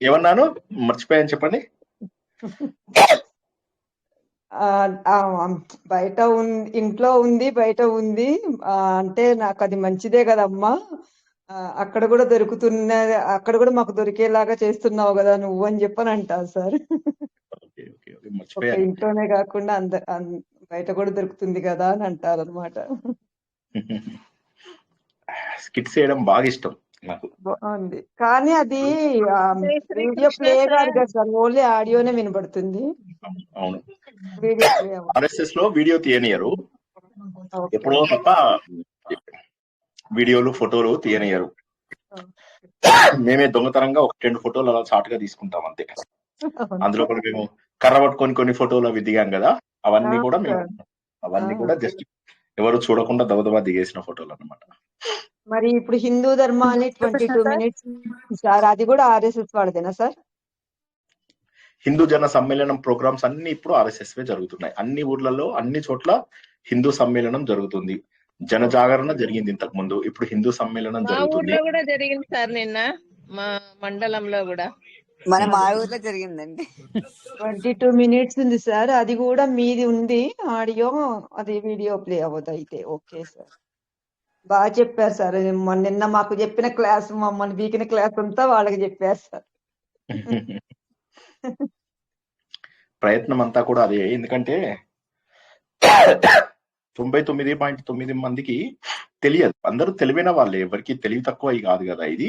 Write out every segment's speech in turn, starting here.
ఏమన్నాను మర్చిపోయాను చెప్పండి. బయట ఇంట్లో ఉంది, బయట ఉంది. అంటే నాకు అది మంచిదే కదమ్మా. అక్కడ కూడా అక్కడ కూడా మాకు దొరికేలాగా చేస్తున్నావు కదా నువ్వు అని చెప్పని అంటారు సార్. ఒక మర్చిపోయాను. ఇంట్లోనే కాకుండా బయట కూడా దొరుకుతుంది కదా అని అంటారు అనమాట. స్కిట్స్ చేయడం బాగా ఇష్టం నాకు. బాగుంది, కానీ అది వీడియో ప్లే కాదు కదా సార్, ఓన్లీ ఆడియోనే వినబడుతుంది. అవును, వీడియో ప్లే ఆర్ఎస్ఎస్ లో వీడియో తీయనియరు, ఎప్పుడో తప్ప వీడియోలు ఫోటోలు తీయనియరు. మేమే దొంగతనంగా 1-2 ఫోటోలు అలా షార్ట్ గా తీసుకుంటాం అంతే. అందులో కూడా మేము కర్ర పట్టుకొని కొన్ని ఫోటోలు అవి దిగాం కదా, అవన్నీ కూడా జస్ట్ ఎవరు చూడకుండా దబదబా దిగేసిన ఫోటోలు అన్నమాట. మరి ఇప్పుడు హిందూ ధర్మాన్ని 22 మినిట్స్ సార్, అది కూడా ఆర్ఎస్ఎస్ వాడదేనా సార్? హిందూ జన సమ్మేళనం ప్రోగ్రామ్స్ అన్ని ఇప్పుడు ఆర్ఎస్ఎస్ జరుగుతున్నాయి. అన్ని ఊర్లలో అన్ని చోట్ల హిందూ సమ్మేళనం జరుగుతుంది. జన జాగరణ జరిగింది ఇంతకు ముందు, ఇప్పుడు హిందూ సమ్మేళనం జరుగుతుంది. మా ఊర్లో కూడా జరిగింది సార్, నిన్న మా మండలంలో కూడా. మా ఊర్లో జరిగిందండి. 22 మినిట్స్ ఉంది సార్, అది కూడా మీది ఉంది ఆడియో, అది వీడియో ప్లే అవ్వదు అయితే. ఓకే సార్, బాగా చెప్పారు సార్. నిన్న మాకు చెప్పిన క్లాస్, మమ్మల్ని బీకిన క్లాస్ అంతా వాళ్ళకి చెప్పారు సార్. ప్రయత్నం అంతా కూడా అదే, ఎందుకంటే 99.9 మందికి తెలియదు. అందరూ తెలివైన వాళ్ళే, ఎవరికి తెలివి తక్కువ కాదు కదా. ఇది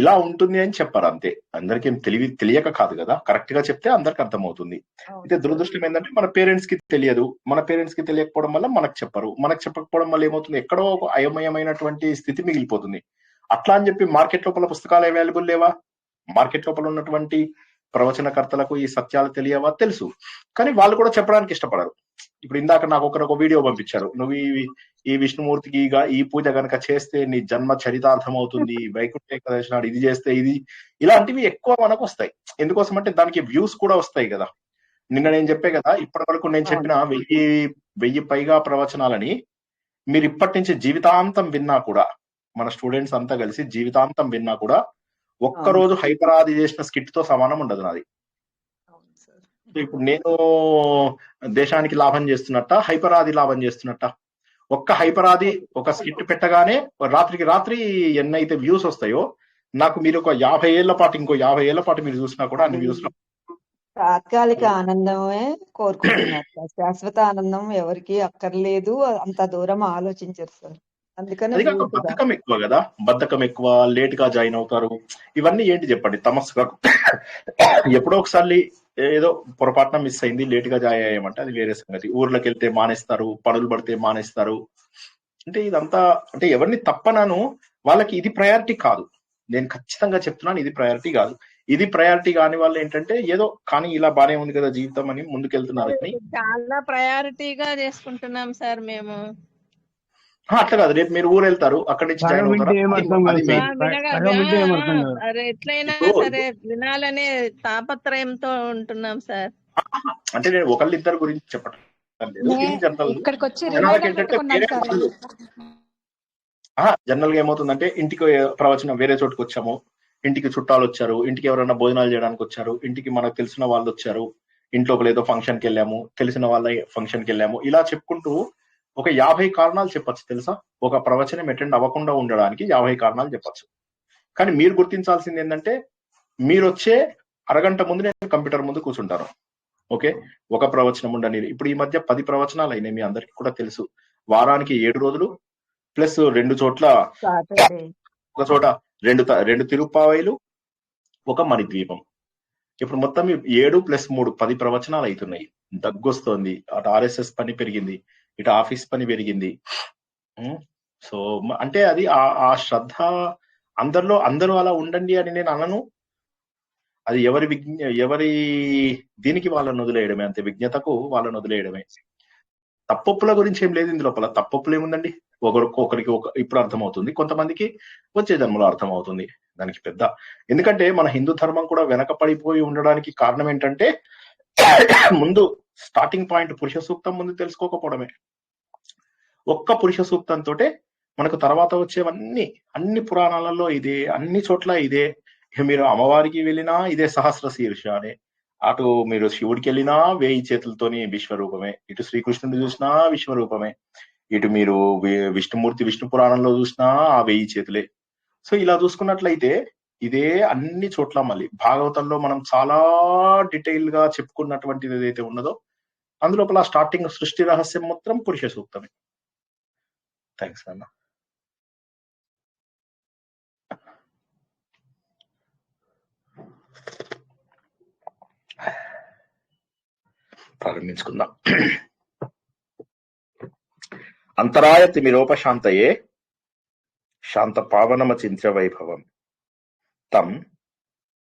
ఇలా ఉంటుంది అని చెప్పారు అంతే, అందరికీ తెలియక కాదు కదా. కరెక్ట్ గా చెప్తే అందరికి అర్థమవుతుంది. అయితే దురదృష్టం ఏంటంటే మన పేరెంట్స్ కి తెలియదు, మన పేరెంట్స్ కి తెలియకపోవడం వల్ల మనకు చెప్పరు, మనకు చెప్పకపోవడం వల్ల ఏమవుతుంది, ఎక్కడో ఒక అయోమయమైనటువంటి స్థితి మిగిలిపోతుంది. అట్లా అని చెప్పి మార్కెట్ లోపల పుస్తకాలు అవైలబుల్ లేవా? మార్కెట్ లోపల ఉన్నటువంటి ప్రవచనకర్తలకు ఈ సత్యాలు తెలియవా? తెలుసు, కానీ వాళ్ళు కూడా చెప్పడానికి ఇష్టపడరు. ఇప్పుడు ఇందాక నాకు ఒక వీడియో పంపించారు, నువ్వు ఈ విష్ణుమూర్తికి ఈ పూజ గనక చేస్తే నీ జన్మ చరితార్థం అవుతుంది, వైకుంఠ ఏకాదశి నాడు ఇది చేస్తే ఇది, ఇలాంటివి ఎక్కువ మనకు వస్తాయి. ఎందుకోసం అంటే దానికి వ్యూస్ కూడా వస్తాయి కదా. నిన్న నేను చెప్పే కదా, ఇప్పటి వరకు నేను చెప్పిన 1000 పైగా ప్రవచనాలని మీరు ఇప్పటి నుంచి జీవితాంతం విన్నా కూడా, మన స్టూడెంట్స్ అంతా కలిసి జీవితాంతం విన్నా కూడా ఒక్కరోజు హైపరాది చేసిన స్కిట్ తో సమానం ఉండదు నాది. ఇప్పుడు నేను దేశానికి లాభం చేస్తున్నట్ట, హైపరాది లాభం చేస్తున్నట్ట? ఒక్క హైపరాది ఒక స్కిట్ పెట్టగానే రాత్రికి రాత్రి ఎన్నైతే వ్యూస్ వస్తాయో, నాకు మీరు ఒక 50 ఏళ్ల పాటు, ఇంకో 50 ఏళ్ల పాటు మీరు చూసినా కూడా అన్ని వ్యూస్. తాత్కాలిక ఆనందమే కోరుకుంటున్నారు, శాశ్వత ఆనందం ఎవరికి అక్కర్లేదు, అంత దూరం ఆలోచించరు సార్. అందుకని బద్ధకం ఎక్కువ కదా, బద్ధకం ఎక్కువ, లేట్ గా జాయిన్ అవుతారు. ఇవన్నీ ఏంటి చెప్పండి, తమస్సుగా. ఎప్పుడో ఒకసారి ఏదో పొరపాటున మిస్ అయింది, లేట్ గా జాయిన్ అయ్యామంటే అది వేరే సంగతి. ఊర్లోకి వెళ్తే మానేస్తారు, పనులు పడితే మానేస్తారు. అంటే ఇదంతా అంటే ఎవరిని తప్పనను, వాళ్ళకి ఇది ప్రయారిటీ కాదు. నేను ఖచ్చితంగా చెప్తున్నాను, ఇది ప్రయారిటీ కాదు. ఇది ప్రయారిటీ కాని వాళ్ళు ఏంటంటే ఏదో కానీ ఇలా బానే ఉంది కదా జీవితం అని ముందుకెళ్తున్నారు. చాలా ప్రయారిటీగా చేసుకుంటున్నాం సార్ మేము. అట్లా కాదు, రేపు మీరు ఊరు వెళ్తారు, అక్కడి నుంచి జాయిన్ అవుతారు. ఎట్లయినా సరే వినాలనే తాపత్రయంతో ఉంటున్నాం సార్. అంటే నేను ఒకళ్ళిద్దరు గురించి చెప్పటం జనరల్ గా ఏమవుతుందంటే, ఇంటికి ప్రవచనం వేరే చోటుకు వచ్చాము, ఇంటికి చుట్టాలు వచ్చారు, ఇంటికి ఎవరైనా భోజనాలు చేయడానికి వచ్చారు, ఇంటికి మనకు తెలిసిన వాళ్ళు వచ్చారు, ఇంట్లో ఏదో ఫంక్షన్కి వెళ్ళాము, తెలిసిన వాళ్ళ ఫంక్షన్కి వెళ్ళాము, ఇలా చెప్పుకుంటూ ఒక 50 కారణాలు చెప్పచ్చు తెలుసా. ఒక ప్రవచనం అటెండ్ అవ్వకుండా ఉండడానికి 50 కారణాలు చెప్పచ్చు. కానీ మీరు గుర్తించాల్సింది ఏంటంటే, మీరు వచ్చే అరగంట ముందు నేను కంప్యూటర్ ముందు కూర్చుంటాను. ఓకే, ఒక ప్రవచనం ఉండని. ఇప్పుడు ఈ మధ్య 10 ప్రవచనాలు అయినాయి, మీ అందరికి కూడా తెలుసు. వారానికి 7 రోజులు ప్లస్ 2 చోట్ల, ఒక చోట 2 తిరుప్పావైలు, ఒక మణిద్వీపం. ఇప్పుడు మొత్తం 7 + 3 10 ప్రవచనాలు అవుతున్నాయి. దగ్గొస్తోంది, అటు ఆర్ఎస్ఎస్ పని పెరిగింది, ఇటు ఆఫీస్ పని పెరిగింది. సో అంటే అది ఆ శ్రద్ధ అందరూ అలా ఉండండి అని నేను అనను. అది ఎవరి దీనికి వాళ్ళని వదిలేయడమే, అంతే. విజ్ఞతకు వాళ్ళని వదిలేయడమే. తప్పొప్పుల గురించి ఏం లేదు ఇందులో. తప్పొప్పులు ఏముందండి, ఒకరికి ఇప్పుడు అర్థమవుతుంది, కొంతమందికి వచ్చే జన్మలో అర్థమవుతుంది. దానికి పెద్ద, ఎందుకంటే మన హిందూ ధర్మం కూడా వెనకపడిపోయి ఉండడానికి కారణం ఏంటంటే, ముందు స్టార్టింగ్ పాయింట్ పురుష సూక్తం ముందు తెలుసుకోకపోవడమే. ఒక్క పురుష సూక్తంతో మనకు తర్వాత వచ్చేవన్నీ, అన్ని పురాణాలలో ఇదే, అన్ని చోట్ల ఇదే. ఇక మీరు అమ్మవారికి వెళ్ళినా ఇదే సహస్ర శీర్ష అనే, అటు మీరు శివుడికి వెళ్ళినా 1000 చేతులతోని విశ్వరూపమే, ఇటు శ్రీకృష్ణుడు చూసినా విశ్వరూపమే, ఇటు మీరు విష్ణుమూర్తి విష్ణు పురాణంలో చూసినా ఆ 1000 చేతులే. సో ఇలా చూసుకున్నట్లయితే ఇదే అన్ని చోట్ల మళ్ళీ భాగవతంలో మనం చాలా డీటెయిల్ గా చెప్పుకున్నటువంటిది ఏదైతే ఉన్నదో అందులోపల స్టార్టింగ్ సృష్టి రహస్యం మొత్తం పురుష సూక్తమే. థ్యాంక్స్ అన్న. ప్రారంభించుకుందాం. అంతరాయ తిమిరోపశాంతయే శాంత పావనమచింత్య వైభవం తం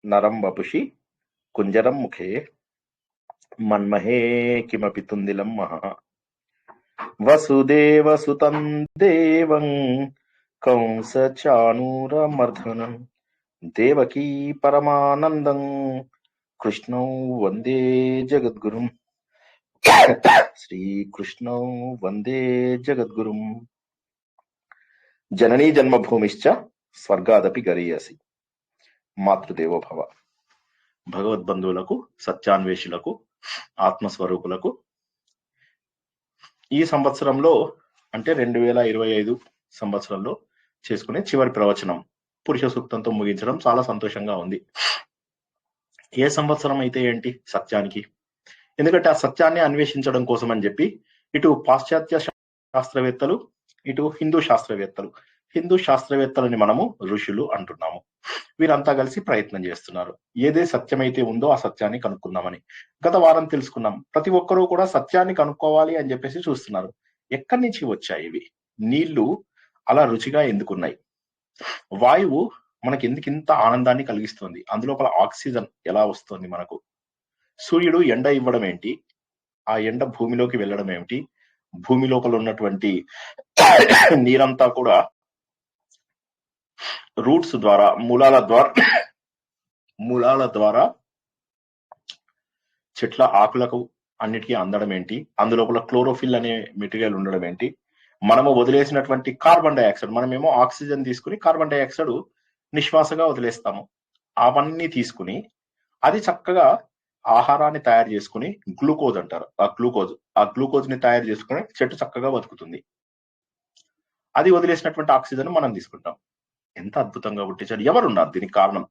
నరం వపుషి కుంజరం ముఖే మన్మహే కిమపి తుందిలం మహా వసుదేవ సుతం దేవం కంస చానూరమర్ధనం దేవకీ పరమానందం కృష్ణం వందే జగద్గురుం శ్రీకృష్ణం వందే జగద్గురుం. జననీ జన్మభూమిశ్చ స్వర్గాదపి గరీయసి. మాతృదేవో భవ. భగవద్బంధువులకు, సత్యాన్వేషులకు, ఆత్మస్వరూపులకు ఈ సంవత్సరంలో అంటే 2025 సంవత్సరంలో చేసుకునే చివరి ప్రవచనం పురుష సూక్తంతో ముగించడం చాలా సంతోషంగా ఉంది. ఏ సంవత్సరం అయితే ఏంటి సత్యానికి, ఎందుకంటే ఆ సత్యాన్ని అన్వేషించడం కోసం అని చెప్పి ఇటు పాశ్చాత్య శాస్త్రవేత్తలు, ఇటు హిందూ శాస్త్రవేత్తలని మనము ఋషులు అంటున్నాము. వీరంతా కలిసి ప్రయత్నం చేస్తున్నారు ఏదే సత్యమైతే ఉందో ఆ సత్యాన్ని కనుక్కుందామని. గత వారం తెలుసుకున్నాం, ప్రతి ఒక్కరూ కూడా సత్యాన్ని కనుక్కోవాలి అని చెప్పేసి చూస్తున్నారు. ఎక్కడి నుంచి వచ్చాయి ఇవి? నీళ్లు అలా రుచిగా ఎందుకున్నాయి? వాయువు మనకి ఎందుకు ఇంత ఆనందాన్ని కలిగిస్తుంది? అందులోపల ఆక్సిజన్ ఎలా వస్తుంది మనకు? సూర్యుడు ఎండ ఇవ్వడం ఏంటి? ఆ ఎండ భూమిలోకి వెళ్ళడం ఏమిటి? భూమి లోపల ఉన్నటువంటి నీరంతా కూడా రూట్స్ ద్వారా, మూలాల ద్వారా చెట్ల ఆకులకు అన్నిటికీ అందడం ఏంటి? అందులోపల క్లోరోఫిల్ అనే మెటీరియల్ ఉండడం ఏంటి? మనము వదిలేసినటువంటి కార్బన్ డైఆక్సైడ్, మనమేమో ఆక్సిజన్ తీసుకుని కార్బన్ డైఆక్సైడ్ నిశ్వాసగా వదిలేస్తాము. అవన్నీ తీసుకుని అది చక్కగా ఆహారాన్ని తయారు చేసుకుని గ్లూకోజ్ అంటారు, ఆ గ్లూకోజ్ ని తయారు చేసుకుని చెట్టు చక్కగా బతుకుతుంది. అది వదిలేసినటువంటి ఆక్సిజన్ మనం తీసుకుంటాం. ఎంత అద్భుతంగా పుట్టించారు! ఎవరున్నారు దీనికి కారణం?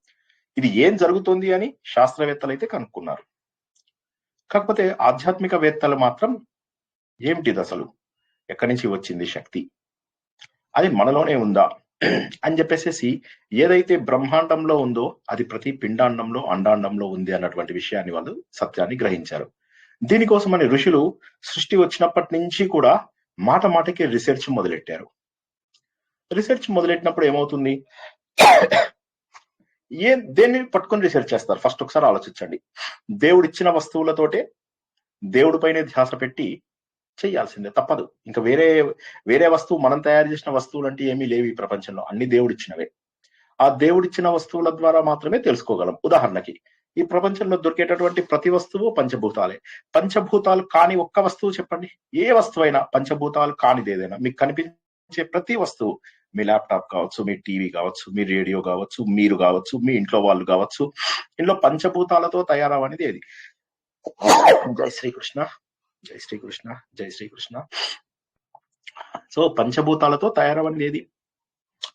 ఇది ఏం జరుగుతుంది అని శాస్త్రవేత్తలు అయితే కనుక్కున్నారు. కాకపోతే ఆధ్యాత్మికవేత్తలు మాత్రం ఏమిటిది అసలు, ఎక్కడి నుంచి వచ్చింది శక్తి, అది మనలోనే ఉందా అని చెప్పేసి ఏదైతే బ్రహ్మాండంలో ఉందో అది ప్రతి పిండాండంలో, అండాండంలో ఉంది అన్నటువంటి విషయాన్ని వాళ్ళు సత్యాన్ని గ్రహించారు. దీనికోసమని ఋషులు సృష్టి వచ్చినప్పటి నుంచి కూడా మాటకి రీసెర్చ్ మొదలెట్టారు. రీసెర్చ్ మొదలెట్టినప్పుడు ఏమవుతుంది? దేన్ని పట్టుకొని రీసెర్చ్ చేస్తారు? ఫస్ట్ ఒకసారి ఆలోచించండి. దేవుడిచ్చిన వస్తువులతోటే, దేవుడి పైనే ధ్యాస పెట్టి చేయాల్సిందే, తప్పదు. ఇంకా వేరే వస్తువు, మనం తయారు చేసిన వస్తువులు అంటే ఏమీ లేవు ఈ ప్రపంచంలో, అన్ని దేవుడిచ్చినవే. ఆ దేవుడిచ్చిన వస్తువుల ద్వారా మాత్రమే తెలుసుకోగలం. ఉదాహరణకి ఈ ప్రపంచంలో దొరికేటటువంటి ప్రతి వస్తువు పంచభూతాలే. పంచభూతాలు కాని ఒక్క వస్తువు చెప్పండి, ఏ వస్తువైనా. పంచభూతాలు కానిది ఏదైనా మీకు కనిపించే ప్రతి వస్తువు, మీ ల్యాప్టాప్ కావచ్చు, మీ టీవీ కావచ్చు, మీ రేడియో కావచ్చు, మీరు కావచ్చు, మీ ఇంట్లో వాళ్ళు కావచ్చు, ఇంట్లో పంచభూతాలతో తయారవనేది ఏది? జై శ్రీకృష్ణ, జై శ్రీకృష్ణ, జై శ్రీకృష్ణ. సో పంచభూతాలతో తయారవనేది ఏది?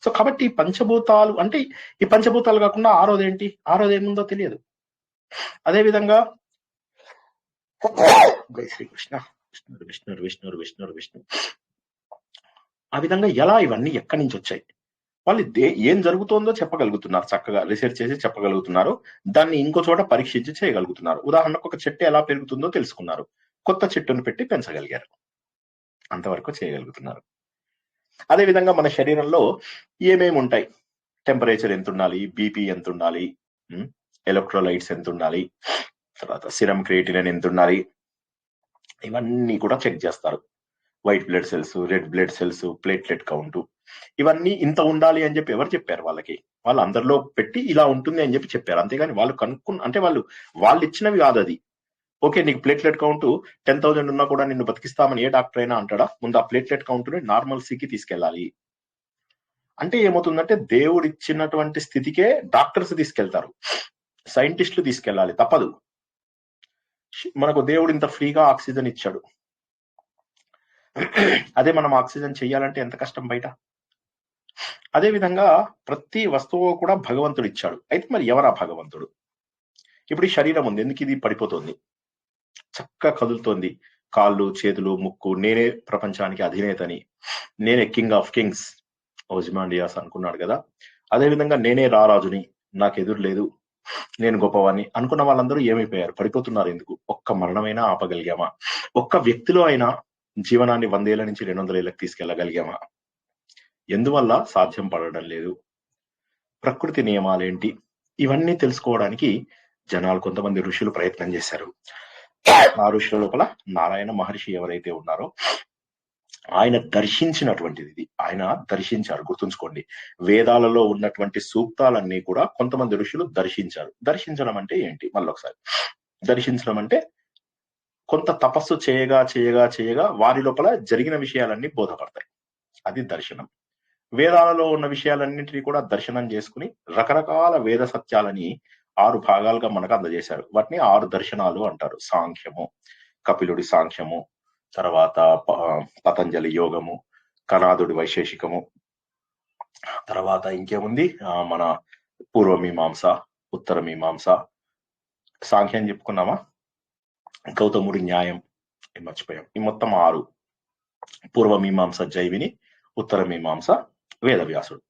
సో కాబట్టి పంచభూతాలు అంటే ఈ పంచభూతాలు కాకుండా ఆరోది ఏంటి? ఆరోది ఏముందో తెలియదు. అదే విధంగా జై శ్రీకృష్ణ, విష్ణురు విష్ణురు విష్ణురు విష్ణురు విష్ణు. ఆ విధంగా ఎలా ఇవన్నీ ఎక్కడి నుంచి వచ్చాయి? వాళ్ళు ఏం జరుగుతోందో చెప్పగలుగుతున్నారు, చక్కగా రీసెర్చ్ చేసి చెప్పగలుగుతున్నారు. దాన్ని ఇంకో చోట పరీక్షించి చేయగలుగుతున్నారు. ఉదాహరణకు ఒక చెట్టు ఎలా పెరుగుతుందో తెలుసుకున్నారు, కొత్త చెట్టును పెట్టి పెంచగలిగారు, అంతవరకు చేయగలుగుతున్నారు. అదే విధంగా మన శరీరంలో ఏమేమి ఉంటాయి? టెంపరేచర్ ఎంత ఉండాలి, బీపీ ఎంత ఉండాలి, ఎలక్ట్రోలైట్స్ ఎంత ఉండాలి, తర్వాత సిరం క్రియేటినిన్ ఎంత ఉండాలి, ఇవన్నీ కూడా చెక్ చేస్తారు. White blood cells, red blood cells, platelet count, ఇవన్నీ ఇంత ఉండాలి అని చెప్పి ఎవరు చెప్పారు వాళ్ళకి? వాళ్ళు అందరిలో పెట్టి ఇలా ఉంటుంది అని చెప్పి చెప్పారు. అంతేగాని వాళ్ళు అంటే వాళ్ళు ఇచ్చినవి కాదు అది. ఓకే, నీకు ప్లేట్లెట్ కౌంట్ 10,000 ఉన్నా కూడా నిన్ను బతికిస్తామని ఏ డాక్టర్ అయినా అంటాడా? ముందు ఆ ప్లేట్లెట్ కౌంట్ ని నార్మల్ సీకి తీసుకెళ్ళాలి. అంటే ఏమవుతుందంటే దేవుడు ఇచ్చినటువంటి స్థితికే డాక్టర్స్ తీసుకెళ్తారు, సైంటిస్టులు తీసుకెళ్ళాలి, తప్పదు. మనకు దేవుడు ఇంత ఫ్రీగా ఆక్సిజన్ ఇచ్చాడు, అదే మనం ఆక్సిజన్ చెయ్యాలంటే ఎంత కష్టం బయట. అదే విధంగా ప్రతి వస్తువు కూడా భగవంతుడు ఇచ్చాడు. అయితే మరి ఎవరా భగవంతుడు? ఇప్పుడు ఈ శరీరం ఉంది, ఎందుకు ఇది పడిపోతుంది? చక్కగా కదులుతోంది, కాళ్ళు చేతులు ముక్కు, నేనే ప్రపంచానికి అధినేతని, నేనే కింగ్ ఆఫ్ కింగ్స్ ఓజిమాండియాస్ అనుకున్నాడు కదా. అదే విధంగా నేనే రారాజుని, నాకు ఎదురు లేదు, నేను గొప్పవాణ్ణి అనుకున్న వాళ్ళందరూ ఏమైపోయారు? పడిపోతున్నారు. ఎందుకు? ఒక్క మరణమైనా ఆపగలిగామా? ఒక్క వ్యక్తిలో అయినా జీవనాన్ని 100 ఏళ్ల నుంచి 200 ఏళ్ళకి తీసుకెళ్లగలిగామా? ఎందువల్ల సాధ్యం పడడం లేదు? ప్రకృతి నియమాలేంటి? ఇవన్నీ తెలుసుకోవడానికి జనాలు, కొంతమంది ఋషులు ప్రయత్నం చేశారు. ఆ ఋషుల లోపల నారాయణ మహర్షి ఎవరైతే ఉన్నారో ఆయన దర్శించినటువంటిది ఇది. ఆయన దర్శించారు, గుర్తుంచుకోండి. వేదాలలో ఉన్నటువంటి సూక్తాలన్నీ కూడా కొంతమంది ఋషులు దర్శించారు. దర్శించడం అంటే ఏంటి? మళ్ళొకసారి, దర్శించడం అంటే కొంత తపస్సు చేయగా చేయగా చేయగా వారి లోపల జరిగిన విషయాలన్నీ బోధపడతాయి, అది దర్శనం. వేదాలలో ఉన్న విషయాలన్నింటినీ కూడా దర్శనం చేసుకుని రకరకాల వేద సత్యాలని 6 భాగాలుగా మనకు అందజేశారు. వాటిని 6 దర్శనాలు అంటారు. సాంఖ్యము, కపిలుడి సాంఖ్యము, తర్వాత పతంజలి యోగము, కనాదుడి వైశేషికము, తర్వాత ఇంకేముంది, మన పూర్వమీమాంస, ఉత్తర మీమాంస. సాంఖ్యం చెప్పుకున్నామా, గౌతముడి న్యాయం మర్చిపోయాం. ఈ మొత్తం 6. పూర్వమీమాంస జైవిని, ఉత్తర మీమాంస వేదవ్యాసుడు,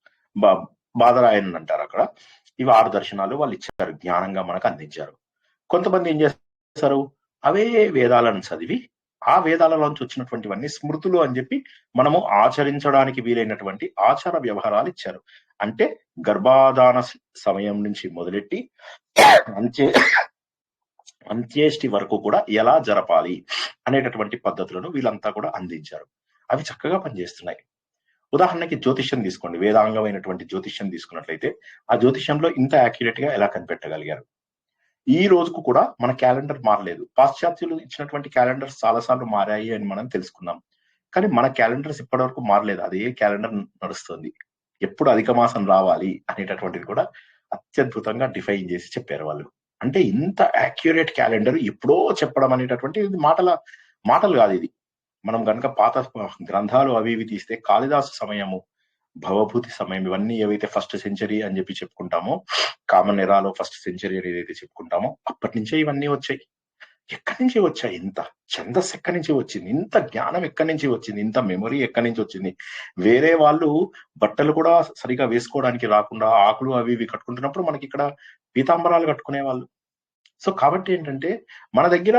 బాదరాయన్ అంటారు అక్కడ. ఇవి 6 దర్శనాలు వాళ్ళు ఇచ్చారు, జ్ఞానంగా మనకు అందించారు. కొంతమంది ఏం చేస్తారు, అవే వేదాలను చదివి ఆ వేదాలలోంచి వచ్చినటువంటివన్నీ స్మృతులు అని చెప్పి మనము ఆచరించడానికి వీలైనటువంటి ఆచార వ్యవహారాలు ఇచ్చారు. అంటే గర్భాధాన సమయం నుంచి మొదలెట్టి అంత్యేష్టి వరకు కూడా ఎలా జరపాలి అనేటటువంటి పద్ధతులను వీళ్ళంతా కూడా అందించారు. అవి చక్కగా పనిచేస్తున్నాయి. ఉదాహరణకి జ్యోతిష్యం తీసుకోండి, వేదాంగమైనటువంటి జ్యోతిష్యం తీసుకున్నట్లయితే ఆ జ్యోతిష్యంలో ఇంత యాక్యురేట్ గా ఎలా కనిపెట్టగలిగారు? ఈ రోజుకు కూడా మన క్యాలెండర్ మారలేదు. పాశ్చాత్యులు ఇచ్చినటువంటి క్యాలెండర్స్ చాలాసార్లు మారాయి అని మనం తెలుసుకున్నాం, కానీ మన క్యాలెండర్స్ ఇప్పటి మారలేదు, అదే క్యాలెండర్ నడుస్తుంది. ఎప్పుడు అధిక మాసం రావాలి అనేటటువంటిది కూడా అత్యద్భుతంగా డిఫైన్ చేసి చెప్పారు వాళ్ళు. అంటే ఇంత యాక్యురేట్ క్యాలెండర్ ఎప్పుడో చెప్పడం అనేటటువంటి మాటలు కాదు ఇది. మనం కనుక పాత గ్రంథాలు అవి ఇవి తీస్తే కాళిదాసు సమయము, భవభూతి సమయం, ఇవన్నీ ఏవైతే ఫస్ట్ సెంచరీ అని చెప్పి చెప్పుకుంటామో, కామన్ ఎరాలో ఫస్ట్ సెంచరీ అని ఏదైతే చెప్పుకుంటామో, అప్పటి నుంచే ఇవన్నీ వచ్చాయి. ఎక్కడి నుంచి వచ్చాయి? ఇంత ఛందస్సు ఎక్కడి నుంచి వచ్చింది? ఇంత జ్ఞానం ఎక్కడి నుంచి వచ్చింది? ఇంత మెమొరీ ఎక్కడి నుంచి వచ్చింది? వేరే వాళ్ళు బట్టలు కూడా సరిగా వేసుకోవడానికి రాకుండా ఆకులు అవి ఇవి కట్టుకుంటున్నప్పుడు మనకి ఇక్కడ పీతాంబరాలు కట్టుకునే వాళ్ళు. సో కాబట్టి ఏంటంటే మన దగ్గర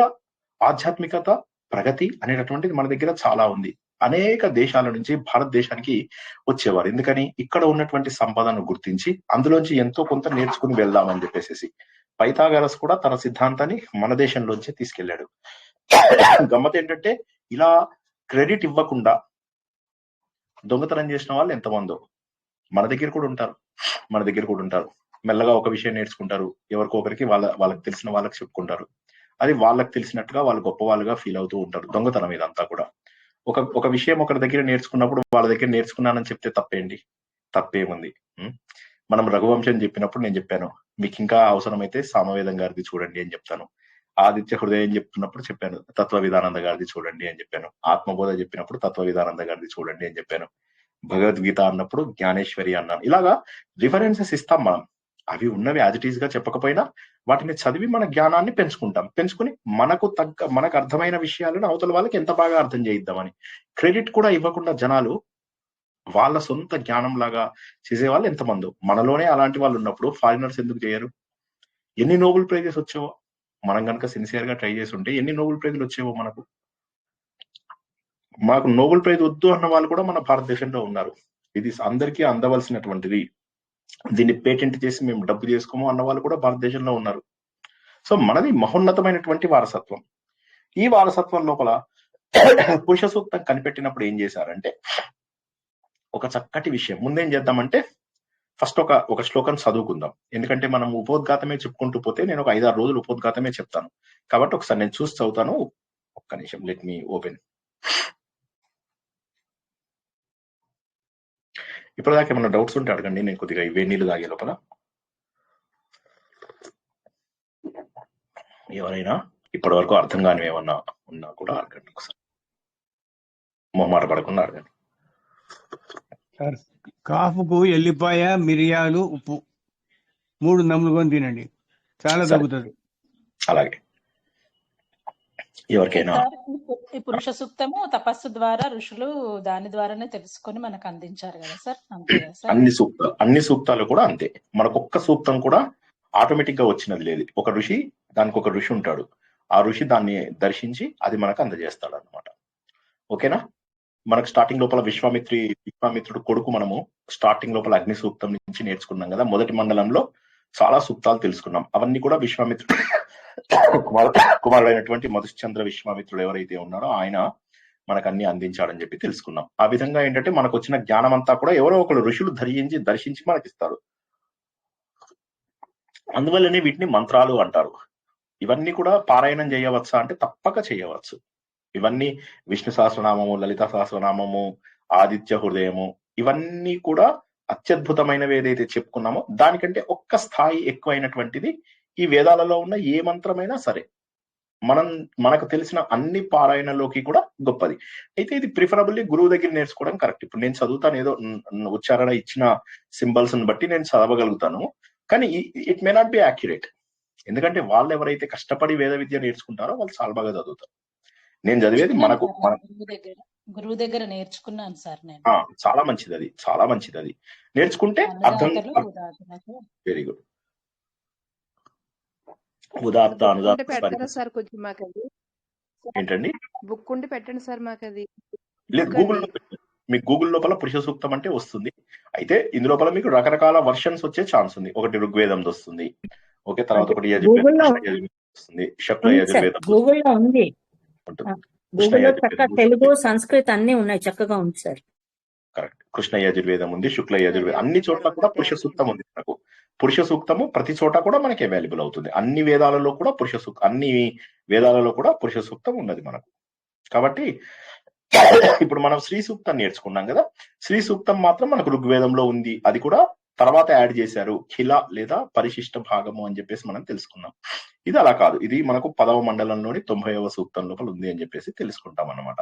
ఆధ్యాత్మికత, ప్రగతి అనేటటువంటిది మన దగ్గర చాలా ఉంది. అనేక దేశాల నుంచి భారతదేశానికి వచ్చేవారు. ఎందుకని? ఇక్కడ ఉన్నటువంటి సంపదను గుర్తించి అందులోంచి ఎంతో కొంత నేర్చుకుని వెళ్దామని చెప్పేసి. పైథాగరస్ కూడా తన సిద్ధాంతాన్ని మన దేశంలోంచే తీసుకెళ్లాడు. గమ్మత్ ఏంటంటే ఇలా క్రెడిట్ ఇవ్వకుండా దొంగతనం చేసిన వాళ్ళు ఎంతమందో మన దగ్గర కూడా ఉంటారు. మెల్లగా ఒక విషయం నేర్చుకుంటారు, ఎవరికో ఒకరికి వాళ్ళకి తెలిసిన వాళ్ళకి చెప్పుకుంటారు. అది వాళ్ళకి తెలిసినట్టుగా వాళ్ళు గొప్ప వాళ్ళుగా ఫీల్ అవుతూ ఉంటారు. దొంగతనం ఇదంతా కూడా. ఒక విషయం ఒకరి దగ్గర నేర్చుకున్నప్పుడు వాళ్ళ దగ్గర నేర్చుకున్నానని చెప్తే తప్పేంటి? తప్పేముంది? మనం రఘువంశం చెప్పినప్పుడు నేను చెప్పాను, మీకు ఇంకా అవసరమైతే సామవేదం గారిది చూడండి అని చెప్తాను. ఆదిత్య హృదయం చెప్తున్నప్పుడు చెప్పాను, తత్వ విధానంద గారిది చూడండి అని చెప్పాను. ఆత్మబోధ చెప్పినప్పుడు తత్వ విధానంద గారిది చూడండి అని చెప్పాను. భగవద్గీత అన్నప్పుడు జ్ఞానేశ్వరి అన్నాను. ఇలాగా రిఫరెన్సెస్ ఇస్తాం మనం. అవి ఉన్నవి యాజ్ ఇట్ ఈస్ గా చెప్పకపోయినా వాటిని చదివి మన జ్ఞానాన్ని పెంచుకుని మనకు అర్థమైన విషయాలను అవతల వాళ్ళకి ఎంత బాగా అర్థం చేయిద్దామని. క్రెడిట్ కూడా ఇవ్వకుండా జనాలు వాళ్ళ సొంత జ్ఞానం లాగా చేసేవాళ్ళు ఎంతమందో. మనలోనే అలాంటి వాళ్ళు ఉన్నప్పుడు ఫారినర్స్ ఎందుకు చేయరు? ఎన్ని నోబెల్ ప్రైజెస్ వచ్చేవో, మనం కనుక సిన్సియర్ గా ట్రై చేసి ఉంటే ఎన్ని నోబెల్ ప్రైజులు వచ్చేవో మనకు. మాకు నోబెల్ ప్రైజ్ వద్దు అన్న వాళ్ళు కూడా మన భారతదేశంలో ఉన్నారు. ఇది అందరికీ అందవలసినటువంటిది, దీన్ని పేటెంట్ చేసి మేము డబ్బు చేసుకోము అన్న వాళ్ళు కూడా భారతదేశంలో ఉన్నారు. సో మనది మహోన్నతమైనటువంటి వారసత్వం. ఈ వారసత్వం లోపల పురుష సూక్తం కనిపెట్టినప్పుడు ఏం చేశారంటే, ఒక చక్కటి విషయం ముందేం చేద్దామంటే, ఫస్ట్ ఒక శ్లోకం చదువుకుందాం. ఎందుకంటే మనం ఉపోద్ఘాతమే చెప్పుకుంటూ పోతే నేను ఒక 5-6 రోజులు ఉపోద్ఘాతమే చెప్తాను. కాబట్టి ఒకసారి నేను చూసి చదువుతాను. ఒక్క నిమిషం, లెట్ మీ ఓపెన్. ఇప్పటిదాకా ఏమైనా డౌట్స్ ఉంటే అడగండి, నేను కొద్దిగా ఇవే నీళ్ళు తాగే లోపల. ఎవరైనా ఇప్పటి వరకు అర్థం కాని ఏమన్నా ఉన్నా కూడా అడగండి, ఒకసారి మొహమాట పడకుండా అడగండి. సార్, కాఫ్కు ఎల్లిపాయ, మిరియాలు, ఉప్పు 3 నములుకొని తినండి, చాలా సరే, తగ్గుతుంది. అలాగే ఎవరికైనా సార్, ఈ పురుష సూక్తము తపస్సు ద్వారా ఋషులు దాని ద్వారానే తెలుసుకొని మనకు అందించారు కదా సార్, అంతే కదా సార్? అన్ని సూక్తాలు కూడా అంతే. మనకు ఒక్క సూక్తం కూడా ఆటోమేటిక్ గా వచ్చినది లేదు. దానికి ఒక ఋషి ఉంటాడు, ఆ ఋషి దాన్ని దర్శించి అది మనకు అందజేస్తాడు అన్నమాట. ఓకేనా? మనకు స్టార్టింగ్ లోపల విశ్వామిత్రుడు కొడుకు మనము స్టార్టింగ్ లోపల అగ్ని సూక్తం నుంచి నేర్చుకున్నాం కదా. మొదటి మండలంలో చాలా సూక్తాలు తెలుసుకున్నాం. అవన్నీ కూడా విశ్వామిత్రుడు కుమారుడైనటువంటి మధుశ్చంద్ర విశ్వామిత్రుడు ఎవరైతే ఉన్నారో ఆయన మనకు అన్ని అందించాడని చెప్పి తెలుసుకున్నాం. ఆ విధంగా ఏంటంటే మనకు వచ్చిన జ్ఞానం అంతా కూడా ఎవరో ఒకరు ఋషులు దర్శించి మనకిస్తారు. అందువల్లనే వీటిని మంత్రాలు అంటారు. ఇవన్నీ కూడా పారాయణం చేయవచ్చా అంటే తప్పక చేయవచ్చు. ఇవన్నీ విష్ణు సహస్రనామము, లలిత సహస్రనామము, ఆదిత్య హృదయము, ఇవన్నీ కూడా అత్యద్భుతమైనవి. ఏదైతే చెప్పుకున్నామో దానికంటే ఒక్క స్థాయి ఎక్కువైనటువంటిది ఈ వేదాలలో ఉన్న ఏ మంత్రమైనా సరే. మనకు తెలిసిన అన్ని పారాయణలోకి కూడా గొప్పది. అయితే ఇది ప్రిఫరబుల్లీ గురువు దగ్గర నేర్చుకోవడం కరెక్ట్. ఇప్పుడు నేను చదువుతాను, ఏదో ఉచ్చారణ ఇచ్చిన సింబల్స్ బట్టి నేను చదవగలుగుతాను, కానీ it may not be accurate. ఎందుకంటే వాళ్ళు ఎవరైతే కష్టపడి వేద విద్య నేర్చుకుంటారో వాళ్ళు చాలా బాగా చదువుతారు. నేను చదివేది గురువు దగ్గర నేర్చుకున్నాను సార్ నేను. చాలా మంచిది అది, చాలా మంచిది అది. నేర్చుకుంటే అర్థం. Very good. ఉదాత్త అనుదాత్త సార్ కొంచెం మాకు అది ఏంటండి? బుక్ ఉండి పెట్టండి సార్ మాకు అది. లేదు, గూగుల్లో మీకు గూగుల్ లోపల పురుష సూక్తం అంటే వస్తుంది. అయితే ఇందులోపల మీకు రకరకాల వర్షన్స్ వచ్చే ఛాన్స్ ఉంది. ఒకటి ఋగ్వేదం వస్తుంది, ఓకే, తర్వాత ఒకటి వస్తుంది, శుక్ల యజుర్వేదం గూగుల్లో ఉంది. గూగుల్లో చక్కగా తెలుగు, సంస్కృత్ అన్ని ఉన్నాయి, చక్కగా ఉంది సార్. కరెక్ట్. కృష్ణ యజుర్వేదం ఉంది, శుక్ల యజుర్వేదం, అన్ని చోట్ల కూడా పురుష సూక్తం ఉంది. మనకు పురుష సూక్తము ప్రతి చోట కూడా మనకి అవైలబుల్ అవుతుంది. అన్ని వేదాలలో కూడా పురుష సూక్తం ఉన్నది మనకు. కాబట్టి ఇప్పుడు మనం శ్రీ సూక్తం నేర్చుకున్నాం కదా. శ్రీ సూక్తం మాత్రం మనకు ఋగ్వేదంలో ఉంది, అది కూడా తర్వాత యాడ్ చేశారు, ఖిల లేదా పరిశిష్ట భాగము అని చెప్పేసి మనం తెలుసుకున్నాం. ఇది అలా కాదు, ఇది మనకు 10వ మండలంలోని 90వ సూక్తం లోపల ఉంది అని చెప్పేసి తెలుసుకుంటాం అన్నమాట.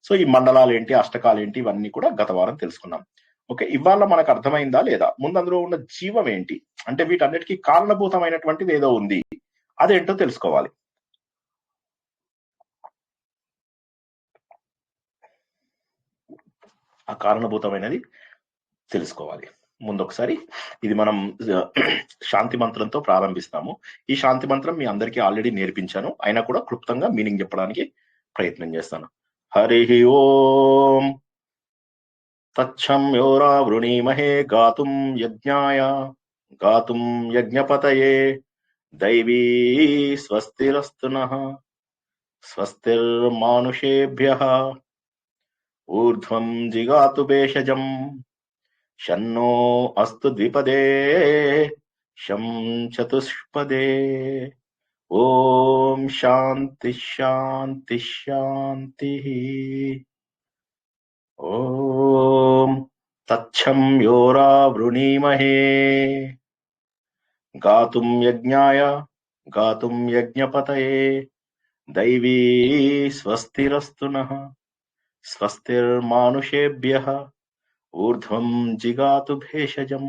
సో ఈ మండలాలు ఏంటి, అష్టకాలు ఏంటి, ఇవన్నీ కూడా గత వారం తెలుసుకున్నాం. ఓకే, ఇవాళ మనకు అర్థమైందా లేదా? ముందు అందులో ఉన్న జీవం ఏంటి అంటే వీటన్నిటికీ కారణభూతమైనటువంటిది ఏదో ఉంది, అదేంటో తెలుసుకోవాలి. ఆ కారణభూతమైనది తెలుసుకోవాలి. ముందు ఒకసారి ఇది మనం శాంతి మంత్రంతో ప్రారంభిస్తాము. ఈ శాంతి మంత్రం మీ అందరికీ ఆల్రెడీ నేర్పించాను, అయినా కూడా క్లుప్తంగా మీనింగ్ చెప్పడానికి ప్రయత్నం చేస్తాను. హరి ఓం తచ్చం యోరా వృణీమహే గాతుం యజ్ఞాయ గాతుం యజ్ఞపతయే దైవీ స్వస్తిరస్తునః స్వస్తిర్మానుషేభ్యః ఊర్ధ్వం జిగాతు భేషజం షన్నో అస్తు ద్విపదే శం చతుష్పదే. ఓం శాంతి శాంతి శాంతి. ఓం తచ్చం యోరా వృణీమహే గాతుం యజ్ఞాయ గాతుం యజ్ఞపతయే దైవీ స్వస్తిరస్తునః స్వస్తిర్మానుషేభ్యః ఊర్ధ్వం జిగాతు భేషజం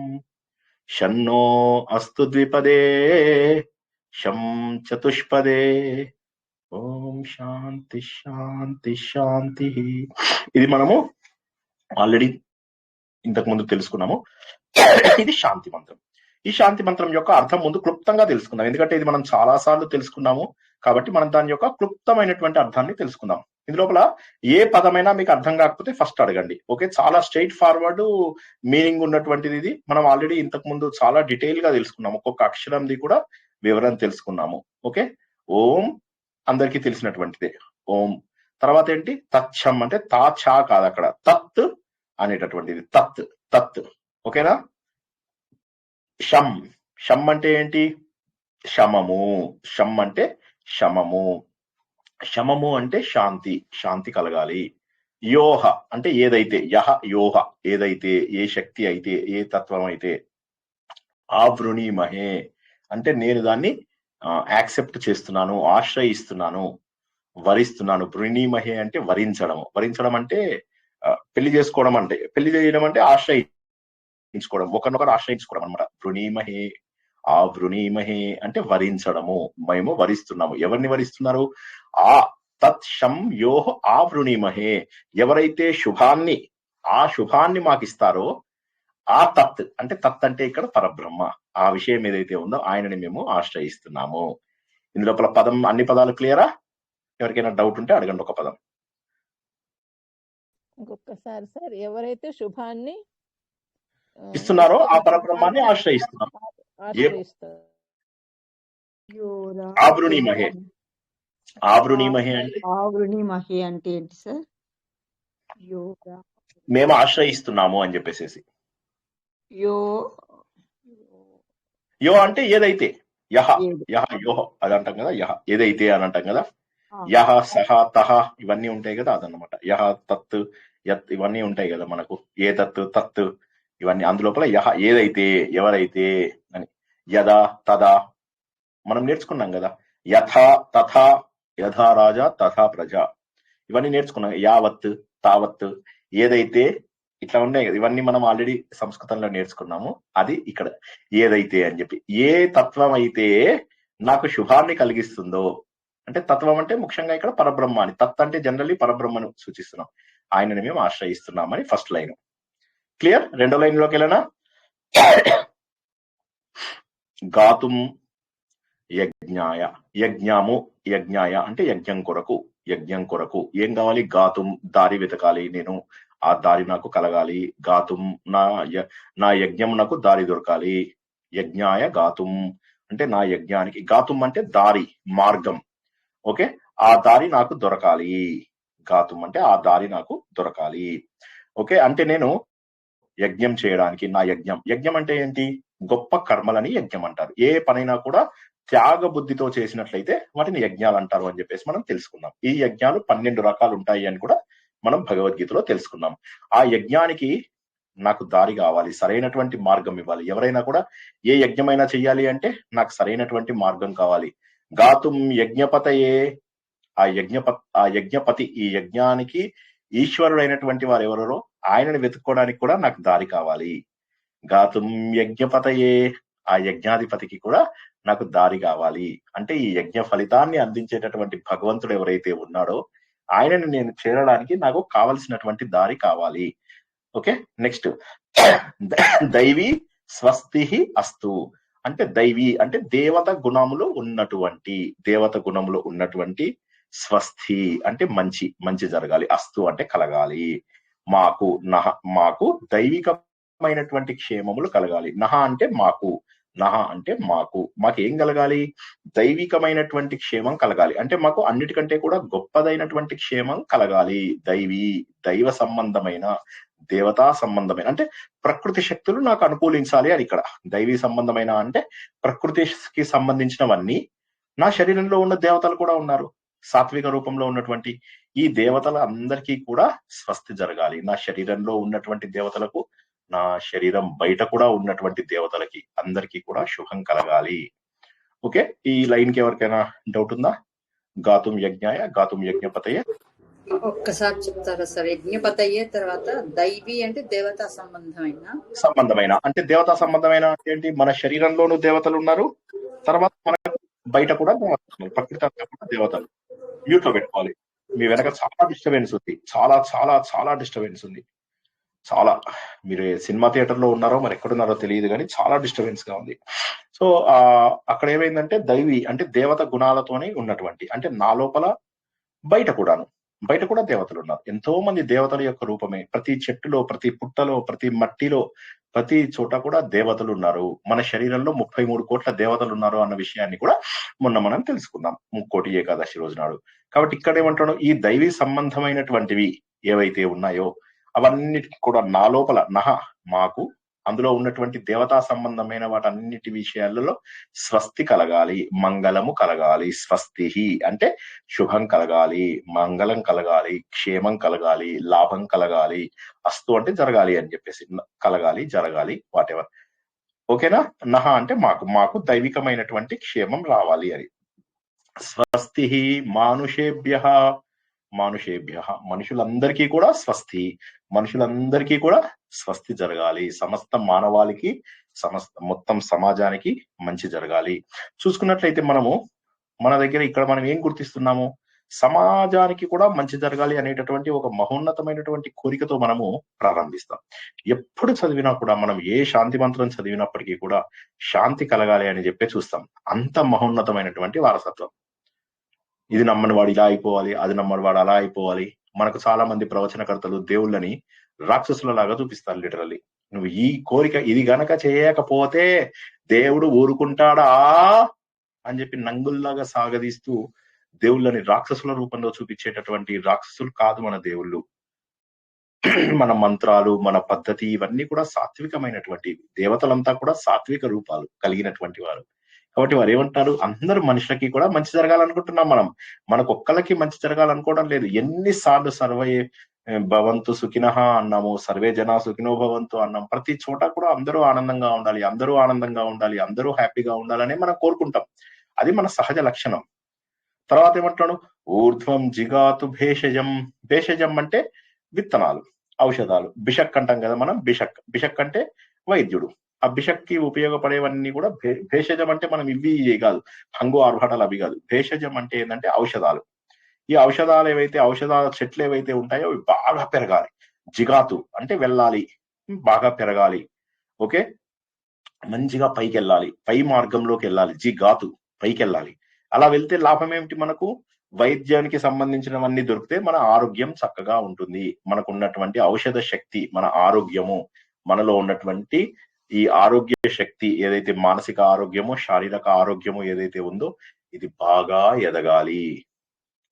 షన్నో అస్తు ద్విపదే శం చతుష్పదే. ఓం శాంతి శాంతి శాంతి. ఇది మనము ఆల్రెడీ ఇంతకు ముందు తెలుసుకున్నాము. ఇది శాంతి మంత్రం. ఈ శాంతి మంత్రం యొక్క అర్థం ముందు క్లుప్తంగా తెలుసుకుందాం, ఎందుకంటే ఇది మనం చాలా సార్లు తెలుసుకున్నాము కాబట్టి మనం దాని యొక్క క్లుప్తమైనటువంటి అర్థాన్ని తెలుసుకుందాం. ఇందులోపల ఏ పదమైనా మీకు అర్థం కాకపోతే ఫస్ట్ అడగండి, ఓకే. చాలా స్ట్రైట్ ఫార్వర్డ్ మీనింగ్ ఉన్నటువంటిది ఇది. మనం ఆల్రెడీ ఇంతకు ముందు చాలా డీటెయిల్ గా తెలుసుకున్నాము, ఒక్కొక్క అక్షరంది కూడా వివరణ తెలుసుకున్నాము, ఓకే. ఓం అందరికీ తెలిసినటువంటిదే ఓం. తర్వాత ఏంటి? తచ్చం అంటే తాచా కాదు, అక్కడ తత్ అనేటటువంటిది, తత్ తత్, ఓకేనా. శం, శం అంటే ఏంటి? శమము, శం అంటే శమము, శమము అంటే శాంతి, శాంతి కలగాలి. యోహ అంటే ఏదైతే, యహ యోహ ఏదైతే, ఏ శక్తి అయితే, ఏ తత్వం అయితే, ఆవృణీమహే అంటే నేను దాన్ని యాక్సెప్ట్ చేస్తున్నాను, ఆశ్రయిస్తున్నాను, వరిస్తున్నాను. వృణీమహే అంటే వరించడం. వరించడం అంటే పెళ్లి చేసుకోవడం, అంటే పెళ్లి చేయడం అంటే ఆశ్రయించుకోవడం, ఒకరినొకరు ఆశ్రయించుకోవడం అనమాట. వృణీమహే, ఆ వృణీమహే అంటే వరించడము. మేము వరిస్తున్నాము. ఎవరిని వరిస్తున్నారు? ఆ తత్ శం యోహ ఆ వృణీమహే, ఎవరైతే శుభాన్ని, ఆ శుభాన్ని మాకు ఇస్తారో, ఆ తత్ అంటే తత్ అంటే ఇక్కడ పరబ్రహ్మ, ఆ విషయం ఏదైతే ఉందో ఆయనని మేము ఆశ్రయిస్తున్నాము. ఇందులోపల పదం, అన్ని పదాలు క్లియరా? ఎవరికైనా డౌట్ ఉంటే అడగండి ఒక పదం. ఇంకొకసారి సార్, ఎవరైతే శుభాన్ని ఇస్తున్నారో ఆ పరబ్రహ్మాన్ని ఆశ్రయిస్తున్నాం. ఆశ్రయిస్తారు. ఆవృణీమహే, ఆవృణీమహే అంటే ఆవృణీమహే అంటే ఏంటి సార్? యోగా మేము ఆశ్రయిస్తున్నాము అని చెప్పేసి. యో యో అంటే ఏదైతే, యహ ఏది. యహ యోహ అది అంటాం కదా, యహ ఏదైతే అని అంటాం కదా. ఆ. యహ సహ తహ ఇవన్నీ ఉంటాయి కదా, అదన్నమాట. యహ తత్ యత్ ఇవన్నీ ఉంటాయి కదా మనకు, ఏ తత్ తత్ ఇవన్నీ. అందులోపల యహ ఏదైతే, ఎవరైతే అని. యదా తదా మనం నేర్చుకున్నాం కదా. యథా తథా, యథా రాజా తథా ప్రజ, ఇవన్నీ నేర్చుకున్నాం. యావత్ తావత్ ఏదైతే, ఇట్లా ఉన్నాయి కదా, ఇవన్నీ మనం ఆల్రెడీ సంస్కృతంలో నేర్చుకున్నాము. అది ఇక్కడ ఏదైతే అని చెప్పి. ఏ తత్వం అయితే నాకు శుభాన్ని కలిగిస్తుందో, అంటే తత్వం అంటే ముఖ్యంగా ఇక్కడ పరబ్రహ్మాన్ని, తత్ అంటే జనరల్లీ పరబ్రహ్మను సూచిస్తున్నాం. ఆయనని మేము ఆశ్రయిస్తున్నామని ఫస్ట్ లైన్ క్లియర్. రెండో లైన్ లోకి వెళ్ళనా? గాతుం యజ్ఞాయ, యజ్ఞము యజ్ఞాయ అంటే యజ్ఞం కొరకు, యజ్ఞం కొరకు ఏం కావాలి? గాతుం దారి వెతకాలి, నేను ఆ దారి నాకు కలగాలి. గాతుం నా యజ్ఞం నాకు దారి దొరకాలి. యజ్ఞాయ గాతుం అంటే నా యజ్ఞానికి, గాతుం అంటే దారి, మార్గం. ఓకే, ఆ దారి నాకు దొరకాలి. గాతుం అంటే ఆ దారి నాకు దొరకాలి. ఓకే, అంటే నేను యజ్ఞం చేయడానికి, నా యజ్ఞం, యజ్ఞం అంటే ఏంటి? గొప్ప కర్మలని యజ్ఞం అంటారు. ఏ పనైనా కూడా త్యాగ బుద్ధితో చేసినట్లయితే వాటిని యజ్ఞాలు అంటారు అని చెప్పేసి మనం తెలుసుకున్నాం. ఈ యజ్ఞాలు 12 రకాలు ఉంటాయి అని కూడా మనం భగవద్గీతలో తెలుసుకున్నాం. ఆ యజ్ఞానికి నాకు దారి కావాలి, సరైనటువంటి మార్గం ఇవ్వాలి. ఎవరైనా కూడా ఏ యజ్ఞమైనా చెయ్యాలి అంటే నాకు సరైనటువంటి మార్గం కావాలి. గాతుం యజ్ఞపతయే, ఆ యజ్ఞపతి, ఈ యజ్ఞానికి ఈశ్వరుడైనటువంటి వారు ఎవరో ఆయనని వెతుక్కోవడానికి కూడా నాకు దారి కావాలి. గాతుం యజ్ఞపతయే, ఆ యజ్ఞాధిపతికి కూడా నాకు దారి కావాలి. అంటే ఈ యజ్ఞ ఫలితాన్ని అందించేటటువంటి భగవంతుడు ఎవరైతే ఉన్నాడో ఆయనని నేను చేరడానికి నాకు కావలసినటువంటి దారి కావాలి. ఓకే, నెక్స్ట్ దైవీ స్వస్తి అస్తు అంటే దైవీ అంటే దేవత గుణములు ఉన్నటువంటి, దేవత గుణములు ఉన్నటువంటి స్వస్తి అంటే మంచి, మంచి జరగాలి. అస్తు అంటే కలగాలి. మాకు మాకు దైవికమైనటువంటి క్షేమములు కలగాలి. నహ అంటే మాకు, నహ అంటే మాకేం కలగాలి? దైవికమైనటువంటి క్షేమం కలగాలి. అంటే మాకు అన్నిటికంటే కూడా గొప్పదైనటువంటి క్షేమం కలగాలి. దైవ సంబంధమైన, దేవతా సంబంధమైన అంటే ప్రకృతి శక్తులు నాకు అనుకూలించాలి అని ఇక్కడ. దైవీ సంబంధమైన అంటే ప్రకృతికి సంబంధించినవన్నీ. నా శరీరంలో ఉన్న దేవతలు కూడా ఉన్నారు, సాత్విక రూపంలో ఉన్నటువంటి ఈ దేవతల అందరికీ కూడా స్వస్తి జరగాలి. నా శరీరంలో ఉన్నటువంటి దేవతలకు, నా శరీరం బయట కూడా ఉన్నటువంటి దేవతలకి అందరికీ కూడా శుభం కలగాలి. ఓకే, ఈ లైన్ కి ఎవరికైనా డౌట్ ఉందా? గాతుం యజ్ఞాయ, గాతుం యజ్ఞపతయే. ఒక్కసారి చెప్తారా సార్? యజ్ఞపతయే తర్వాత దైవీ అంటే దేవతా సంబంధమైన అంటే దేవతా సంబంధమైన అంటే ఏంటి? మన శరీరంలోనూ దేవతలు ఉన్నారు, తర్వాత మన బయట కూడా దేవతలు ఉన్నారు, ప్రకృతి అంతా కూడా దేవతలు. మ్యూట్ లో పెట్టుకోవాలి. మీ వెనక చాలా డిస్టర్బెన్స్ ఉంది, చాలా చాలా చాలా డిస్టర్బెన్స్ ఉంది. చాలా, మీరు సినిమా థియేటర్ లో ఉన్నారో మరి ఎక్కడున్నారో తెలియదు కానీ చాలా డిస్టర్బెన్స్ గా ఉంది. సో అక్కడ ఏమైందంటే దైవీ అంటే దేవత గుణాలతోనే ఉన్నటువంటి, అంటే నా లోపల బయట కూడా దేవతలు ఉన్నారు. ఎంతో మంది దేవతల యొక్క రూపమే. ప్రతి చెట్టులో, ప్రతి పుట్టలో, ప్రతి మట్టిలో, ప్రతి చోట కూడా దేవతలు ఉన్నారు. మన శరీరంలో 33 కోట్ల దేవతలు ఉన్నారు అన్న విషయాన్ని కూడా మొన్న మనం తెలుసుకున్నాం ముక్కోటి ఏకాదశి రోజు నాడు. కాబట్టి ఇక్కడ ఏమంటాడు? ఈ దైవీ సంబంధమైనటువంటివి ఏవైతే ఉన్నాయో అవన్నిటికీ కూడా నా లోపల నహ మాకు, అందులో ఉన్నటువంటి దేవతా సంబంధమైన వాటన్నిటి విషయాలలో స్వస్తి కలగాలి, మంగళము కలగాలి. స్వస్తి అంటే శుభం కలగాలి, మంగళం కలగాలి, క్షేమం కలగాలి, లాభం కలగాలి. అస్తు అంటే జరగాలి అని చెప్పేసి, కలగాలి, జరగాలి, వాట్ ఎవర్. ఓకేనా. నహ అంటే మాకు దైవికమైనటువంటి క్షేమం రావాలి అని. స్వస్తి మానుషేభ్య మనుషులందరికీ కూడా స్వస్తి, మనుషులందరికీ కూడా స్వస్తి జరగాలి. సమస్త మానవాళికి, మొత్తం సమాజానికి మంచి జరగాలి. చూసుకున్నట్లయితే మన దగ్గర ఇక్కడ మనం ఏం గుర్తిస్తున్నాము? సమాజానికి కూడా మంచి జరగాలి అనేటటువంటి ఒక మహోన్నతమైనటువంటి కోరికతో మనము ప్రారంభిస్తాం. ఎప్పుడు చదివినా కూడా మనం ఏ శాంతి మంత్రం చదివినప్పటికీ కూడా శాంతి కలగాలి అని చెప్పి చూస్తాం. అంత మహోన్నతమైనటువంటి వారసత్వం. ఇది నమ్మని వాడు ఇలా అయిపోవాలి, అది నమ్మని వాడు అలా అయిపోవాలి. మనకు చాలా మంది ప్రవచనకర్తలు దేవుళ్ళని రాక్షసుల లాగా చూపిస్తారు. లిటరల్లీ నువ్వు ఈ కోరిక ఇది గనక చేయకపోతే దేవుడు ఊరుకుంటాడా అని చెప్పి నంగుల్లాగా సాగదీస్తూ దేవుళ్ళని రాక్షసుల రూపంలో చూపించేటటువంటి రాక్షసులు కాదు మన దేవుళ్ళు. మన మంత్రాలు, మన పద్ధతి ఇవన్నీ కూడా సాత్వికమైనటువంటి, దేవతలంతా కూడా సాత్విక రూపాలు కలిగినటువంటి వారు. కాబట్టి వారు ఏమంటారు? అందరూ మనుషులకి కూడా మంచి జరగాలనుకుంటున్నాం. మనకు ఒక్కళ్ళకి మంచి జరగాలనుకోవడం లేదు. ఎన్నిసార్లు సర్వే భవంతు సుఖినః అన్నాము, సర్వే జనా సుఖినో భవంతు అన్నాం. ప్రతి చోట కూడా అందరూ ఆనందంగా ఉండాలి, అందరూ ఆనందంగా ఉండాలి, అందరూ హ్యాపీగా ఉండాలని మనం కోరుకుంటాం. అది మన సహజ లక్షణం. తర్వాత ఏమంటాడు? ఊర్ధ్వం జిగాతు భేషజం. భేషజం అంటే విత్తనాలు, ఔషధాలు. బిషక్ అంటాం కదా మనం. బిషక్ అంటే వైద్యుడు. ఆ బిషక్ కి ఉపయోగపడేవన్నీ కూడా భేషజం అంటే మనం ఇవి కాదు, హంగు ఆర్భాటాలు అవి కాదు. భేషజం అంటే ఏంటంటే ఔషధాలు. ఈ ఔషధాలు ఏవైతే, ఔషధాల చెట్లు ఏవైతే ఉంటాయో అవి బాగా పెరగాలి. జిగాతు అంటే వెళ్ళాలి, బాగా పెరగాలి. ఓకే, మంచిగా పైకి వెళ్ళాలి, పై మార్గంలోకి వెళ్ళాలి. జిగాతు పైకి వెళ్ళాలి. అలా వెళ్తే లాభం ఏమిటి? మనకు వైద్యానికి సంబంధించినవన్నీ దొరికితే మన ఆరోగ్యం చక్కగా ఉంటుంది. మనకు ఉన్నటువంటి ఔషధ శక్తి, మన ఆరోగ్యము, మనలో ఉన్నటువంటి ఈ ఆరోగ్య శక్తి ఏదైతే మానసిక ఆరోగ్యమో శారీరక ఆరోగ్యమో ఏదైతే ఉందో ఇది బాగా ఎదగాలి.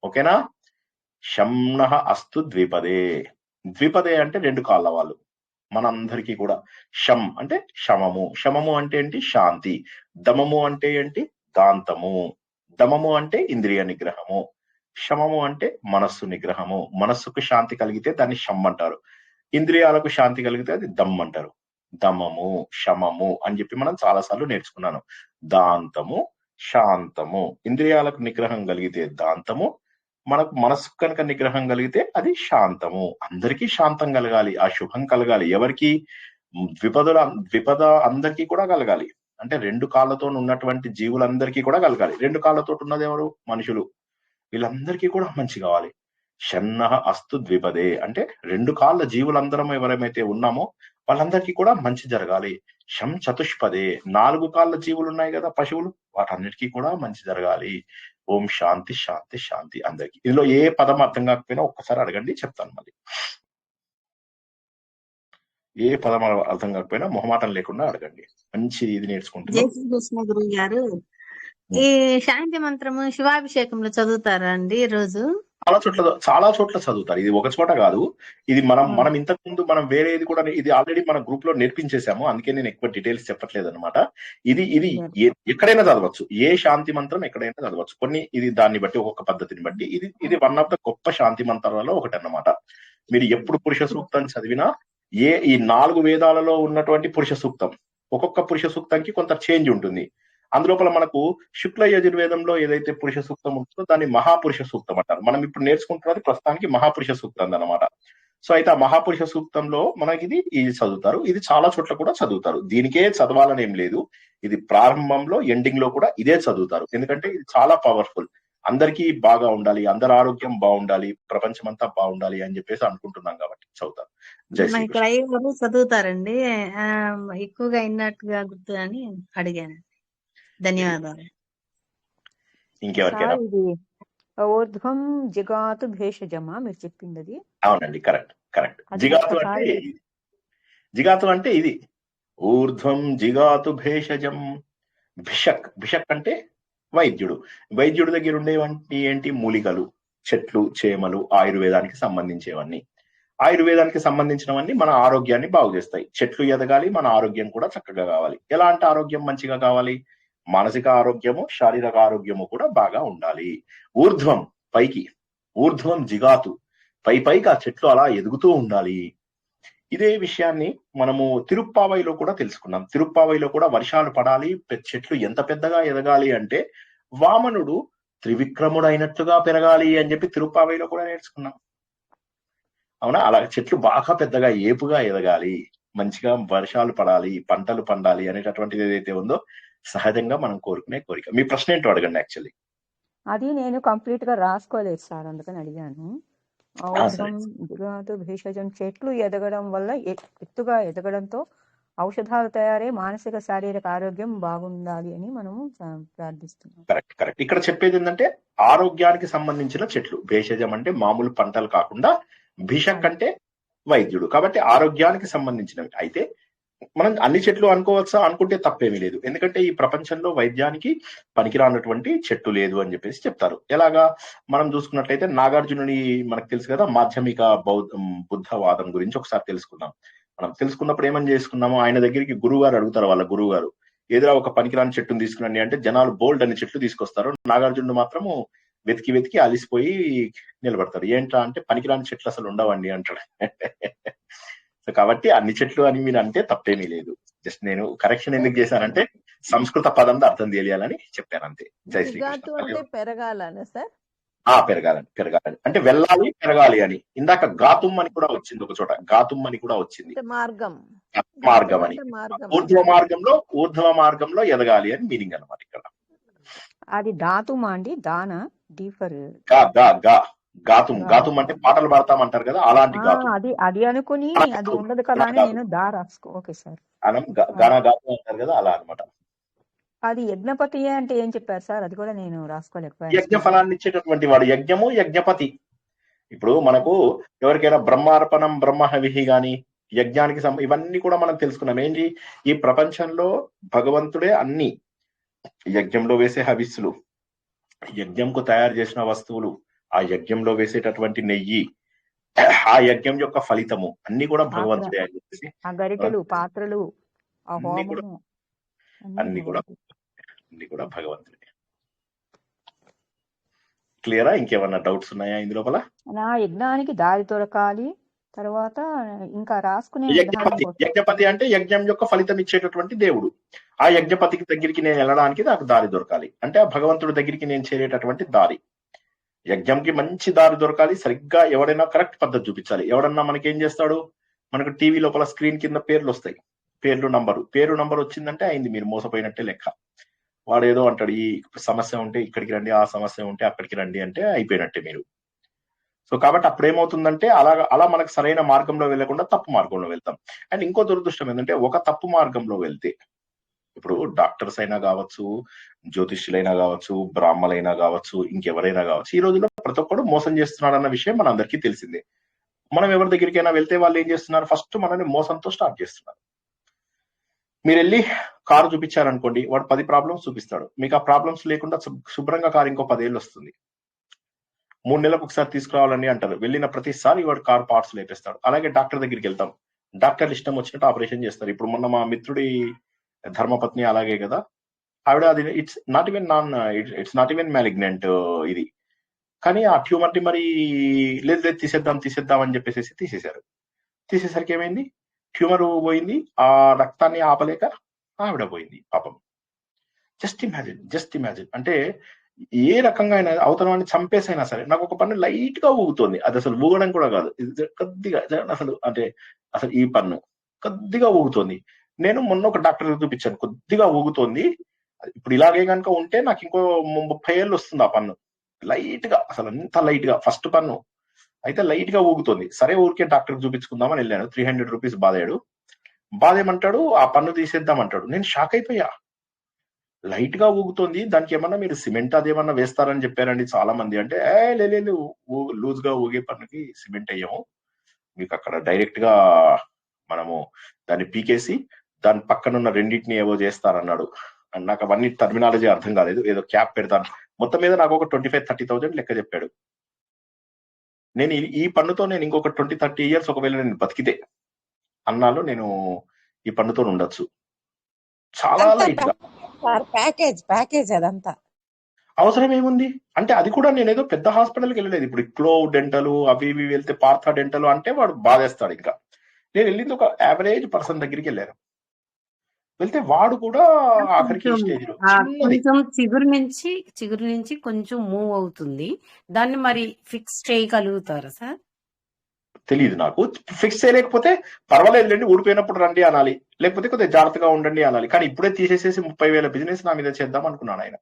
ఓకేనా. శంనః అస్తు ద్విపదే. ద్విపదే అంటే రెండు కాళ్ళ వాళ్ళు మనందరికీ కూడా. శం అంటే శమము. శమము అంటే ఏంటి? శాంతి. దమము అంటే ఏంటి? దాంతము. దమము అంటే ఇంద్రియ నిగ్రహము. శమము అంటే మనస్సు నిగ్రహము. మనస్సుకు శాంతి కలిగితే దాన్ని శమ్ అంటారు. ఇంద్రియాలకు శాంతి కలిగితే అది దమ్ అంటారు. దమము, శమము అని చెప్పి మనం చాలాసార్లు నేర్చుకున్నాను. దాంతము, శాంతము. ఇంద్రియాలకు నిగ్రహం కలిగితే దాంతము, మనకు మనస్సు కనుక నిగ్రహం కలిగితే అది శాంతము. అందరికీ శాంతం కలగాలి, ఆ శుభం కలగాలి. ఎవరికి? ద్విపద అందరికీ కూడా కలగాలి. అంటే రెండు కాళ్ళతో ఉన్నటువంటి జీవులందరికీ కూడా కలగాలి. రెండు కాళ్ళతో ఉన్నది ఎవరు? మనుషులు. వీళ్ళందరికీ కూడా మంచి కావాలి. షన్నః అస్తు ద్విపదే అంటే రెండు కాళ్ళ జీవులందరం ఎవరైతే ఉన్నామో వాళ్ళందరికీ కూడా మంచి జరగాలి. శం చతుష్పదే, నాలుగు కాళ్ళ జీవులు ఉన్నాయి కదా, పశువులు, వాటన్నిటికీ కూడా మంచి జరగాలి. ఓం శాంతి శాంతి శాంతి అందరికి. ఇందులో ఏ పదం అర్థం కాకపోయినా ఒక్కసారి అడగండి, చెప్తాను మళ్ళీ. ఏ పదం అర్థం కాకపోయినా మొహమాటం లేకుండా అడగండి. మంచి ఇది నేర్చుకుంటున్నాం. జై శ్రీకృష్ణ గురువు గారు, ఈ శాంతి మంత్రము శివాభిషేకంలో చదువుతారా అండి రోజు? చాలా చోట్ల చదువుతారు. ఇది ఒక చోట కాదు. ఇది మనం ఇంతకు ముందు మనం వేరేది కూడా ఇది ఆల్రెడీ మన గ్రూప్ లో నేర్పించేశాము. అందుకే నేను ఎక్కువ డీటెయిల్స్ చెప్పట్లేదు అనమాట. ఇది ఎక్కడైనా చదవచ్చు. ఏ శాంతి మంత్రం ఎక్కడైనా చదవచ్చు. కొన్ని ఇది దాన్ని బట్టి ఒక్కొక్క పద్ధతిని బట్టి ఇది వన్ ఆఫ్ ద గొప్ప శాంతి మంత్రాలలో ఒకటి అన్నమాట. మీరు ఎప్పుడు పురుష సూక్తం చదివినా ఈ 4 వేదాలలో ఉన్నటువంటి పురుష సూక్తం, ఒక్కొక్క పురుష సూక్తానికి కొంత చేంజ్ ఉంటుంది. అందులోపల మనకు శుక్ల యజుర్వేదంలో ఏదైతే పురుష సూక్తం ఉంటుందో దాన్ని మహాపురుష సూక్తం అంటారు. మనం ఇప్పుడు నేర్చుకుంటున్నది ప్రస్తుతానికి మహాపురుష సూక్తం అన్నమాట. సో అయితే ఆ మహాపురుష సూక్తంలో మనకి ఇది చదువుతారు. ఇది చాలా చోట్ల కూడా చదువుతారు. దీనికే చదవాలని ఏం లేదు. ఇది ప్రారంభంలో ఎండింగ్ లో కూడా ఇదే చదువుతారు. ఎందుకంటే ఇది చాలా పవర్ఫుల్. అందరికీ బాగా ఉండాలి, అందరి ఆరోగ్యం బాగుండాలి, ప్రపంచం అంతా బాగుండాలి అని చెప్పేసి అనుకుంటున్నాం కాబట్టి చదువుతారు. జై శ్రీకృష్ణ. చదువుతారండి, ఎక్కువగా అయినట్టుగా గుర్తు అని అడిగాను. ధన్యవాదాలు. ఇంకెవరికైనా? ఇది ఊర్ధ్వం జిగాతు భేషజమా మీరు చెప్పింది అది? అవునండి, కరెక్ట్. జిగాతు అంటే ఇది. ఊర్ధ్వం జిగాతు భేషజం. భిషక్ అంటే వైద్యుడు దగ్గర ఉండేవంటి ఏంటి? మూలికలు, చెట్లు, చేమలు, ఆయుర్వేదానికి సంబంధించేవన్నీ. ఆయుర్వేదానికి సంబంధించినవన్నీ మన ఆరోగ్యాన్ని బాగు చేస్తాయి. చెట్లు ఎదగాలి, మన ఆరోగ్యం కూడా చక్కగా కావాలి. ఎలాంటి ఆరోగ్యం మంచిగా కావాలి? మానసిక ఆరోగ్యము, శారీరక ఆరోగ్యము కూడా బాగా ఉండాలి. ఊర్ధ్వం పైకి, ఊర్ధ్వం జిగాతు, పైకి ఆ చెట్లు అలా ఎదుగుతూ ఉండాలి. ఇదే విషయాన్ని మనము తిరుప్పావైలో కూడా తెలుసుకున్నాం. తిరుప్పావైలో కూడా వర్షాలు పడాలి, చెట్లు ఎంత పెద్దగా ఎదగాలి అంటే వామనుడు త్రివిక్రముడు అయినట్లుగా పెరగాలి అని చెప్పి తిరుప్పావైలో కూడా నేర్చుకున్నాం. అవునా? అలా చెట్లు బాగా పెద్దగా ఏపుగా ఎదగాలి, మంచిగా వర్షాలు పడాలి, పంటలు పండాలి అనేటటువంటిది ఏదైతే ఉందో సహజంగా మనం కోరుకునే కోరిక. మీ ప్రశ్న ఏంటో అడగండి. యాక్చువల్లీ అది నేను కంప్లీట్ గా రాసుకోలేదు సార్, అందుకని అడిగాను. ఔషధం భేషజం చెట్లు ఎదగడం వల్ల ఎత్తుగా ఎదగడంతో ఔషధాలు తయారై మానసిక శారీరక ఆరోగ్యం బాగుండాలి అని మనము ప్రార్థిస్తున్నాం. కరెక్ట్. ఇక్కడ చెప్పేది ఏంటంటే ఆరోగ్యానికి సంబంధించిన చెట్లు. భేషజం అంటే మామూలు పంటలు కాకుండా, భిషక్ అంటే వైద్యుడు, కాబట్టి ఆరోగ్యానికి సంబంధించినవి. అయితే మనం అన్ని చెట్లు అనుకోవచ్చా? అనుకుంటే తప్పేమీ లేదు. ఎందుకంటే ఈ ప్రపంచంలో వైద్యానికి పనికిరానటువంటి చెట్టు లేదు అని చెప్పేసి చెప్తారు. ఎలాగా మనం చూసుకున్నట్లయితే నాగార్జునుని మనకు తెలుసు కదా, మాధ్యమిక బుద్ధవాదం గురించి ఒకసారి తెలుసుకుందాం. మనం తెలుసుకున్నప్పుడు ఏమని చేసుకున్నాము, ఆయన దగ్గరికి గురువు గారు అడుగుతారు, వాళ్ళ గురువు గారు ఏదో ఒక పనికిరాని చెట్టును తీసుకురండి అంటే జనాలు బోల్డ్ అనే చెట్లు తీసుకొస్తారు. నాగార్జునుడు మాత్రము వెతికి అలిసిపోయి నిలబడతారు. ఏంట్రా అంటే పనికిరాని చెట్లు అసలు ఉండవండి అంటాడు. సో కాబట్టి అన్ని చెట్లు అని మీరు అంటే తప్పేమీ లేదు. జస్ట్ నేను కరెక్షన్ ఎందుకు చేశానంటే సంస్కృత పదం అర్థం తెలియాలని చెప్పాను అంతే. జై శ్రీకృష్ణ. పెరగాలని సార్, పెరగాలని అంటే వెళ్ళాలి, పెరగాలి అని. ఇందాక గాతుం అని కూడా వచ్చింది ఒక చోట, గాతుం అని కూడా వచ్చింది, మార్గం అని. ఊర్ధ్వ మార్గంలో ఎదగాలి అని మీనింగ్ అన్నమాట ఇక్కడ. అది ధాతుమా అండి? దానా డీఫర్ గాతుం అంటే పాటలు పాడతామంటారు కదా, అలాంటి గాతుం. అది అనుకుని అది ఉండదు కదా అని నేను దా రాసుకో. Okay sir. గాతుం అంటారు కదా, అలా అన్నమాట. అది యజ్ఞపతి అంటే ఏం చెప్పారు సార్? అది కూడా నేను రాసుకోలేకపోయాను. యజ్ఞ ఫలాన్ని ఇచ్చేటటువంటి వాడు యజ్ఞము, యజ్ఞపతి. ఇప్పుడు మనకు ఎవరికైనా బ్రహ్మార్పణం, బ్రహ్మహవిహి గాని యజ్ఞానికి ఇవన్నీ కూడా మనం తెలుసుకున్నాం. ఏంటి, ఈ ప్రపంచంలో భగవంతుడే అన్ని, యజ్ఞంలో వేసే హవిస్సులు, యజ్ఞంకు తయారు చేసిన వస్తువులు, ఆ యజ్ఞంలో వేసేటటువంటి నెయ్యి, ఆ యజ్ఞం యొక్క ఫలితము అన్ని కూడా భగవంతుడే అని చెప్పేసి, ఆ గరిటెలు, పాత్రలు, అన్ని కూడా భగవంతుడే. క్లియరా? ఇంకేమన్నా డౌట్స్ ఉన్నాయా ఇందు లోపల? నా యజ్ఞానికి దారి దొరకాలి. తర్వాత ఇంకా రాసుకునే యజ్ఞపతి అంటే యజ్ఞం యొక్క ఫలితం ఇచ్చేటటువంటి దేవుడు. ఆ యజ్ఞపతికి దగ్గరికి నేను వెళ్ళడానికి నాకు దారి దొరకాలి అంటే ఆ భగవంతుడి దగ్గరికి నేను చేరేటటువంటి దారి. యజ్ఞంకి మంచి దారి దొరకాలి. సరిగ్గా ఎవడైనా కరెక్ట్ పద్ధతి చూపించాలి. ఎవడన్నా మనకేం చేస్తాడు, మనకు టీవీ లోపల స్క్రీన్ కింద పేర్లు వస్తాయి, పేరు నంబర్ వచ్చిందంటే అయింది, మీరు మోసపోయినట్టే లెక్క. వాడు ఏదో అంటాడు, ఈ సమస్య ఉంటే ఇక్కడికి రండి, ఆ సమస్య ఉంటే అక్కడికి రండి అంటే అయిపోయినట్టే మీరు. సో కాబట్టి అప్పుడు ఏమవుతుందంటే అలా మనకు సరైన మార్గంలో వెళ్లకుండా తప్పు మార్గంలో వెళ్తాం. అండ్ ఇంకో దురదృష్టం ఏంటంటే ఒక తప్పు మార్గంలో వెళ్తే, ఇప్పుడు డాక్టర్స్ అయినా కావచ్చు, జ్యోతిష్యులైనా కావచ్చు, బ్రాహ్మలైనా కావచ్చు, ఇంకెవరైనా కావచ్చు, ఈ రోజుల్లో ప్రతి ఒక్కడు మోసం చేస్తున్నాడు అన్న విషయం మన అందరికీ తెలిసిందే. మనం ఎవరి దగ్గరికైనా వెళ్తే వాళ్ళు ఏం చేస్తున్నారు, ఫస్ట్ మనల్ని మోసంతో స్టార్ట్ చేస్తున్నారు. మీరు వెళ్ళి కారు చూపించారనుకోండి, వాడు 10 ప్రాబ్లమ్స్ చూపిస్తాడు. మీకు ఆ ప్రాబ్లమ్స్ లేకుండా శుభ్రంగా కారు ఇంకో 10 ఏళ్ళు వస్తుంది. 3 నెలలకు ఒకసారి తీసుకురావాలని అంటారు. వెళ్ళిన ప్రతిసారి వాడు కార్ పార్ట్స్ లేపేస్తాడు. అలాగే డాక్టర్ దగ్గరికి వెళ్తాం, డాక్టర్ ఇష్టం వచ్చినట్టు ఆపరేషన్ చేస్తారు. ఇప్పుడు మొన్న మా మిత్రుడి ధర్మపత్ని అలాగే కదా, ఆవిడ అది ఇట్స్ నాట్ ఈవెన్ మ్యాలిగ్నెంట్ ఇది, కానీ ఆ ట్యూమర్ ని మరి లేదు తీసేద్దాం అని చెప్పేసి తీసేశారు. తీసేసరికి ఏమైంది, ట్యూమర్ పోయింది, ఆ రక్తాన్ని ఆపలేక ఆవిడ పోయింది పాపం. జస్ట్ ఇమాజిన్ అంటే ఏ రకంగా అయినా అవతల వాడిని చంపేసైనా సరే, నాకు ఒక పన్ను లైట్ గా ఊగుతోంది, అది అసలు ఊగడం కూడా కాదు, కొద్దిగా అసలు ఈ పన్ను కొద్దిగా ఊగుతోంది. నేను మొన్న ఒక డాక్టర్ చూపించాను, కొద్దిగా ఊగుతోంది, ఇప్పుడు ఇలాగే కనుక ఉంటే నాకు ఇంకో 30 ఏళ్ళు వస్తుంది ఆ పన్ను. లైట్ గా, అసలు అంత లైట్ గా, ఫస్ట్ పన్ను అయితే లైట్ గా ఊగుతోంది. సరే ఊరికే డాక్టర్ చూపించుకుందామని వెళ్ళాను. 300 రూపీస్ బాధేమంటాడు, ఆ పన్ను తీసేద్దామంటాడు. నేను షాక్ అయిపోయా. లైట్ గా ఊగుతోంది, దానికి ఏమన్నా మీరు సిమెంట్ అదేమన్నా వేస్తారని చెప్పారండి చాలా మంది. అంటే లేదు, లూజ్ గా ఊగే పన్నుకి సిమెంట్ అయ్యాము, మీకు అక్కడ డైరెక్ట్ గా మనము దాన్ని పీకేసి దాని పక్కన ఉన్న రెండింటిని ఏవో చేస్తారన్నాడు. నాకు అవన్నీ టర్మినాలజీ అర్థం కాలేదు. ఏదో క్యాప్ పెడతాను, మొత్తం మీద నాకు ఒక 25,000-30,000 లెక్క చెప్పాడు. నేను ఈ పన్నుతో నేను ఇంకొక 20-30 ఇయర్స్ ఒకవేళ నేను బతికితే అన్నాళ్ళు నేను ఈ పన్నుతో ఉండొచ్చు. చాలా లైట్ గా. ప్యాకేజ్ అదంతా అవసరం ఏముంది అంటే, అది కూడా నేనేదో పెద్ద హాస్పిటల్కి వెళ్ళలేదు. ఇప్పుడు క్లో డెంటల్ అవి ఇవి వెళ్తే పార్థా డెంటల్ అంటే వాడు బాధేస్తాడు. ఇంకా నేను వెళ్ళింది ఒక యావరేజ్ పర్సన్ దగ్గరికి వెళ్ళాను. వెళ్తే వాడు కూడా ఆఖరికి కొంచెం స్టేజ్ లో చిన్నది కొంచెం చిగురు నుంచి కొంచెం మూవ్ అవుతుంది. దాన్ని మరి ఫిక్స్ చేయగలుగుతారా సార్? తెలియదు నాకు. ఫిక్స్ చేయలేకపోతే పర్వాలేదులేండి, ఊడిపోయినప్పుడు రండి అనాలి, లేకపోతే కొద్దిగా జాగ్రత్తగా ఉండండి అనాలి. కానీ ఇప్పుడే తీసేసేసి 30,000 బిజినెస్ నా మీద చేద్దాం అనుకున్నాను ఆయన.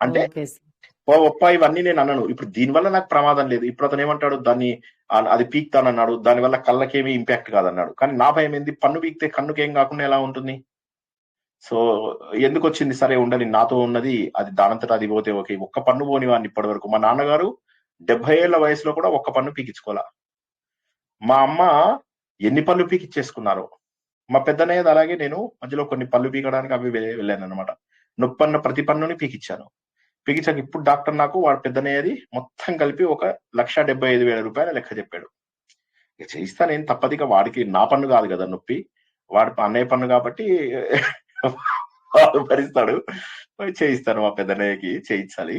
అంటే ఓకే సార్. ఇవన్నీ నేను అన్నాను. ఇప్పుడు దీనివల్ల నాకు ప్రమాదం లేదు. ఇప్పుడు అతను ఏమంటాడు, దాన్ని అది పీక్తానన్నాడు, దానివల్ల కళ్ళకేమీ ఇంపాక్ట్ కాదన్నాడు. కానీ నా భయం ఏంది, పన్ను పీకితే కన్నుకేం కాకుండా ఎలా ఉంటుంది? సో ఎందుకు వచ్చింది, సరే ఉండని, నాతో ఉన్నది అది దానంతటా అది పోతే ఓకే. ఒక్క పన్ను పోని వాడిని ఇప్పటి వరకు. మా నాన్నగారు 70 ఏళ్ల వయసులో కూడా ఒక్క పన్ను పీకించుకోవాలా. మా అమ్మ ఎన్ని పళ్ళు పీకిచ్చేసుకున్నారు. మా పెద్దనయ్యది అలాగే. నేను మధ్యలో కొన్ని పళ్ళు పీకడానికి అవి వెళ్ళాను అనమాట. నొప్పన్న ప్రతి పన్నుని పీకిచ్చాను. పీకించాక ఇప్పుడు డాక్టర్ నాకు వాడు పెద్దనయ్యది మొత్తం కలిపి 1,75,000 రూపాయల లెక్క చెప్పాడు. ఇక చేయిస్తా నేను, తప్పదిగా. వాడికి నా పన్ను కాదు కదా నొప్పి, వాడి అన్నయ్య పన్ను కాబట్టి వాడు భరిస్తాడు. చేయిస్తాను, మా పెద్దనయ్యకి చేయించాలి.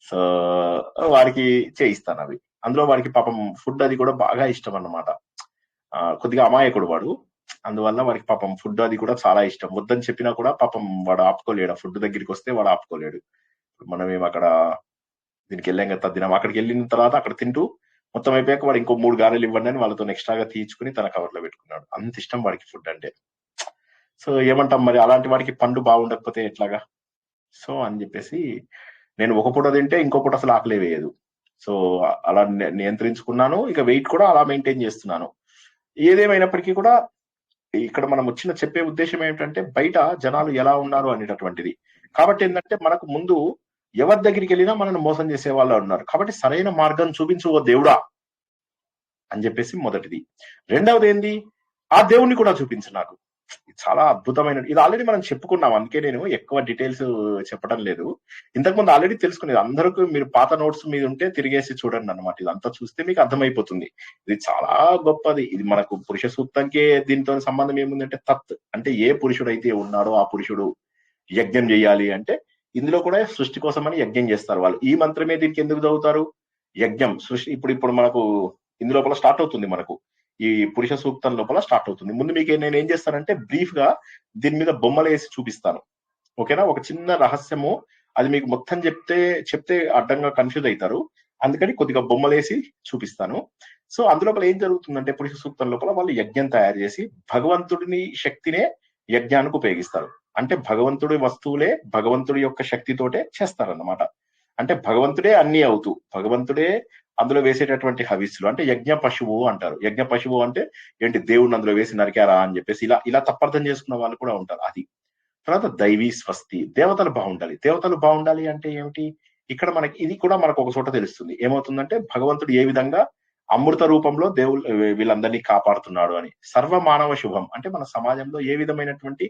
సో వాడికి చేయిస్తాను అవి. అందులో వాడికి పాపం ఫుడ్ అది కూడా బాగా ఇష్టం అన్నమాట. కొద్దిగా అమాయకుడు వాడు, అందువల్ల వాడికి పాపం ఫుడ్ అది కూడా చాలా ఇష్టం. వద్దని చెప్పినా కూడా పాపం వాడు ఆపుకోలేడు. ఆ ఫుడ్ దగ్గరికి వస్తే వాడు ఆపుకోలేడు. మనం ఏం అక్కడ దీనికి వెళ్ళాం కదా తద్దినం, అక్కడికి వెళ్ళిన తర్వాత అక్కడ తింటూ మొత్తం అయిపోయాక వాడు ఇంకో 3 గారెలు ఇవ్వండి అని వాళ్ళతో ఎక్స్ట్రాగా తీయించుకుని తన కవర్లో పెట్టుకున్నాడు. అంత ఇష్టం వాడికి ఫుడ్ అంటే. సో ఏమంటాం మరి, అలాంటి వాడికి పండు బాగుండకపోతే ఎట్లాగా? సో అని చెప్పేసి నేను ఒక పూట తింటే ఇంకో పూట అసలు ఆకలే వేయదు. సో అలా నియంత్రించుకున్నాను. ఇక వెయిట్ కూడా అలా మెయింటైన్ చేస్తున్నాను. ఏదేమైనప్పటికీ కూడా ఇక్కడ మనం వచ్చిన చెప్పే ఉద్దేశం ఏమిటంటే, బయట జనాలు ఎలా ఉన్నారు అనేటటువంటిది. కాబట్టి ఏంటంటే, మనకు ముందు ఎవరి దగ్గరికి వెళ్ళినా మనల్ని మోసం చేసే వాళ్ళు ఉన్నారు. కాబట్టి సరైన మార్గం చూపించు ఓ దేవుడా అని చెప్పేసి మొదటిది. రెండవది ఏంది, ఆ దేవుణ్ణి కూడా చూపించు నాకు. చాలా అద్భుతమైన, ఇది ఆల్రెడీ మనం చెప్పుకున్నాం, అందుకే నేను ఎక్కువ డీటెయిల్స్ చెప్పడం లేదు. ఇంతకుముందు ఆల్రెడీ తెలుసుకునేది. అందరికీ మీరు పాత నోట్స్ మీద ఉంటే తిరిగేసి చూడండి అన్నమాట. ఇదంతా చూస్తే మీకు అర్థమైపోతుంది. ఇది చాలా గొప్పది. ఇది మనకు పురుష సూక్తంకే దీంతో సంబంధం ఏముందంటే, తత్ అంటే ఏ పురుషుడైతే ఉన్నాడో ఆ పురుషుడు యజ్ఞం చేయాలి అంటే, ఇందులో కూడా సృష్టి కోసమని యజ్ఞం చేస్తారు వాళ్ళు. ఈ మంత్రమే దీనికి ఎందుకు చదువుతారు? యజ్ఞం సృష్టి. ఇప్పుడు మనకు ఇందు లోపల స్టార్ట్ అవుతుంది, మనకు ఈ పురుష సూక్తం లోపల స్టార్ట్ అవుతుంది. ముందు మీకు నేను ఏం చేస్తానంటే, బ్రీఫ్ గా దీని మీద బొమ్మలు వేసి చూపిస్తాను. ఓకేనా? ఒక చిన్న రహస్యము, అది మీకు మొత్తం చెప్తే అడ్డంగా కన్ఫ్యూజ్ అవుతారు. అందుకని కొద్దిగా బొమ్మలేసి చూపిస్తాను. సో అందులోపల ఏం జరుగుతుందంటే, పురుష సూక్తం లోపల వాళ్ళు యజ్ఞం తయారు చేసి భగవంతుడిని శక్తినే యజ్ఞానికి ఉపయోగిస్తారు. అంటే భగవంతుడి వస్తువులే భగవంతుడి యొక్క శక్తితోటే చేస్తారన్నమాట. అంటే భగవంతుడే అన్ని అవుతూ, భగవంతుడే అందులో వేసేటటువంటి హవిస్సులు. అంటే యజ్ఞ పశువు అంటారు. యజ్ఞ పశువు అంటే ఏంటి, దేవుడిని అందులో వేసి నరికారా అని చెప్పేసి ఇలా తప్పర్థం చేసుకున్న వాళ్ళు కూడా ఉంటారు. అది తర్వాత దైవీ స్వస్తి, దేవతలు బాగుండాలి. దేవతలు బాగుండాలి అంటే ఏమిటి? ఇక్కడ మనకి ఇది కూడా మనకు ఒక చోట తెలుస్తుంది. ఏమవుతుందంటే, భగవంతుడు ఏ విధంగా అమృత రూపంలో వీళ్ళందరినీ కాపాడుతున్నాడు అని. సర్వ మానవ శుభం అంటే మన సమాజంలో ఏ విధమైనటువంటి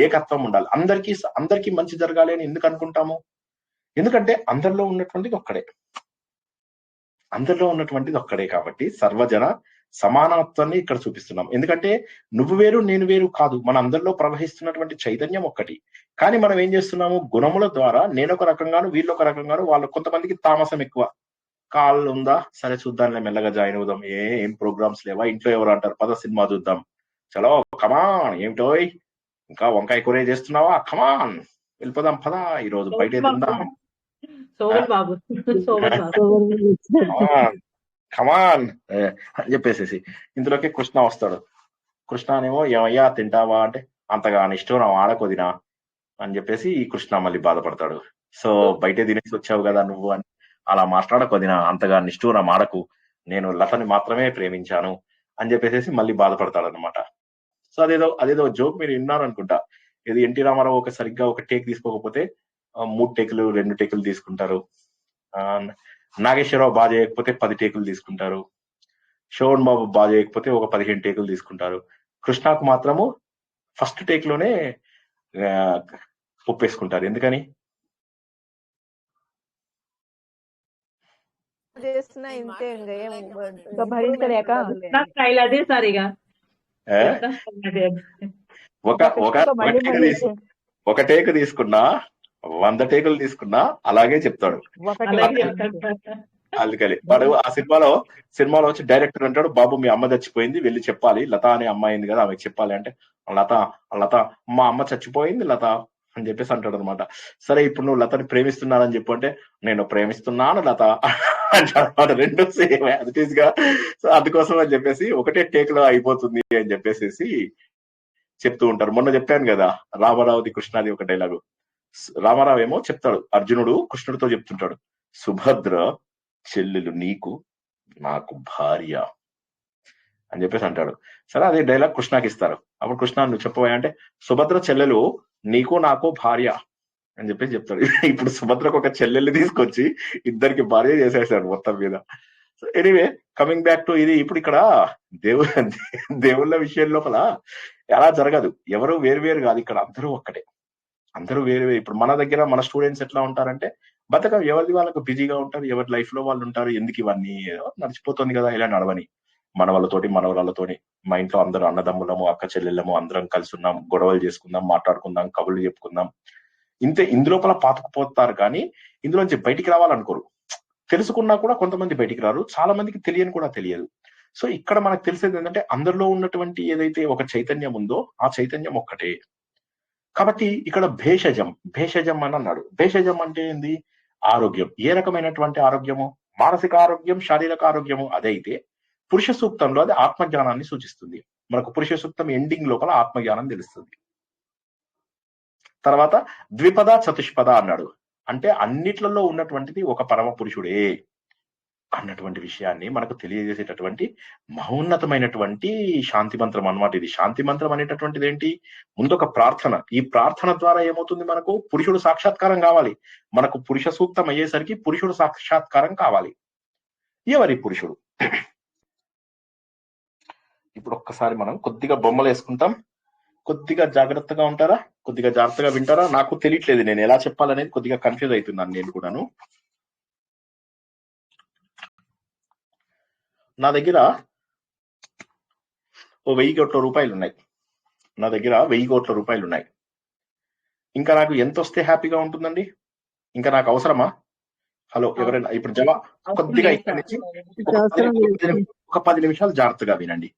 ఏకత్వం ఉండాలి, అందరికీ మంచి జరగాలి అని ఎందుకు అనుకుంటాము? ఎందుకంటే అందరిలో ఉన్నటువంటిది ఒక్కడే కాబట్టి సర్వజన సమానత్వాన్ని ఇక్కడ చూపిస్తున్నాం. ఎందుకంటే నువ్వు వేరు నేను వేరు కాదు, మన అందరిలో ప్రవహిస్తున్నటువంటి చైతన్యం ఒక్కటి. కానీ మనం ఏం చేస్తున్నాము, గుణముల ద్వారా నేనొక రకంగాను వీళ్ళొక రకంగాను, వాళ్ళు కొంతమందికి తామసం ఎక్కువ, కాల్ ఉందా సరే చూద్దాంలే, మెల్లగా జాయిన్ అవుదాం, ఏం ప్రోగ్రామ్స్ లేవా, ఇంట్లో ఎవరు అంటారు పద సినిమా చూద్దాం, చలో కమాన్, ఏమిటో ఇంకా వంకాయ కూర చేస్తున్నావా, కమాన్ వెళ్ళిపోదాం పదా, ఈరోజు బయట తిందాం, కమాన్ అని చెప్పేసేసి ఇందులోకి కృష్ణ వస్తాడు. కృష్ణ అనేమో ఏమయ్యా తింటావా అంటే, అంతగా ఇష్టం నా ఆడకొదినా అని చెప్పేసి ఈ కృష్ణ మళ్ళీ బాధపడతాడు. సో బయటే తినేసి వచ్చావు కదా నువ్వు అని అలా మాట్లాడకొదినా, అంతగా నిష్ఠూర మాడకు, నేను లతని మాత్రమే ప్రేమించాను అని చెప్పేసి మళ్ళీ బాధపడతాడు అనమాట. సో అదేదో జోక్ మీరు విన్నారు అనుకుంటా. ఇది ఎన్టీ రామారావు సరిగ్గా ఒక టేక్ తీసుకోకపోతే 3 టేకులు 2 టేకులు తీసుకుంటారు. నాగేశ్వరరావు బాగా చేయకపోతే 10 టేకులు తీసుకుంటారు. శోభన్ బాబు బాగా చేయకపోతే ఒక 15 టేకులు తీసుకుంటారు. కృష్ణకు మాత్రము ఫస్ట్ టేక్ లోనే ఒప్పేసుకుంటారు. ఎందుకని? చేస్తున్నా ఇంతే ఇంకా ఏం ఇంకా ఇంప్రూవ్మెంట్ భరించలేక ఉండదులే నా అని. స్టైల్ అదే సార్ ఇక ఏ? కృష్ణ స్టైల్ అదే. ఒక ఒక ఇంకా ఒక మళ్ళీ టేక్ మళ్ళీ ఒక టేక్ తీసుకున్నా 100 టేకులు తీసుకున్నా అలాగే చెప్తాడు. ఒకటి అలాగే అందుకని చెప్తారు సార్. అందుకని వాడు ఆ సినిమాలో వచ్చి డైరెక్టర్ అంటాడు, బాబు మీ అమ్మ చచ్చిపోయింది, వెళ్ళి చెప్పాలి, లత అనే అమ్మాయి ఉంది కదా ఆమెకి చెప్పాలి అంటే, లత లత మా అమ్మ చచ్చిపోయింది లత అని చెప్పేసి అంటాడు అనమాట. సరే ఇప్పుడు నువ్వు లతని ప్రేమిస్తున్నానని చెప్పు అంటే, నేను ప్రేమిస్తున్నాను లత అంటాడు. రెండు సేమ్ యాజ్ గా. సో అందుకోసం అని చెప్పేసి ఒకటే టేక్ లో అయిపోతుంది అని చెప్పేసి చెప్తూ ఉంటారు. మొన్న చెప్పాను కదా రామారావుది కృష్ణాది ఒక డైలాగు. రామారావు ఏమో చెప్తాడు, అర్జునుడు కృష్ణుడితో చెప్తుంటాడు, సుభద్ర చెల్లెలు నీకు నాకు భార్య అని చెప్పేసి అంటాడు. సరే అదే డైలాగ్ కృష్ణకి ఇస్తారు. అప్పుడు కృష్ణ నువ్వు చెప్పవా అంటే, సుభద్ర చెల్లెలు నీకు నాకు భార్య అని చెప్పేసి చెప్తాడు. ఇప్పుడు సుభద్రకు ఒక చెల్లెల్ని తీసుకొచ్చి ఇద్దరికి భార్య చేసేసాడు మొత్తం మీద. So anyway coming back to ఇది, ఇప్పుడు ఇక్కడ దేవుళ్ళ విషయం లోపల అలా జరగదు. ఎవరు వేరు కాదు, ఇక్కడ అందరూ ఒక్కటే, అందరూ వేరు. ఇప్పుడు మన దగ్గర మన స్టూడెంట్స్ ఎట్లా ఉంటారంటే బతక ఎవరిది వాళ్ళకు బిజీగా ఉంటారు, ఎవరి లైఫ్ లో వాళ్ళు ఉంటారు. ఎందుకు ఇవన్నీ నడిచిపోతుంది కదా ఇలా నడవని, మనవలతోటి మనవరాలతోటి మా ఇంట్లో అందరూ అన్నదమ్ములము అక్క చెల్లెళ్ళము అందరం కలిసి ఉన్నాం, గొడవలు చేసుకుందాం, మాట్లాడుకుందాం, కబుర్లు చెప్పుకుందాం, ఇంతే. ఇందులోపల పాతుకుపోతారు కానీ ఇందులోంచి బయటికి రావాలనుకోరు. తెలుసుకున్నా కూడా కొంతమంది బయటికి రారు, చాలా మందికి తెలియని కూడా తెలియదు. సో ఇక్కడ మనకు తెలిసేది ఏంటంటే అందరిలో ఉన్నటువంటి ఏదైతే ఒక చైతన్యం ఉందో ఆ చైతన్యం ఒక్కటే. కాబట్టి ఇక్కడ భేషజం అని అన్నాడు. భేషజం అంటే ఏంది? ఆరోగ్యం. ఏ రకమైనటువంటి ఆరోగ్యము? మానసిక ఆరోగ్యం, శారీరక ఆరోగ్యము. అదైతే పురుష సూక్తంలో అది ఆత్మజ్ఞానాన్ని సూచిస్తుంది. మనకు పురుష సూక్తం ఎండింగ్ లోపల ఆత్మజ్ఞానం తెలుస్తుంది. తర్వాత ద్విపద చతుష్పద అన్నాడు. అంటే అన్నిట్లలో ఉన్నటువంటిది ఒక పరమ పురుషుడే అన్నటువంటి విషయాన్ని మనకు తెలియజేసేటటువంటి మహోన్నతమైనటువంటి శాంతి మంత్రం అన్నమాట. ఇది శాంతి మంత్రం అనేటటువంటిది ఏంటి? ముందు ఒక ప్రార్థన. ఈ ప్రార్థన ద్వారా ఏమవుతుంది? మనకు పురుషుడు సాక్షాత్కారం కావాలి. మనకు పురుష సూక్తం అయ్యేసరికి పురుషుడు సాక్షాత్కారం కావాలి. ఎవరి పురుషుడు? ఇప్పుడు ఒక్కసారి మనం కొద్దిగా బొమ్మలు వేసుకుంటాం. కొద్దిగా జాగ్రత్తగా ఉంటారా? కొద్దిగా జాగ్రత్తగా వింటారా? నాకు తెలియట్లేదు నేను ఎలా చెప్పాలనేది, కొద్దిగా కన్ఫ్యూజ్ అవుతున్నాను నేను కూడాను. నా దగ్గర ఓ 1000 కోట్ల రూపాయలు ఉన్నాయి. నా దగ్గర 1000 కోట్ల రూపాయలు ఉన్నాయి. ఇంకా నాకు ఎంత వస్తే హ్యాపీగా ఉంటుందండి? ఇంకా నాకు అవసరమా? హలో ఎవరైనా ఇప్పుడు కొద్దిగా ఇక్కడ నుంచి ఒక 10 నిమిషాలు జాగ్రత్తగా వినండి.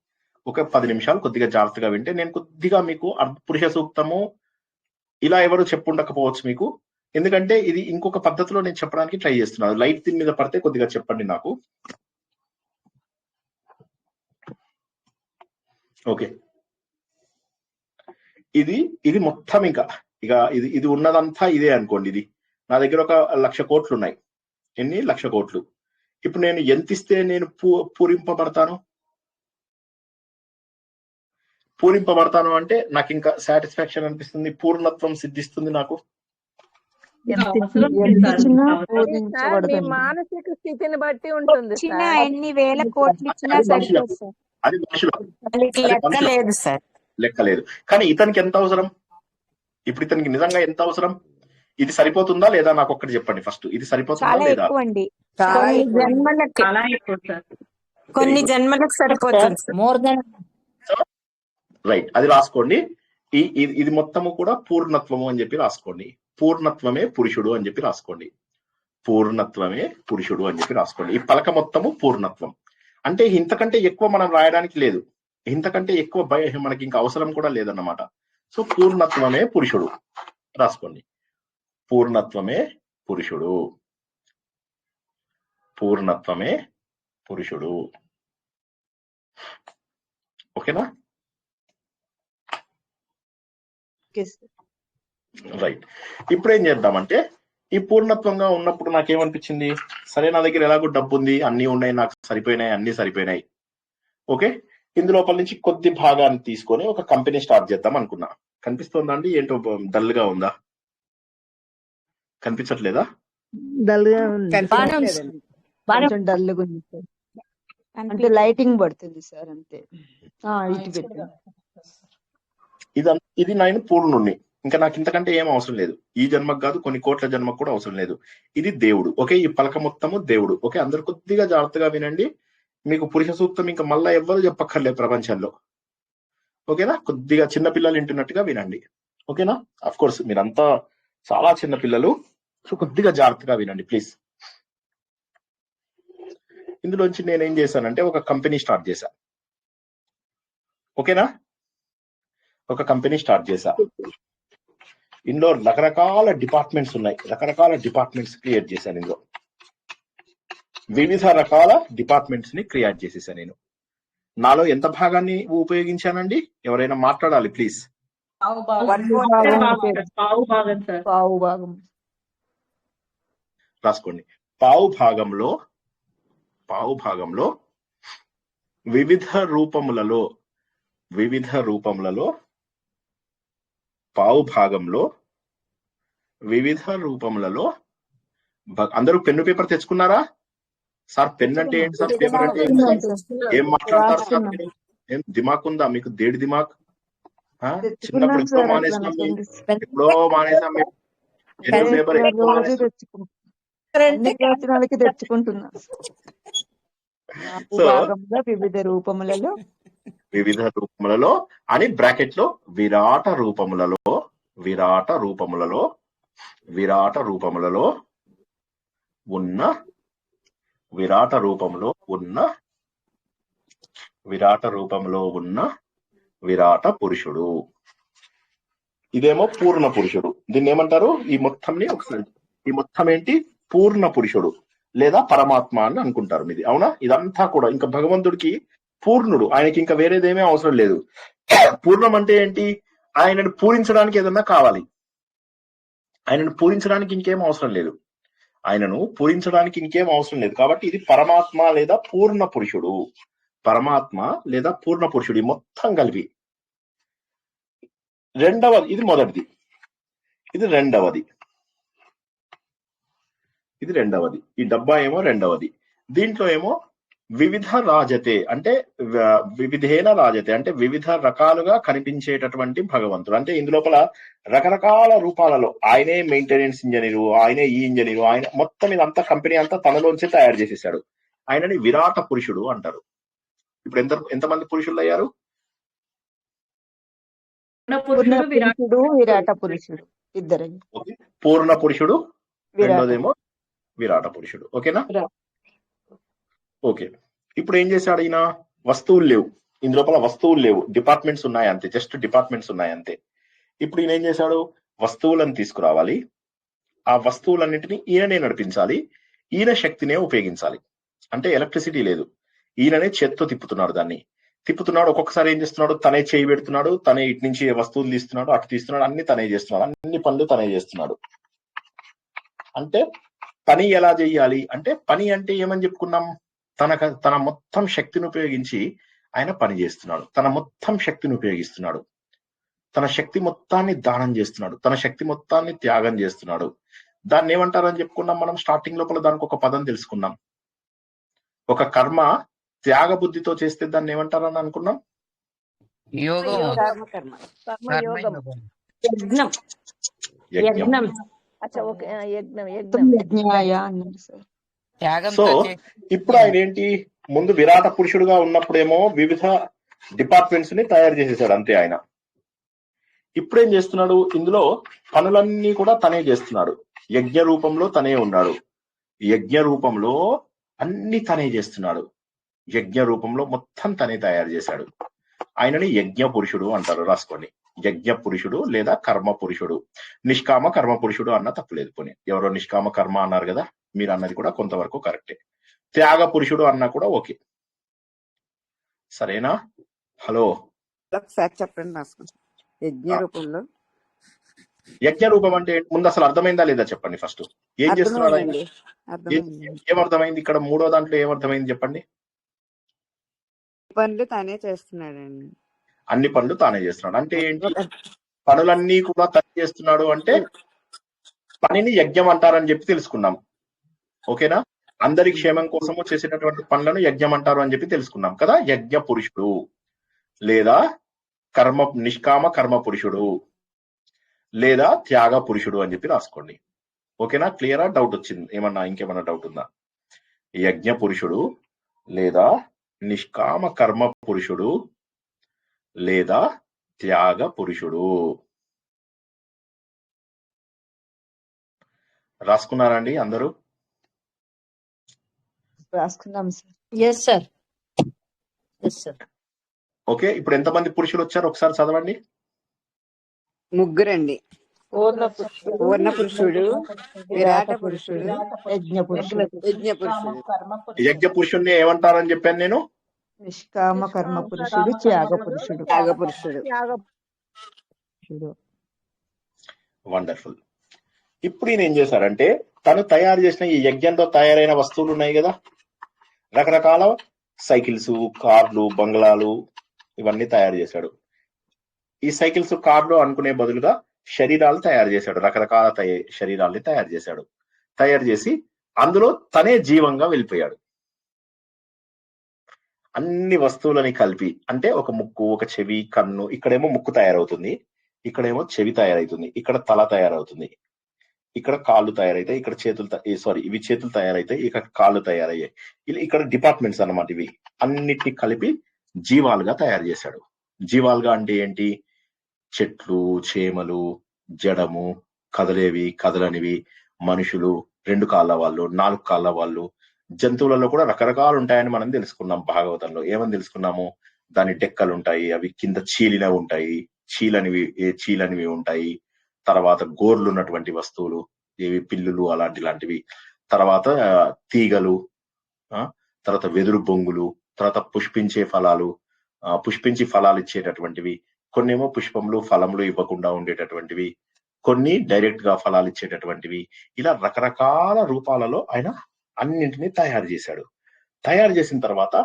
ఒక 10 నిమిషాలు కొద్దిగా జాగ్రత్తగా వింటే నేను కొద్దిగా మీకు పురుష సూక్తము ఇలా ఎవరు చెప్పుండకపోవచ్చు మీకు, ఎందుకంటే ఇది ఇంకొక పద్ధతిలో నేను చెప్పడానికి ట్రై చేస్తున్నాను. లైట్ దీని మీద పడితే కొద్దిగా చెప్పండి నాకు. ఓకే, ఇది మొత్తం ఇక ఇది ఉన్నదంతా ఇదే అనుకోండి. ఇది నా దగ్గర ఒక 1,00,000 కోట్లు ఉన్నాయి. ఎన్ని? 1,00,000 కోట్లు. ఇప్పుడు నేను ఎంత ఇస్తే నేను పూరింపబడతాను అంటే నాకు ఇంకా సాటిస్ఫాక్షన్ అనిపిస్తుంది, పూర్ణత్వం సిద్ధిస్తుంది నాకు. మీ మానసిక స్థితిని బట్టి ఉంటుంది సార్. ఎన్ని వేల కోట్లు ఇచ్చినా సరిపోదు సార్. అది మనుషుల లెక్క లేదు. కానీ ఇతనికి ఎంత అవసరం? ఇప్పుడు ఇతనికి నిజంగా ఎంత అవసరం? ఇది సరిపోతుందా లేదా? నాకు ఒక్కటి చెప్పండి ఫస్ట్. ఇది సరిపోతుందా లేదా? కొన్ని జన్మలకు సరిపోతుంది. మోర్ దెన్ రైట్, అది రాసుకోండి. ఇది మొత్తము కూడా పూర్ణత్వము అని చెప్పి రాసుకోండి. పూర్ణత్వమే పురుషుడు అని చెప్పి రాసుకోండి. పూర్ణత్వమే పురుషుడు అని చెప్పి రాసుకోండి. ఈ పలక మొత్తము పూర్ణత్వం. అంటే ఇంతకంటే ఎక్కువ మనం రాయడానికి లేదు, ఇంతకంటే ఎక్కువ మనకి ఇంకా అవసరం కూడా లేదన్నమాట. సో పూర్ణత్వమే పురుషుడు రాసుకోండి. పూర్ణత్వమే పురుషుడు, పూర్ణత్వమే పురుషుడు. ఓకేనా? రైట్. ఇప్పుడు ఏం చేద్దామంటే, ఈ పూర్ణత్వంగా ఉన్నప్పుడు నాకేమనిపించింది, సరే నా దగ్గర ఎలాగో డబ్బు ఉంది, అన్ని ఉన్నాయి, నాకు సరిపోయినాయి, అన్ని సరిపోయినాయి. ఓకే, ఇందులోపల నుంచి కొద్ది భాగాన్ని తీసుకొని ఒక కంపెనీ స్టార్ట్ చేద్దాం అనుకున్నా. కనిపిస్తుందా అండి? ఏంటో డల్ గా ఉందా? కనిపించట్లేదా? డల్ గా కొంచెం డల్ గా ఉంది సార్. అంటే లైటింగ్ పడుతుంది సార్, అంతే. ఇటు పెట్టండి. ఇది నేను పూర్ణుణ్ణి. ఇంకా నాకు ఇంతకంటే ఏం అవసరం లేదు. ఈ జన్మకు కాదు, కొన్ని కోట్ల జన్మకు కూడా అవసరం లేదు. ఇది దేవుడు. ఓకే, ఈ పలక మొత్తము దేవుడు. ఓకే, అందరు కొద్దిగా జాగ్రత్తగా వినండి. మీకు పురుష సూక్తం ఇంకా మళ్ళా ఎవ్వరు చెప్పక్కర్లేదు ప్రపంచంలో. ఓకేనా? కొద్దిగా చిన్నపిల్లలు వింటున్నట్టుగా వినండి. ఓకేనా? అఫ్ కోర్స్ మీరంతా చాలా చిన్న పిల్లలు, సో కొద్దిగా జాగ్రత్తగా వినండి ప్లీజ్. ఇందులోంచి నేనేం చేశానంటే ఒక కంపెనీ స్టార్ట్ చేశా. ఓకేనా? ఒక కంపెనీ స్టార్ట్ చేశా. ఇందులో రకరకాల డిపార్ట్మెంట్స్ ఉన్నాయి. రకరకాల డిపార్ట్మెంట్స్ క్రియేట్ చేశాను. ఇందులో వివిధ రకాల డిపార్ట్మెంట్స్ ని క్రియేట్ చేసేసాను నేను. నాలో ఎంత భాగాన్ని ఉపయోగించానండి? ఎవరైనా మాట్లాడాలి ప్లీజ్. పావు భాగం రాసుకోండి. పావు భాగంలో వివిధ రూపములలో పావు భాగంలో వివిధ రూపములలో అందరూ పెన్ను పేపర్ తెచ్చుకున్నారా? సార్ పెన్ అంటే ఏంటి సార్? పేపర్ అంటే ఏంటి సార్? ఏం మాట్లాడతారు సార్? ఏం దిమాక్ ఉందా మీకు? దేడి దిమాక్? చిన్నప్పుడు ఎప్పుడో మానేసాం మేము. ఎన్నో పేపర్ తెచ్చుకుంటున్నా. సో వివిధ రూపములలో అని బ్రాకెట్ లో విరాట రూపములలో ఉన్న విరాట పురుషుడు. ఇదేమో పూర్ణ పురుషుడు. దీన్ని ఏమంటారు? ఈ మొత్తంని ఒకసారి, ఈ మొత్తం ఏంటి? పూర్ణ పురుషుడు లేదా పరమాత్మ అని అనుకుంటారు మీది. అవునా? ఇదంతా కూడా ఇంకా భగవంతుడికి పూర్ణుడు. ఆయనకి ఇంకా వేరేదేమీ అవసరం లేదు. పూర్ణం అంటే ఏంటి? ఆయనను పూరించడానికి ఏదన్నా కావాలి. ఆయనను పూరించడానికి ఇంకేం అవసరం లేదు. కాబట్టి ఇది పరమాత్మ లేదా పూర్ణ పురుషుడు. ఈ మొత్తం కలిపి రెండవది. ఇది మొదటిది. ఇది రెండవది. ఈ డబ్బా ఏమో రెండవది. దీంట్లో ఏమో వివిధ రాజతే అంటే వివిధేన రాజతే అంటే వివిధ రకాలుగా కనిపించేటటువంటి భగవంతుడు. అంటే ఇందులోపల రకరకాల రూపాలలో ఆయనే మెయింటెనెన్స్ ఇంజనీరు, ఆయనే ఈ ఇంజనీరు, ఆయన మొత్తం ఇదంతా కంపెనీ అంతా తనలోంచి తయారు చేసేసాడు. ఆయనని విరాట పురుషుడు అంటారు. ఇప్పుడు ఎంతమంది పురుషులు అయ్యారు? విరాట పురుషుడు ఇద్దరు. పూర్ణ పురుషుడు, రెండోదేమో విరాట పురుషుడు. ఓకేనా? ఓకే. ఇప్పుడు ఏం చేశాడు ఈయన? వస్తువులు లేవు, ఇందులోపల వస్తువులు లేవు, డిపార్ట్మెంట్స్ ఉన్నాయి అంతే, జస్ట్ డిపార్ట్మెంట్స్ ఉన్నాయి అంతే. ఇప్పుడు ఈయన ఏం చేశాడు? వస్తువులను తీసుకురావాలి, ఆ వస్తువులన్నింటినీ ఈయననే నడిపించాలి, ఈయన శక్తినే ఉపయోగించాలి. అంటే ఎలక్ట్రిసిటీ లేదు, ఈయననే చేత్తో తిప్పుతున్నాడు. ఒక్కొక్కసారి ఏం చేస్తున్నాడు? తనే చేయి పెడుతున్నాడు, తనే ఇటు నుంచి వస్తువులు తీస్తున్నాడు, అటు తీస్తున్నాడు, అన్ని తనే చేస్తున్నాడు, అన్ని పనులు తనే చేస్తున్నాడు. అంటే పని ఎలా చెయ్యాలి అంటే, పని అంటే ఏమని చెప్పుకున్నాం? తన మొత్తం శక్తిని ఉపయోగించి ఆయన పని చేస్తున్నాడు. తన మొత్తం శక్తిని ఉపయోగిస్తున్నాడు. తన శక్తి మొత్తాన్ని దానం చేస్తున్నాడు. తన శక్తి మొత్తాన్ని త్యాగం చేస్తున్నాడు. దాన్ని ఏమంటారని చెప్పుకున్నాం మనం స్టార్టింగ్ లోపల. దానికి ఒక పదం తెలుసుకున్నాం. ఒక కర్మ త్యాగ బుద్ధితో చేస్తే దాన్ని ఏమంటారని అనుకున్నాం? సో ఇప్పుడు ఆయన ఏంటి? ముందు విరాట పురుషుడుగా ఉన్నప్పుడేమో వివిధ డిపార్ట్మెంట్స్ ని తయారు చేసేసాడు అంతే ఆయన. ఇప్పుడేం చేస్తున్నాడు? ఇందులో పనులన్నీ కూడా తనే చేస్తున్నాడు. యజ్ఞ రూపంలో తనే ఉన్నాడు. యజ్ఞ రూపంలో అన్ని తనే చేస్తున్నాడు. యజ్ఞ రూపంలో మొత్తం తనే తయారు చేశాడు. ఆయనని యజ్ఞ పురుషుడు అంటారు. రాసుకోండి. యజ్ఞ పురుషుడు లేదా కర్మ పురుషుడు. నిష్కామ కర్మ పురుషుడు అన్న తప్పులేదు. పోనీ ఎవరో నిష్కామ కర్మ అన్నారు కదా, మీరు అన్నది కూడా కొంతవరకు కరెక్టే. త్యాగ పురుషుడు అన్నా కూడా ఓకే. సరేనా? హలో, ఒకసారి చెప్పండి. యజ్ఞ రూపంలో, యజ్ఞ రూపం అంటే ముందు అసలు అర్థమైందా లేదా చెప్పండి ఫస్ట్. ఏం చేస్తున్నాడు? ఏమర్థమైంది ఇక్కడ? మూడో దాంట్లో ఏమర్థమైంది చెప్పండి. పనులు తానే చేస్తున్నాడండి. అన్ని పనులు తానే చేస్తున్నాడు అంటే ఏంటి? పనులన్నీ కూడా తనే చేస్తున్నాడు అంటే పనిని యజ్ఞం అంటారని చెప్పి తెలుసుకున్నాం. ఓకేనా? అందరి క్షేమం కోసము చేసేటటువంటి పనులను యజ్ఞం అంటారు అని చెప్పి తెలుసుకున్నాం కదా. యజ్ఞ పురుషుడు లేదా నిష్కామ కర్మ పురుషుడు. లేదా త్యాగ పురుషుడు అని చెప్పి రాసుకోండి. ఓకేనా? క్లియరా? డౌట్ వచ్చింది ఏమన్నా? ఇంకేమన్నా డౌట్ ఉందా? యజ్ఞ పురుషుడు లేదా నిష్కామ కర్మ పురుషుడు లేదా త్యాగ పురుషుడు. రాసుకున్నారండి అందరూ? రాసుకున్నాం sir. Yes sir. Yes sir. Okay, ఇప్పుడు ఎంతమంది పురుషులు వచ్చారు ఒకసారి చదవండి. ముగ్గురండి. పూర్ణ పురుషుడు, పూర్ణ పురుషుడు, విరాట పురుషుడు, యజ్ఞ పురుషుడు. యజ్ఞ పురుషుడు. యజ్ఞ పురుషుడిని ఏమంటారని చెప్పాను నేను? నిష్కామ కర్మ పురుషుడు, త్యాగ పురుషుడు. త్యాగ పురుషుడు. వండర్ఫుల్. ఇప్పుడు ఈయన ఏం చేశారంటే తను తయారు చేసిన ఈ యజ్ఞంతో తయారైన వస్తువులు ఉన్నాయి కదా, రకరకాల సైకిల్స్, కార్లు, బంగ్లాలు, ఇవన్నీ తయారు చేశాడు. ఈ సైకిల్స్, కార్లు అనుకునే బదులుగా శరీరాలు తయారు చేశాడు. రకరకాల శరీరాల్ని తయారు చేశాడు. తయారు చేసి అందులో తనే జీవంగా వెళ్ళిపోయాడు. అన్ని వస్తువులని కలిపి, అంటే ఒక ముక్కు, ఒక చెవి, కన్ను, ఇక్కడేమో ముక్కు తయారవుతుంది, ఇక్కడేమో చెవి తయారవుతుంది, ఇక్కడ తల తయారవుతుంది, ఇక్కడ కాళ్ళు తయారైతాయి, ఇక్కడ చేతులు ఇవి చేతులు తయారైతాయి, ఇక్కడ కాళ్ళు తయారయ్యాయి. ఇక్కడ డిపార్ట్మెంట్స్ అన్నమాట. ఇవి అన్నిటిని కలిపి జీవాలుగా తయారు చేశాడు. జీవాలుగా అంటే ఏంటి? చెట్లు, చేమలు, జడము, కదలేవి, కదలనివి, మనుషులు, 2 కాళ్ళ వాళ్ళు, 4 కాళ్ళ వాళ్ళు, జంతువులలో కూడా రకరకాలు ఉంటాయని మనం తెలుసుకున్నాం. భాగవతంలో ఏమని తెలుసుకున్నాము? దాని డెక్కలు ఉంటాయి, అవి కింద చీలినవి ఉంటాయి, చీలనివి ఉంటాయి. తర్వాత గోర్లు ఉన్నటువంటి వస్తువులు, ఏవి పిల్లులు అలాంటివి, తర్వాత తీగలు, తర్వాత వెదురు బొంగులు, తర్వాత పుష్పించే ఫలాలు, పుష్పించి ఫలాలు ఇచ్చేటటువంటివి, కొన్నేమో పుష్పములు ఫలములు ఇవ్వకుండా ఉండేటటువంటివి, కొన్ని డైరెక్ట్ గా ఫలాలు ఇచ్చేటటువంటివి. ఇలా రకరకాల రూపాలలో ఆయన అన్నింటినీ తయారు చేశాడు. తయారు చేసిన తర్వాత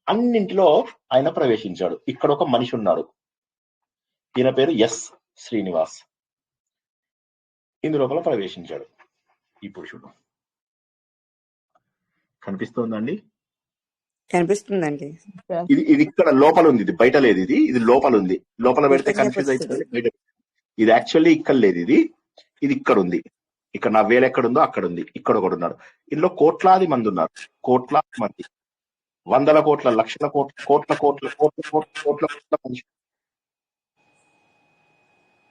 అన్నింటిలో ఆయన ప్రవేశించాడు. ఇక్కడ ఒక మనిషి ఉన్నాడు, ఈయన పేరు ఎస్ శ్రీనివాస్. ఇందులోపల ప్రవేశించాడు ఈ పురుషుడు. కనిపిస్తోందండి? కనిపిస్తుందండి. ఇది ఇక్కడ లోపల ఉంది, ఇది బయట లేదు. ఇది లోపల ఉంది. లోపల పెడితే కన్ఫ్యూజ్ అవుతుంది. బయట ఇది యాక్చువల్లీ ఇక్కడ లేదు, ఇది ఇక్కడ ఉంది. ఇక్కడ నా వేలు ఎక్కడుందో అక్కడ ఉంది. ఇక్కడ ఒకడు ఉన్నాడు. ఇందులో కోట్లాది మంది ఉన్నారు, కోట్లాది మంది, వందల కోట్ల, లక్షల కోట్ల మనిషి.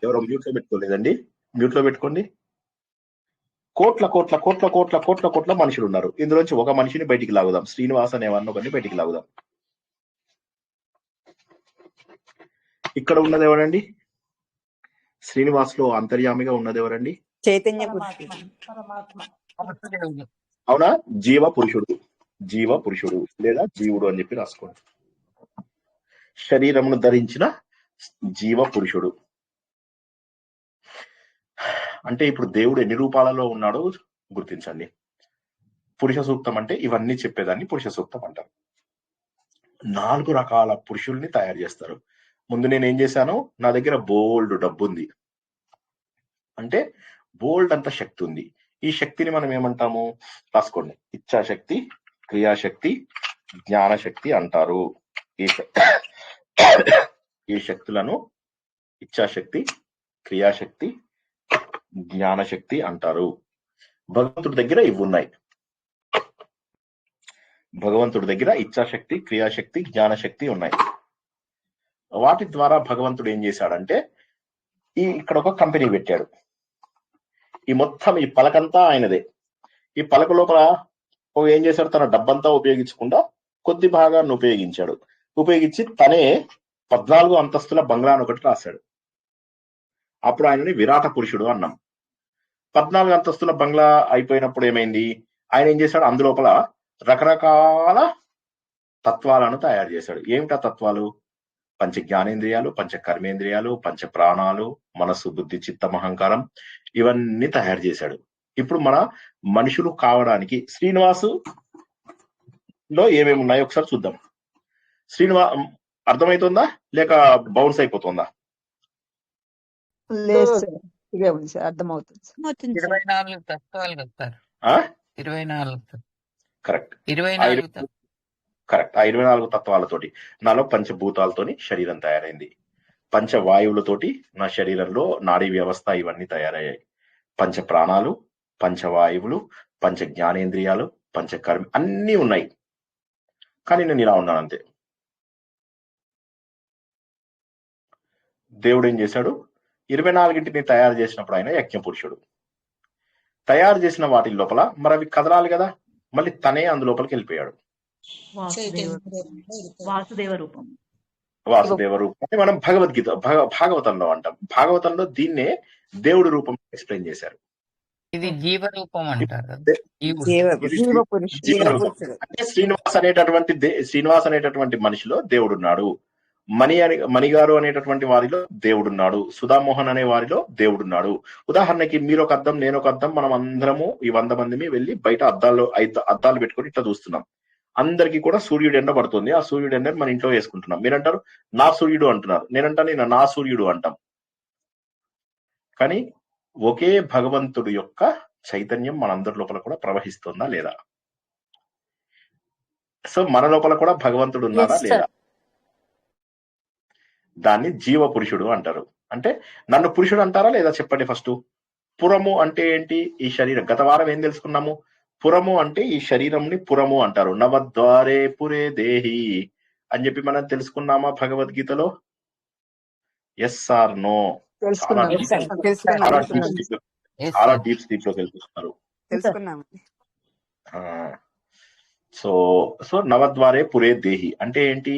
ఎవరో మ్యూట్ లో పెట్టుకోలేదండి? మ్యూట్ లో పెట్టుకోండి. కోట్ల మనుషులు ఉన్నారు. ఇందులోంచి ఒక మనిషిని బయటికి లాగుదాం. శ్రీనివాస్ అనేవాడిని ఒకరిని బయటికి లాగుదాం. ఇక్కడ ఉన్నది ఎవరండి? శ్రీనివాస్ లో అంతర్యామిగా ఉన్నది ఎవరండి? చైతన్య పురుషుడు. అవునా? జీవ పురుషుడు లేదా జీవుడు అని చెప్పి రాసుకోండి. శరీరమును ధరించిన జీవ పురుషుడు. అంటే ఇప్పుడు దేవుడు ఎన్ని రూపాలలో ఉన్నాడో గుర్తించండి. పురుష సూక్తం అంటే ఇవన్నీ చెప్పేదాన్ని పురుష సూక్తం అంటారు. 4 రకాల పురుషుల్ని తయారు చేస్తారు. ముందు నేను ఏం చేశాను? నా దగ్గర బోల్డ్ డబ్బు ఉంది, అంటే బోల్డ్ అంత శక్తి ఉంది. ఈ శక్తిని మనం ఏమంటాము? రాసుకోండి. ఇచ్ఛాశక్తి, క్రియాశక్తి, జ్ఞానశక్తి అంటారు. ఈ శక్తులను ఇచ్ఛాశక్తి, క్రియాశక్తి, జ్ఞానశక్తి అంటారు. భగవంతుడి దగ్గర ఇవి ఉన్నాయి. భగవంతుడి దగ్గర ఇచ్ఛాశక్తి, క్రియాశక్తి, జ్ఞానశక్తి ఉన్నాయి. వాటి ద్వారా భగవంతుడు ఏం చేశాడంటే ఇక్కడ ఒక కంపెనీ పెట్టాడు. ఈ మొత్తం ఈ పలకంతా ఆయనదే. ఈ పలక లోపల ఏం చేశాడు? తన డబ్బంతా ఉపయోగించకుండా కొద్ది భాగాన్ని ఉపయోగించి తనే 14 అంతస్తుల బంగ్లాను ఒకటి రాశాడు. అప్పుడు ఆయనని విరాట పురుషుడు అన్నాం. 14 అంతస్తుల బంగ్లా అయిపోయినప్పుడు ఏమైంది? ఆయన ఏం చేశాడు? అందులోపల రకరకాల తత్వాలను తయారు చేశాడు. ఏమిటా తత్వాలు? పంచ జ్ఞానేంద్రియాలు, పంచ కర్మేంద్రియాలు, పంచ ప్రాణాలు, మనస్సు, బుద్ధి, చిత్తం, అహంకారం, ఇవన్నీ తయారు చేశాడు. ఇప్పుడు మన మనుషులు కావడానికి శ్రీనివాసు లో ఏమేమి ఉన్నాయో ఒకసారి చూద్దాం. అర్థమవుతుందా లేక బౌన్స్ అయిపోతుందా? లేదు సార్, ఇదే ఉంది సార్, అర్థమవుతుంది. 24 తత్వాలు కదా సార్. 24 కరెక్ట్. 24 కరెక్ట్. ఆ 24 తత్వాలతోటి నాలో పంచభూతాలతోని శరీరం తయారైంది. పంచవాయువులతోటి నా శరీరంలో నాడీ వ్యవస్థ ఇవన్నీ తయారయ్యాయి. పంచ ప్రాణాలు, పంచవాయువులు, పంచ జ్ఞానేంద్రియాలు, పంచకర్మ అన్నీ ఉన్నాయి. కానీ నేను ఇలా ఉన్నాను అంతే. దేవుడు ఏం చేశాడు? 24 తయారు చేసినప్పుడు ఆయన యజ్ఞ పురుషుడు తయారు చేసిన వాటి లోపల మరి అవి కదలాలి కదా, మళ్ళీ తనే అందులోపలికి వెళ్ళిపోయాడు. వాసుదేవ రూపం అని మనం భగవద్గీత భాగవతంలో అంటాం. భాగవతంలో దీన్నే దేవుడి రూపం ఎక్స్ప్లెయిన్ చేశారు. ఇది జీవ రూపం అంటారు కదా, జీవ రూపం అంటే శ్రీనివాస్ అనేటటువంటి మనిషిలో దేవుడున్నాడు. మణిగారు అనేటటువంటి వారిలో దేవుడున్నాడు. సుధామోహన్ అనే వారిలో దేవుడున్నాడు. ఉదాహరణకి మీరు ఒక అద్దం, నేను ఒక అద్దం, మనం అందరము ఈ 100 మందిని వెళ్ళి బయట అద్దాలు పెట్టుకొని ఇట్లా చూస్తున్నాం. అందరికీ కూడా సూర్యుడు ఎండ పడుతుంది. ఆ సూర్యుడు ఎండ మన ఇంట్లో వేసుకుంటున్నాం. మీరంటారు నా సూర్యుడు అంటున్నారు, నేనంటాను నా సూర్యుడు అంటాం. కానీ ఒకే భగవంతుడు యొక్క చైతన్యం మనందరి లోపల కూడా ప్రవహిస్తుందా లేదా? సో మన లోపల కూడా భగవంతుడు ఉన్నారా లేదా? దాన్ని జీవ పురుషుడు అంటారు. అంటే నన్ను పురుషుడు అంటారా లేదా చెప్పండి ఫస్ట్. పురము అంటే ఏంటి? ఈ శరీరం. గత వారం ఏం తెలుసుకున్నాము? పురము అంటే ఈ శరీరంని పురము అంటారు. నవద్వారే పురే దేహి అని చెప్పి మనం తెలుసుకున్నామా భగవద్గీతలో? Yes or no? చాలా డీప్ స్లీప్ లోకి వెళ్ళిపోతున్నారు. సో నవద్వారే పురే దేహి అంటే ఏంటి?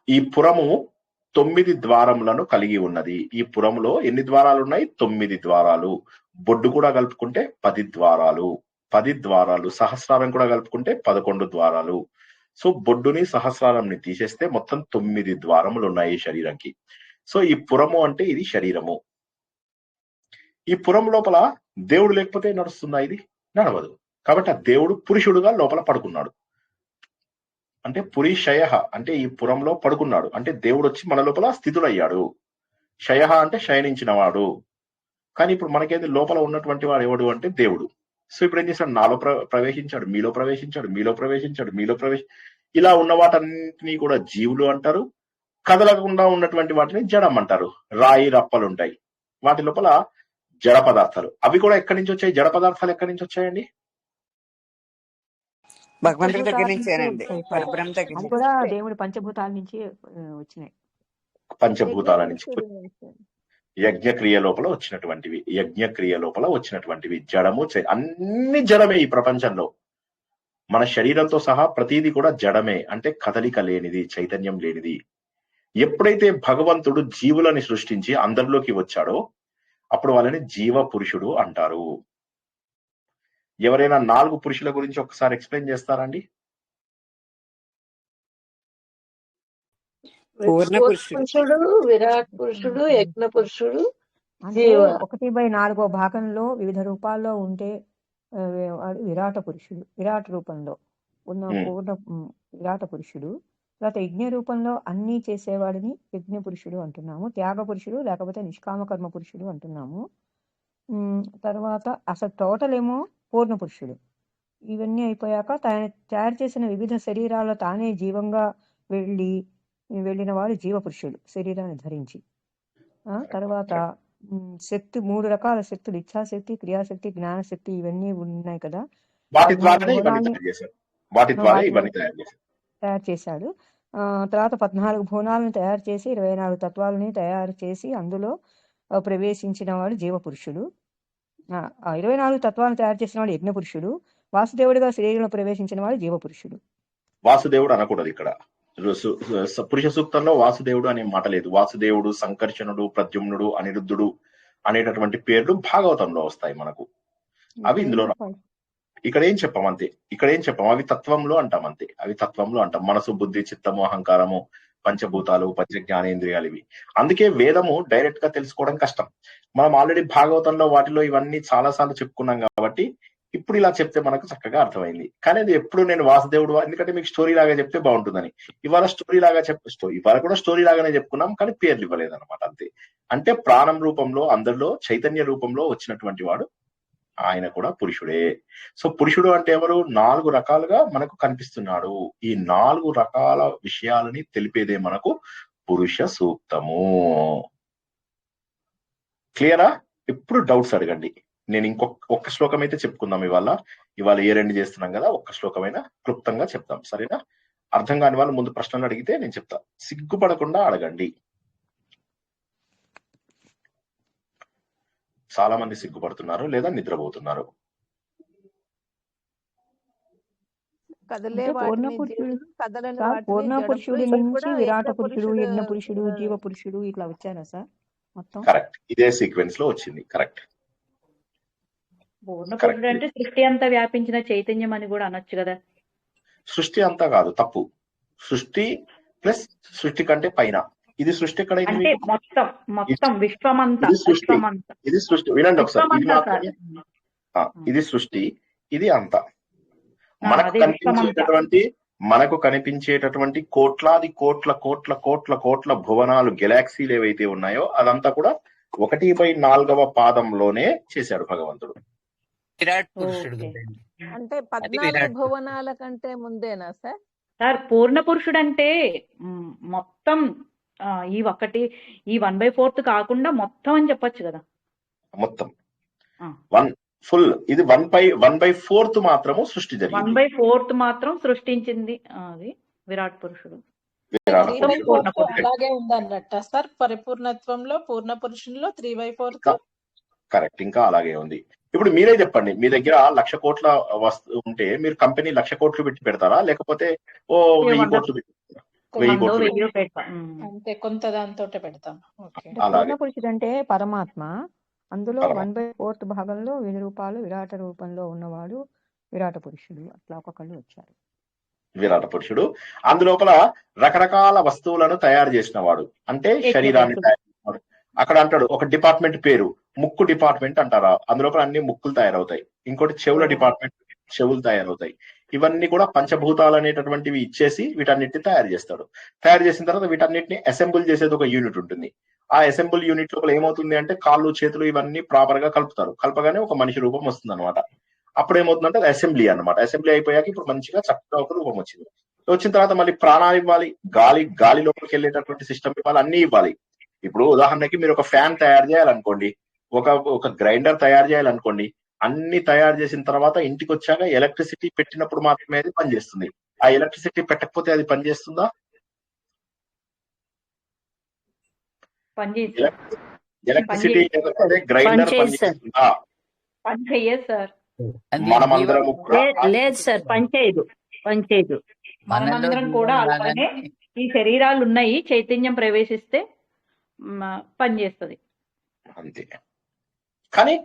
ఈ పురము 9 ద్వారములను కలిగి ఉన్నది. ఈ పురములో ఎన్ని ద్వారాలు ఉన్నాయి? 9 ద్వారాలు. బొడ్డు కూడా కలుపుకుంటే 10 ద్వారాలు. 10 ద్వారాలు. సహస్రారం కూడా కలుపుకుంటే 11 ద్వారాలు. సో బొడ్డుని సహస్రారంని తీసేస్తే మొత్తం 9 ద్వారములు ఉన్నాయి ఈ శరీరంకి. సో ఈ పురము అంటే ఇది శరీరము. ఈ పురం లోపల దేవుడు లేకపోతే నడుస్తుందా? ఇది నడవదు. కాబట్టి ఆ దేవుడు పురుషుడుగా లోపల పడుకున్నాడు. అంటే పురీషయ అంటే ఈ పురంలో పడుకున్నాడు. అంటే దేవుడు వచ్చి మన లోపల స్థితుడయ్యాడు. శయ అంటే శయనించిన వాడు. కానీ ఇప్పుడు మనకేది లోపల ఉన్నటువంటి వాడు ఎవడు అంటే దేవుడు. సో ఇప్పుడు ఏం చేశాడు? నాలో ప్రవేశించాడు, మీలో ప్రవేశించాడు, మీలో ఇలా ఉన్న వాటన్నిటినీ కూడా జీవులు అంటారు. కదలకుండా ఉన్నటువంటి వాటిని జడం అంటారు. రాయి రప్పలు ఉంటాయి వాటి లోపల, జడ పదార్థాలు. అవి కూడా ఎక్కడి నుంచి వచ్చాయి? జడ పదార్థాలు ఎక్కడి నుంచి వచ్చాయండి? భగవంతుడి దగ్గర నుంచేనండి, పరబ్రహ్మ దగ్గర అది కూడా దేవుడి పంచభూతాల నుంచి వచ్చినాయి. పంచభూతాల నుంచి యజ్ఞక్రియ లోపల వచ్చినటువంటివి. జడము అన్ని జడమే. ఈ ప్రపంచంలో మన శరీరంతో సహా ప్రతిదీ కూడా జడమే. అంటే కదలిక లేనిది, చైతన్యం లేనిది. ఎప్పుడైతే భగవంతుడు జీవులని సృష్టించి అందరిలోకి వచ్చాడో అప్పుడు వాళ్ళని జీవ పురుషుడు అంటారు. ఎవరైనా 4 పురుషుల గురించి ఒకసారి ఎక్స్ప్లెయిన్ చేస్తారండి? పూర్ణ పురుషుడు, విరాట్ పురుషుడు, యజ్ఞ పురుషుడు, అంటే 1/4 భాగంలో వివిధ రూపాల్లో ఉంటే విరాట పురుషుడు, విరాట్ రూపంలో ఉన్న పూర్ణ విరాట పురుషుడు. తర్వాత యజ్ఞ రూపంలో అన్ని చేసేవాడిని యజ్ఞ పురుషుడు అంటున్నాము. త్యాగ పురుషుడు లేకపోతే నిష్కామ కర్మ పురుషుడు అంటున్నాము. తర్వాత అసలు టోటల్ ఏమో పూర్ణ పురుషుడు. ఇవన్నీ అయిపోయాక తయారు చేసిన వివిధ శరీరాలు తానే జీవంగా వెళ్ళిన వాడు జీవ పురుషుడు, శరీరాన్ని ధరించి. తర్వాత శక్తి, 3 రకాల శక్తులు, ఇచ్ఛాశక్తి, క్రియాశక్తి, జ్ఞానశక్తి, ఇవన్నీ ఉన్నాయి కదా. తయారు చేశాడు. తర్వాత 14 భువనాలను తయారు చేసి 24 తత్వాలని తయారు చేసి అందులో ప్రవేశించిన వాడు జీవ పురుషుడు. 24 తత్వాలను తయారు చేసిన వాడు యజ్ఞ పురుషుడు. వాసుదేవుడిగా శరీరంలో ప్రవేశించిన వాడు జీవ పురుషుడు. వాసుదేవుడు అనకూడదు ఇక్కడ. పురుష సూక్తంలో వాసుదేవుడు అనే మాట లేదు. వాసుదేవుడు, సంకర్షణుడు, ప్రద్యుమ్నుడు, అనిరుద్ధుడు అనేటటువంటి పేర్లు భాగవతంలో వస్తాయి మనకు. అవి ఇందులో ఇక్కడ ఏం చెప్పాం అంతే. అవి తత్వంలో అంటాం అంతే. మనసు, బుద్ధి, చిత్తము, అహంకారము, పంచభూతాలు, పంచ జ్ఞానేంద్రియాలు ఇవి. అందుకే వేదము డైరెక్ట్ గా తెలుసుకోవడం కష్టం. మనం ఆల్రెడీ భాగవతంలో వాటిలో ఇవన్నీ చాలా సార్లు చెప్పుకున్నాం కాబట్టి ఇప్పుడు ఇలా చెప్తే మనకు చక్కగా అర్థమైంది. కానీ అది ఎప్పుడు నేను వాసుదేవుడు, ఎందుకంటే మీకు స్టోరీ లాగా చెప్తే బాగుంటుందని ఇవాళ ఇవాళ కూడా స్టోరీ లాగానే చెప్పుకున్నాం, కానీ పేర్లు ఇవ్వలేదు అనమాట అంతే. అంటే ప్రాణం రూపంలో, అందరిలో చైతన్య రూపంలో వచ్చినటువంటి వాడు ఆయన కూడా పురుషుడే. సో పురుషుడు అంటే ఎవరు? 4 రకాలుగా మనకు కనిపిస్తున్నాడు. ఈ 4 రకాల విషయాలని తెలిపేదే మనకు పురుష సూక్తము. క్లియరా? ఇప్పుడు డౌట్స్ అడగండి. నేను ఒక్క శ్లోకం అయితే చెప్పుకుందాం. ఇవాళ ఏ రెండు చేస్తున్నాం కదా, ఒక్క శ్లోకమైనా క్లుప్తంగా చెప్తాం, సరేనా? అర్థం కాని వాళ్ళు ముందు ప్రశ్నలు అడిగితే నేను చెప్తా. సిగ్గుపడకుండా అడగండి. చాలా మంది సిగ్గుపడుతున్నారు లేదా నిద్రపోతున్నారు. కదలే అంటే పూర్ణ వాటిని పురుషుడు జీవులు, కదలని సార్, వాటిని పూర్ణ జడములు. పురుషుడి ఇక్కడ నుంచి కూడా విరాట యజ్ఞ పురుషుడు, పురుషుడు యజ్ఞ పురుషుడు, జీవ పురుషుడు ఇట్లా వచ్చారా సార్ మొత్తం? కరెక్ట్, ఇదే సీక్వెన్స్ లో వచ్చింది. కరెక్ట్. పూర్ణ పురుషుడు అంటే సృష్టి అంతా వ్యాపించిన చైతన్యం అని కూడా అనొచ్చు కదా. సృష్టి అంతా కాదు, తప్పు. సృష్టి ప్లస్ సృష్టి కంటే పైన. ఇది సృష్టి ఎక్కడైంది అంటే మీకు? మొత్తం విశ్వమంతా. ఇది సృష్టి, విశ్వమంతా ఇది సృష్టి. వినండి ఒకసారి, ఇది విశ్వమంతా సార్. మాత్రమే. ఇది సృష్టి, ఇది అంతా. అదే మనకు కనిపించేటటువంటి కోట్లాది కోట్ల కోట్ల కోట్ల కోట్ల భువనాలు, గెలాక్సీలు ఏవైతే ఉన్నాయో అదంతా కూడా 1/4వ పాదంలోనే చేశాడు భగవంతుడు. విరాట్ పురుషుడు ఓకే. కదండి. అంటే అది 14 విరాట్ పురుషుడు. భువనాల కంటే ముందేనా సార్? సార్ పూర్ణ పురుషుడు అంటే మొత్తం ఈ 1/4 కాకుండా మొత్తం అని చెప్పొచ్చు కదా. మొత్తం ఆ. ఫుల్. ఇది 1/4 మాత్రము సృష్టి జరిగింది. 1/4 మాత్రం సృష్టించింది అది విరాట్ పురుషుడు. విరాట్ 3/4 పురుషుడు. అలాగే ఉందన్నట్ట సార్. పరిపూర్ణత్వంలో పూర్ణ పురుషుల్లో 3/4 కరెక్ట్, ఇంకా అలాగే ఉంది. ఇప్పుడు మీరే చెప్పండి, మీ దగ్గర 1,00,000 కోట్ల వస్తువు ఉంటే మీరు కంపెనీ 1,00,000 కోట్లు పెట్టి పెడతారా, లేకపోతే 1000 కోట్లు పెట్టి పెడతారా? 1000 కోట్లు పెట్టి. అంతే, కొంత దాంతో పెడతాం. ఓకే. అలాగే పూర్ణ పురుషుడు అంటే పరమాత్మ, అందులో పరమాత్మ. 1/4 భాగంలో 1000 రూపాయలు విరాట రూపంలో ఉన్నవాడు విరాట పురుషుడు. అట్లా ఒక్కొక్కళ్ళు వచ్చారు. విరాట పురుషుడు అందులోపల రకరకాల వస్తువులను తయారు చేసిన వాడు, అంటే శరీరాన్ని తయారు చేసినవాడు. అక్కడ అంటాడు ఒక డిపార్ట్మెంట్ పేరు ముక్కు డిపార్ట్మెంట్ అంటారా, అందులోపల అన్ని ముక్కులు తయారవుతాయి. ఇంకోటి చెవుల డిపార్ట్మెంట్, చెవులు తయారవుతాయి. ఇవన్నీ కూడా పంచభూతాలు అనేటటువంటివి ఇచ్చేసి వీటన్నిటిని తయారు చేస్తాడు. తయారు చేసిన తర్వాత వీటన్నిటిని అసెంబుల్ చేసేది ఒక యూనిట్ ఉంటుంది. ఆ అసెంబుల్ యూనిట్ లోపల ఏమవుతుంది అంటే కాళ్ళు చేతులు ఇవన్నీ ప్రాపర్ గా కలుపుతారు. కలపగానే ఒక మనిషి రూపం వస్తుంది అనమాట. అప్పుడు ఏమవుతుందంటే అది అసెంబ్లీ అనమాట. అసెంబ్లీ అయిపోయాక ఇప్పుడు మంచిగా చక్కగా ఒక రూపం వచ్చింది. వచ్చిన తర్వాత మళ్ళీ ప్రాణాలు ఇవ్వాలి, గాలి లోపలికి వెళ్ళేటటువంటి సిస్టమ్ ఇవ్వాలి, అన్ని ఇవ్వాలి. ఇప్పుడు ఉదాహరణకి మీరు ఒక ఫ్యాన్ తయారు చేయాలనుకోండి, ఒక గ్రైండర్ తయారు చేయాలనుకోండి, అన్ని తయారు చేసిన తర్వాత ఇంటికి వచ్చాక ఎలక్ట్రిసిటీ పెట్టినప్పుడు మాత్రమే అది పనిచేస్తుంది. ఆ ఎలక్ట్రిసిటీ పెట్టకపోతే అది పనిచేస్తుందా? ఎలక్ట్రిసిటీ లేకపోతే గ్రైండర్ పనిచేస్తుందా? పనిచేయదు సార్. మనమందరం లేదు సార్, పనిచేయదు. మనమందరం కూడా అలానే ఈ శరీరాలు ఉన్నాయి, చైతన్యం ప్రవేశిస్తే పనిచేస్తుంది అంతే. కానీ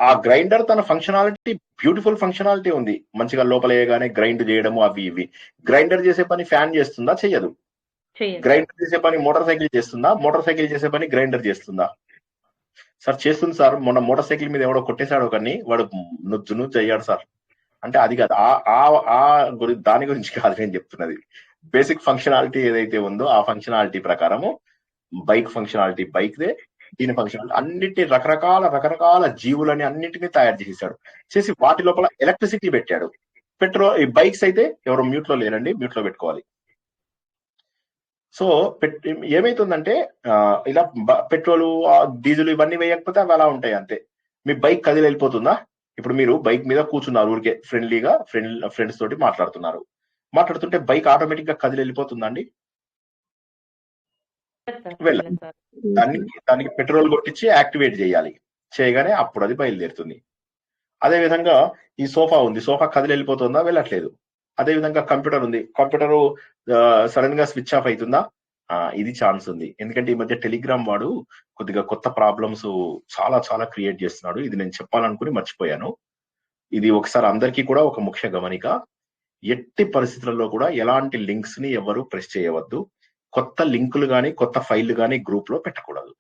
ఆ గ్రైండర్ తన ఫంక్షనాలిటీ, బ్యూటిఫుల్ ఫంక్షనాలిటీ ఉంది. మంచిగా లోపలేయగానే గ్రైండ్ చేయడము అవి ఇవి. గ్రైండర్ చేసే పని ఫ్యాన్ చేస్తుందా? చెయ్యదు. గ్రైండర్ చేసే పని మోటార్ సైకిల్ చేస్తుందా? మోటార్ సైకిల్ చేసే పని గ్రైండర్ చేస్తుందా? సార్ చేస్తుంది సార్. మొన్న మోటార్ సైకిల్ మీద ఎవడో కొట్టేశాడు ఒకరిని, వాడు నుజ్జు అయ్యాడు సార్. అంటే అది కాదు, దాని గురించి కాదు నేను చెప్తున్నది. బేసిక్ ఫంక్షనాలిటీ ఏదైతే ఉందో ఆ ఫంక్షనాలిటీ ప్రకారము బైక్ ఫంక్షనాలిటీ బైక్దే, దీని ఫంక్షనాలిటీ అన్నిటి రకరకాల జీవులని అన్నింటినీ తయారు చేసేసాడు. చేసి వాటి లోపల ఎలక్ట్రిసిటీ పెట్టాడు. ఈ బైక్స్ అయితే ఎవరు మ్యూట్ లో లేరండి, మ్యూట్ లో పెట్టుకోవాలి. సో ఏమైతుందంటే ఇలా పెట్రోలు, డీజిల్ ఇవన్నీ వేయకపోతే అవి అలా ఉంటాయి అంతే. మీ బైక్ కదిలి వెళ్ళిపోతుందా? ఇప్పుడు మీరు బైక్ మీద కూర్చున్నారు, ఊరికే ఫ్రెండ్లీగా ఫ్రెండ్స్ తోటి మాట్లాడుతుంటే బైక్ ఆటోమేటిక్ గా కదిలి వెళ్ళిపోతుందా అండి? వెళ్ళాలి. దానికి పెట్రోల్ కొట్టించి యాక్టివేట్ చేయాలి. చేయగానే అప్పుడు అది బయలుదేరుతుంది. అదే విధంగా ఈ సోఫా ఉంది, సోఫా కదిలి వెళ్ళిపోతుందా? వెళ్ళట్లేదు. అదే విధంగా కంప్యూటర్ ఉంది, కంప్యూటర్ సడన్ గా స్విచ్ ఆఫ్ అవుతుందా? ఇది ఛాన్స్ ఉంది. ఎందుకంటే ఈ మధ్య టెలిగ్రామ్ వాడు కొద్దిగా కొత్త ప్రాబ్లమ్స్ చాలా క్రియేట్ చేస్తున్నాడు. ఇది నేను చెప్పాలనుకుని మర్చిపోయాను. ఇది ఒకసారి అందరికీ కూడా ఒక ముఖ్య గమనిక. ఎట్టి పరిస్థితులలో కూడా ఎలాంటి లింక్స్ ని ఎవరు ప్రెస్ చేయవద్దు. కొత్త లింకులు గానీ కొత్త ఫైళ్లు గానీ గ్రూప్ లో పెట్టకూడదు.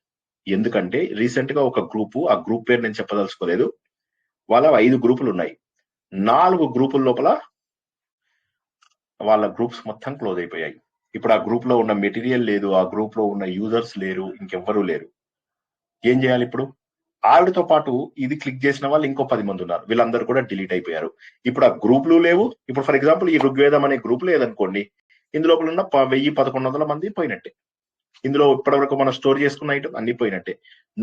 ఎందుకంటే రీసెంట్ గా ఒక గ్రూపు, ఆ గ్రూప్ పేరు నేను చెప్పదలుచుకోలేదు, వాళ్ళ 5 గ్రూపులు ఉన్నాయి. 4 గ్రూపుల లోపల వాళ్ళ గ్రూప్స్ మొత్తం క్లోజ్ అయిపోయాయి. ఇప్పుడు ఆ గ్రూప్ లో ఉన్న మెటీరియల్ లేదు, ఆ గ్రూప్ లో ఉన్న యూజర్స్ లేరు, ఇంకెవ్వరూ లేరు. ఏం చేయాలి ఇప్పుడు? ఆవిడతో పాటు ఇది క్లిక్ చేసిన వాళ్ళు ఇంకో 10 మంది ఉన్నారు, వీళ్ళందరూ కూడా డిలీట్ అయిపోయారు. ఇప్పుడు ఆ గ్రూపులు లేవు. ఇప్పుడు ఫర్ ఎగ్జాంపుల్ ఈ ఋగ్వేదం అనే గ్రూప్ లేదనుకోండి, ఇందులో ఉన్న 1000-1100 మంది పోయినట్టే. ఇందులో ఇప్పటివరకు మనం స్టోర్ చేసుకున్న ఐటమ్ అన్ని పోయినట్టే.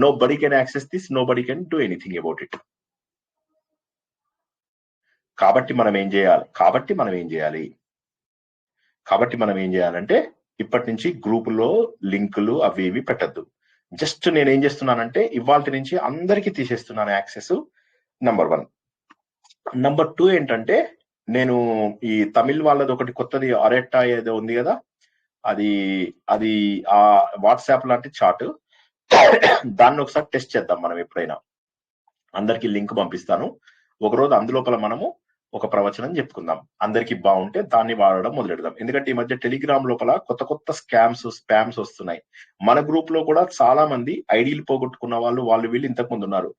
Nobody can access this, nobody can do anything about it. కాబట్టి మనం ఏం చేయాలంటే ఇప్పటి నుంచి గ్రూపులో లింకులు అవి ఇవి పెట్టద్దు. జస్ట్ నేను ఏం చేస్తున్నానంటే ఇవాళ నుంచి అందరికీ తీసేస్తున్నాను యాక్సెస్. నంబర్ 1. నంబర్ 2 ఏంటంటే నేను ఈ తమిళ్ వాళ్ళది ఒకటి కొత్తది అరెట్టా ఏదో ఉంది కదా, అది ఆ వాట్సాప్ లాంటి చాట్, దాన్ని ఒకసారి టెస్ట్ చేద్దాం మనం. ఎప్పుడైనా అందరికి లింక్ పంపిస్తాను. ఒకరోజు అందులోపల మనము ఒక ప్రవచనం చెప్పుకుందాం. అందరికి బాగుంటే దాన్ని వాడడం మొదలెడదాం. ఎందుకంటే ఈ మధ్య టెలిగ్రామ్ లోపల కొత్త స్పామ్స్ వస్తున్నాయి. మన గ్రూప్ లో కూడా చాలా మంది ఐడీలు పోగొట్టుకున్న వాళ్ళు వీళ్ళు ఇంతకు ముందు ఉన్నారు.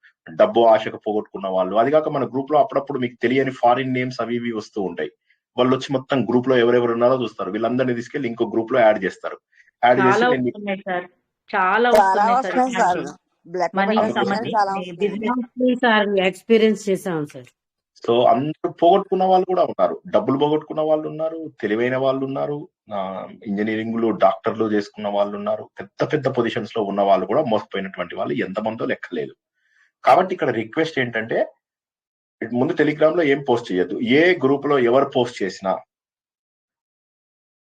డబ్బు ఆశకు పోగొట్టుకున్న వాళ్ళు. అది కాక మన గ్రూప్ లో అప్పుడప్పుడు మీకు తెలియని ఫారిన్ నేమ్స్ అవి ఇవి వస్తూ ఉంటాయి. వాళ్ళు వచ్చి మొత్తం గ్రూప్ లో ఎవరెవరు ఉన్నారో చూస్తారు. వీళ్ళందరినీ తీసుకెళ్లి ఇంకో గ్రూప్ లో యాడ్ చేస్తారు. యాడ్ చేసి చాలా నేను వస్తున్నాయి సార్, చాలా చాలా వస్తున్నాయి వస్తున్నాయి సార్. ఇట్లాంటివి. బ్లాక్ లో మనీ పెట్టిన అందుకోసం విషయాలు చాలా వస్తున్నాయండి. బిజినెస్ సార్ ఎక్స్పీరియన్స్ చేసాం సార్. సో అందరూ పోగొట్టుకున్న వాళ్ళు కూడా ఉన్నారు. డబ్బులు పోగొట్టుకున్న వాళ్ళు ఉన్నారు, తెలివైన వాళ్ళు ఉన్నారు, ఇంజనీరింగ్లు డాక్టర్లు చేసుకున్న వాళ్ళు ఉన్నారు, పెద్ద పొజిషన్స్ లో ఉన్న వాళ్ళు కూడా మోసపోయినటువంటి వాళ్ళు ఎంతమందో లెక్కలేదు. కాబట్టి ఇక్కడ రిక్వెస్ట్ ఏంటంటే ముందు టెలిగ్రామ్ లో ఏం పోస్ట్ చేయొద్దు. ఏ గ్రూప్ లో ఎవరు పోస్ట్ చేసినా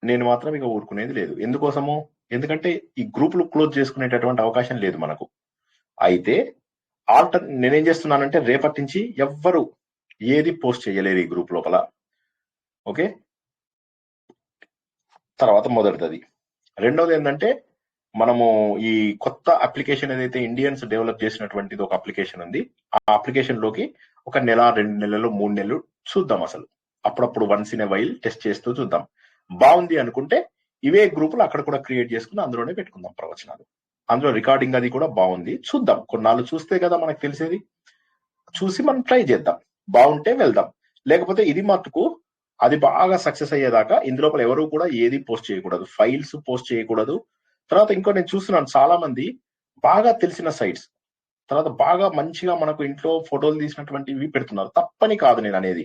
నేను మాత్రం ఇక ఊరుకునేది లేదు. ఎందుకోసము? ఎందుకంటే ఈ గ్రూపులు క్లోజ్ చేసుకునేటటువంటి అవకాశం లేదు మనకు. అయితే నేనేం చేస్తున్నానంటే రేపటి నుంచి ఎవ్వరు ఏది పోస్ట్ చేయలేరు ఈ గ్రూప్ లోపల. ఓకే, తర్వాత మొదటిది. రెండవది ఏంటంటే మనము ఈ కొత్త అప్లికేషన్ ఏదైతే ఇండియన్స్ డెవలప్ చేసినటువంటిది ఒక అప్లికేషన్ ఉంది. ఆ అప్లికేషన్ లోకి 1 నెల 2 నెలలు 3 నెలలు చూద్దాం. అసలు అప్పుడప్పుడు once in a while test చేస్తూ చూద్దాం. బాగుంది అనుకుంటే ఇవే గ్రూపులు అక్కడ కూడా క్రియేట్ చేసుకుని అందులోనే పెట్టుకుందాం ప్రవచనాలు. అందులో రికార్డింగ్ అది కూడా బాగుంది, చూద్దాం. కొన్నాళ్ళు చూస్తే కదా మనకు తెలిసేది. చూసి మనం ట్రై చేద్దాం. బాగుంటే వెళ్దాం. లేకపోతే ఇది మట్టుకు అది బాగా సక్సెస్ అయ్యేదాకా ఇందులోపల ఎవరు కూడా ఏది పోస్ట్ చేయకూడదు, ఫైల్స్ పోస్ట్ చేయకూడదు. తర్వాత ఇంకో నేను చూస్తున్నాను చాలా మంది బాగా తెలిసిన సైట్స్, తర్వాత బాగా మంచిగా మనకు ఇంట్లో ఫోటోలు తీసినటువంటివి పెడుతున్నారు. తప్పని కాదు నేను అనేది.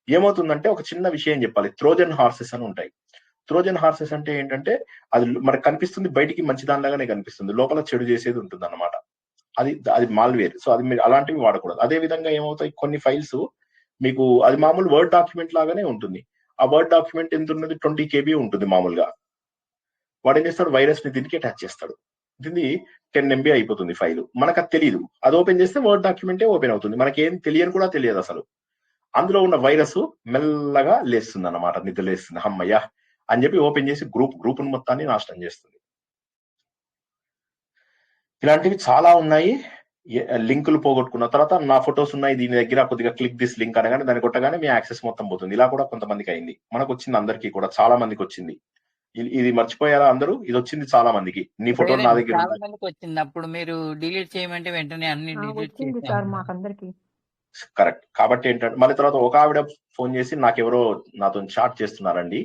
ఏమవుతుందంటే ఒక చిన్న విషయం చెప్పాలి. ట్రోజన్ హార్సెస్ అని ఉంటాయి. ట్రోజన్ హార్సెస్ అంటే ఏంటంటే అది మనకు కనిపిస్తుంది బయటికి మంచి దానిలాగానే కనిపిస్తుంది, లోపల చెడు చేసేది ఉంటుంది అన్నమాట. అది మాల్వేర్. సో అది మీరు అలాంటివి వాడకూడదు. అదే విధంగా ఏమవుతాయి, కొన్ని ఫైల్స్ మీకు అది మామూలు వర్డ్ డాక్యుమెంట్ లాగానే ఉంటుంది. ఆ వర్డ్ డాక్యుమెంట్ ఎంత ఉన్నది 20 KB ఉంటుంది మామూలుగా. వాడు ఏం చేస్తాడు, వైరస్ ని దీనికి అటాచ్ చేస్తాడు. దీన్ని 10 MB అయిపోతుంది ఫైల్. మనకు అది తెలియదు. అది ఓపెన్ చేస్తే వర్డ్ డాక్యుమెంటే ఓపెన్ అవుతుంది. మనకేం తెలియని కూడా తెలియదు అసలు. అందులో ఉన్న వైరస్ మెల్లగా లేస్తుంది అన్నమాట, నిద్రలేస్తుంది. అమ్మయ్య అని చెప్పి ఓపెన్ చేసి గ్రూప్ మొత్తాన్ని నాశనం చేస్తుంది. ఇలాంటివి చాలా ఉన్నాయి. లింకులు పోగొట్టుకున్న తర్వాత నా ఫొటోస్ ఉన్నాయి దీని దగ్గర, కొద్దిగా క్లిక్ దిస్ లింక్ అనగానే దాన్ని కొట్టగానే మీ యాక్సెస్ మొత్తం పోతుంది. ఇలా కూడా కొంతమందికి అయింది. మనకు వచ్చింది, అందరికీ కూడా చాలా మందికి వచ్చింది. ఇది మర్చిపోయారా అందరూ? ఇది వచ్చింది చాలా మందికి. నీ ఫోటో నా దగ్గర చాలా మందికి వచ్చింది. అప్పుడు మీరు డిలీట్ చేయమంటే వెంటనే అన్ని డిలీట్ వచ్చింది సార్ చేశాను. మాకందరికి. కరెక్ట్. కాబట్టి ఏంటంటే మళ్ళీ తర్వాత ఒక ఆవిడ ఫోన్ చేసి నాకెవరో నాతో చాట్ చేస్తున్నారండి.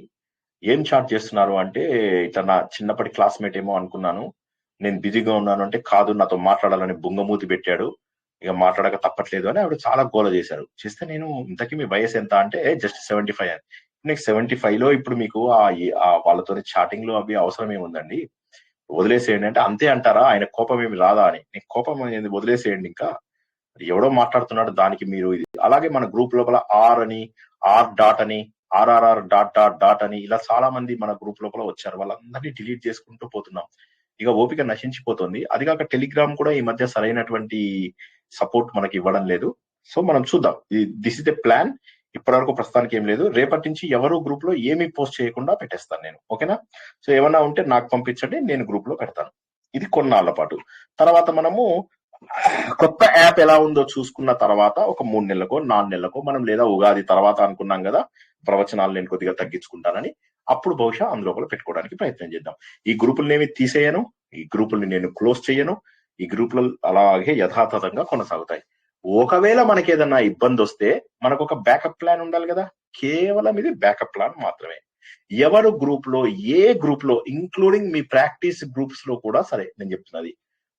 ఏం చాట్ చేస్తున్నారు అంటే, ఇట్లా నా చిన్నప్పటి క్లాస్మేట్ ఏమో అనుకున్నాను, నేను బిజీగా ఉన్నాను అంటే, కాదు నాతో మాట్లాడాలని బుంగమూతి పెట్టాడు, ఇక మాట్లాడక తప్పట్లేదు అని ఆవిడ చాలా గోల చేశారు. చేస్తే నేను ఇంతకీ మీ వయసు ఎంత అంటే జస్ట్ 75 అని. నెక్స్ట్ 75 లో ఇప్పుడు మీకు వాళ్ళతో చాటింగ్ లో అవి అవసరం ఏముందండి, వదిలేసేయండి అంటే, అంతే అంటారా, ఆయన కోపం ఏమి రాదా అని. నీకు కోపం అనేది వదిలేసేయండి, ఇంకా ఎవడో మాట్లాడుతున్నాడు దానికి మీరు ఇది. అలాగే మన గ్రూప్ లోపల ఆర్ డాట్ అని ఆర్ఆర్ఆర్ డాట్ అని ఇలా చాలా మంది మన గ్రూప్ లోపల వచ్చారు. వాళ్ళందరినీ డిలీట్ చేసుకుంటూ పోతున్నాం. ఇక ఓపిక నశించిపోతుంది. అది కాక టెలిగ్రామ్ కూడా ఈ మధ్య సరైనటువంటి సపోర్ట్ మనకి ఇవ్వడం లేదు. సో మనం చూద్దాం. This is the plan. ఇప్పటివరకు ప్రస్తుతానికి ఏం లేదు. రేపటి నుంచి ఎవరు గ్రూప్ లో ఏమీ పోస్ట్ చేయకుండా పెట్టేస్తాను నేను. ఓకేనా? సో ఏమన్నా ఉంటే నాకు పంపించండి, నేను గ్రూప్ లో పెడతాను. ఇది కొన్నాళ్ల పాటు. తర్వాత మనము కొత్త యాప్ ఎలా ఉందో చూసుకున్న తర్వాత ఒక 3 నెలలకో 4 నెలలకో మనం, లేదా ఉగాది తర్వాత అనుకున్నాం కదా ప్రవచనాలు నేను కొద్దిగా తగ్గించుకుంటానని, అప్పుడు బహుశా అందులోపల పెట్టుకోవడానికి ప్రయత్నం చేద్దాం. ఈ గ్రూపులనేమి తీసేయను, ఈ గ్రూపుల్ని నేను క్లోజ్ చేయను. ఈ గ్రూపులు అలాగే యథాతథంగా కొనసాగుతాయి. ఒకవేళ మనకి ఏదన్నా ఇబ్బంది వస్తే మనకు ఒక బ్యాకప్ ప్లాన్ ఉండాలి కదా. కేవలం ఇది బ్యాకప్ ప్లాన్ మాత్రమే. ఎవరు గ్రూప్ లో, ఏ గ్రూప్ లో, ఇంక్లూడింగ్ మీ ప్రాక్టీస్ గ్రూప్స్ లో కూడా సరే, నేను చెప్తున్నది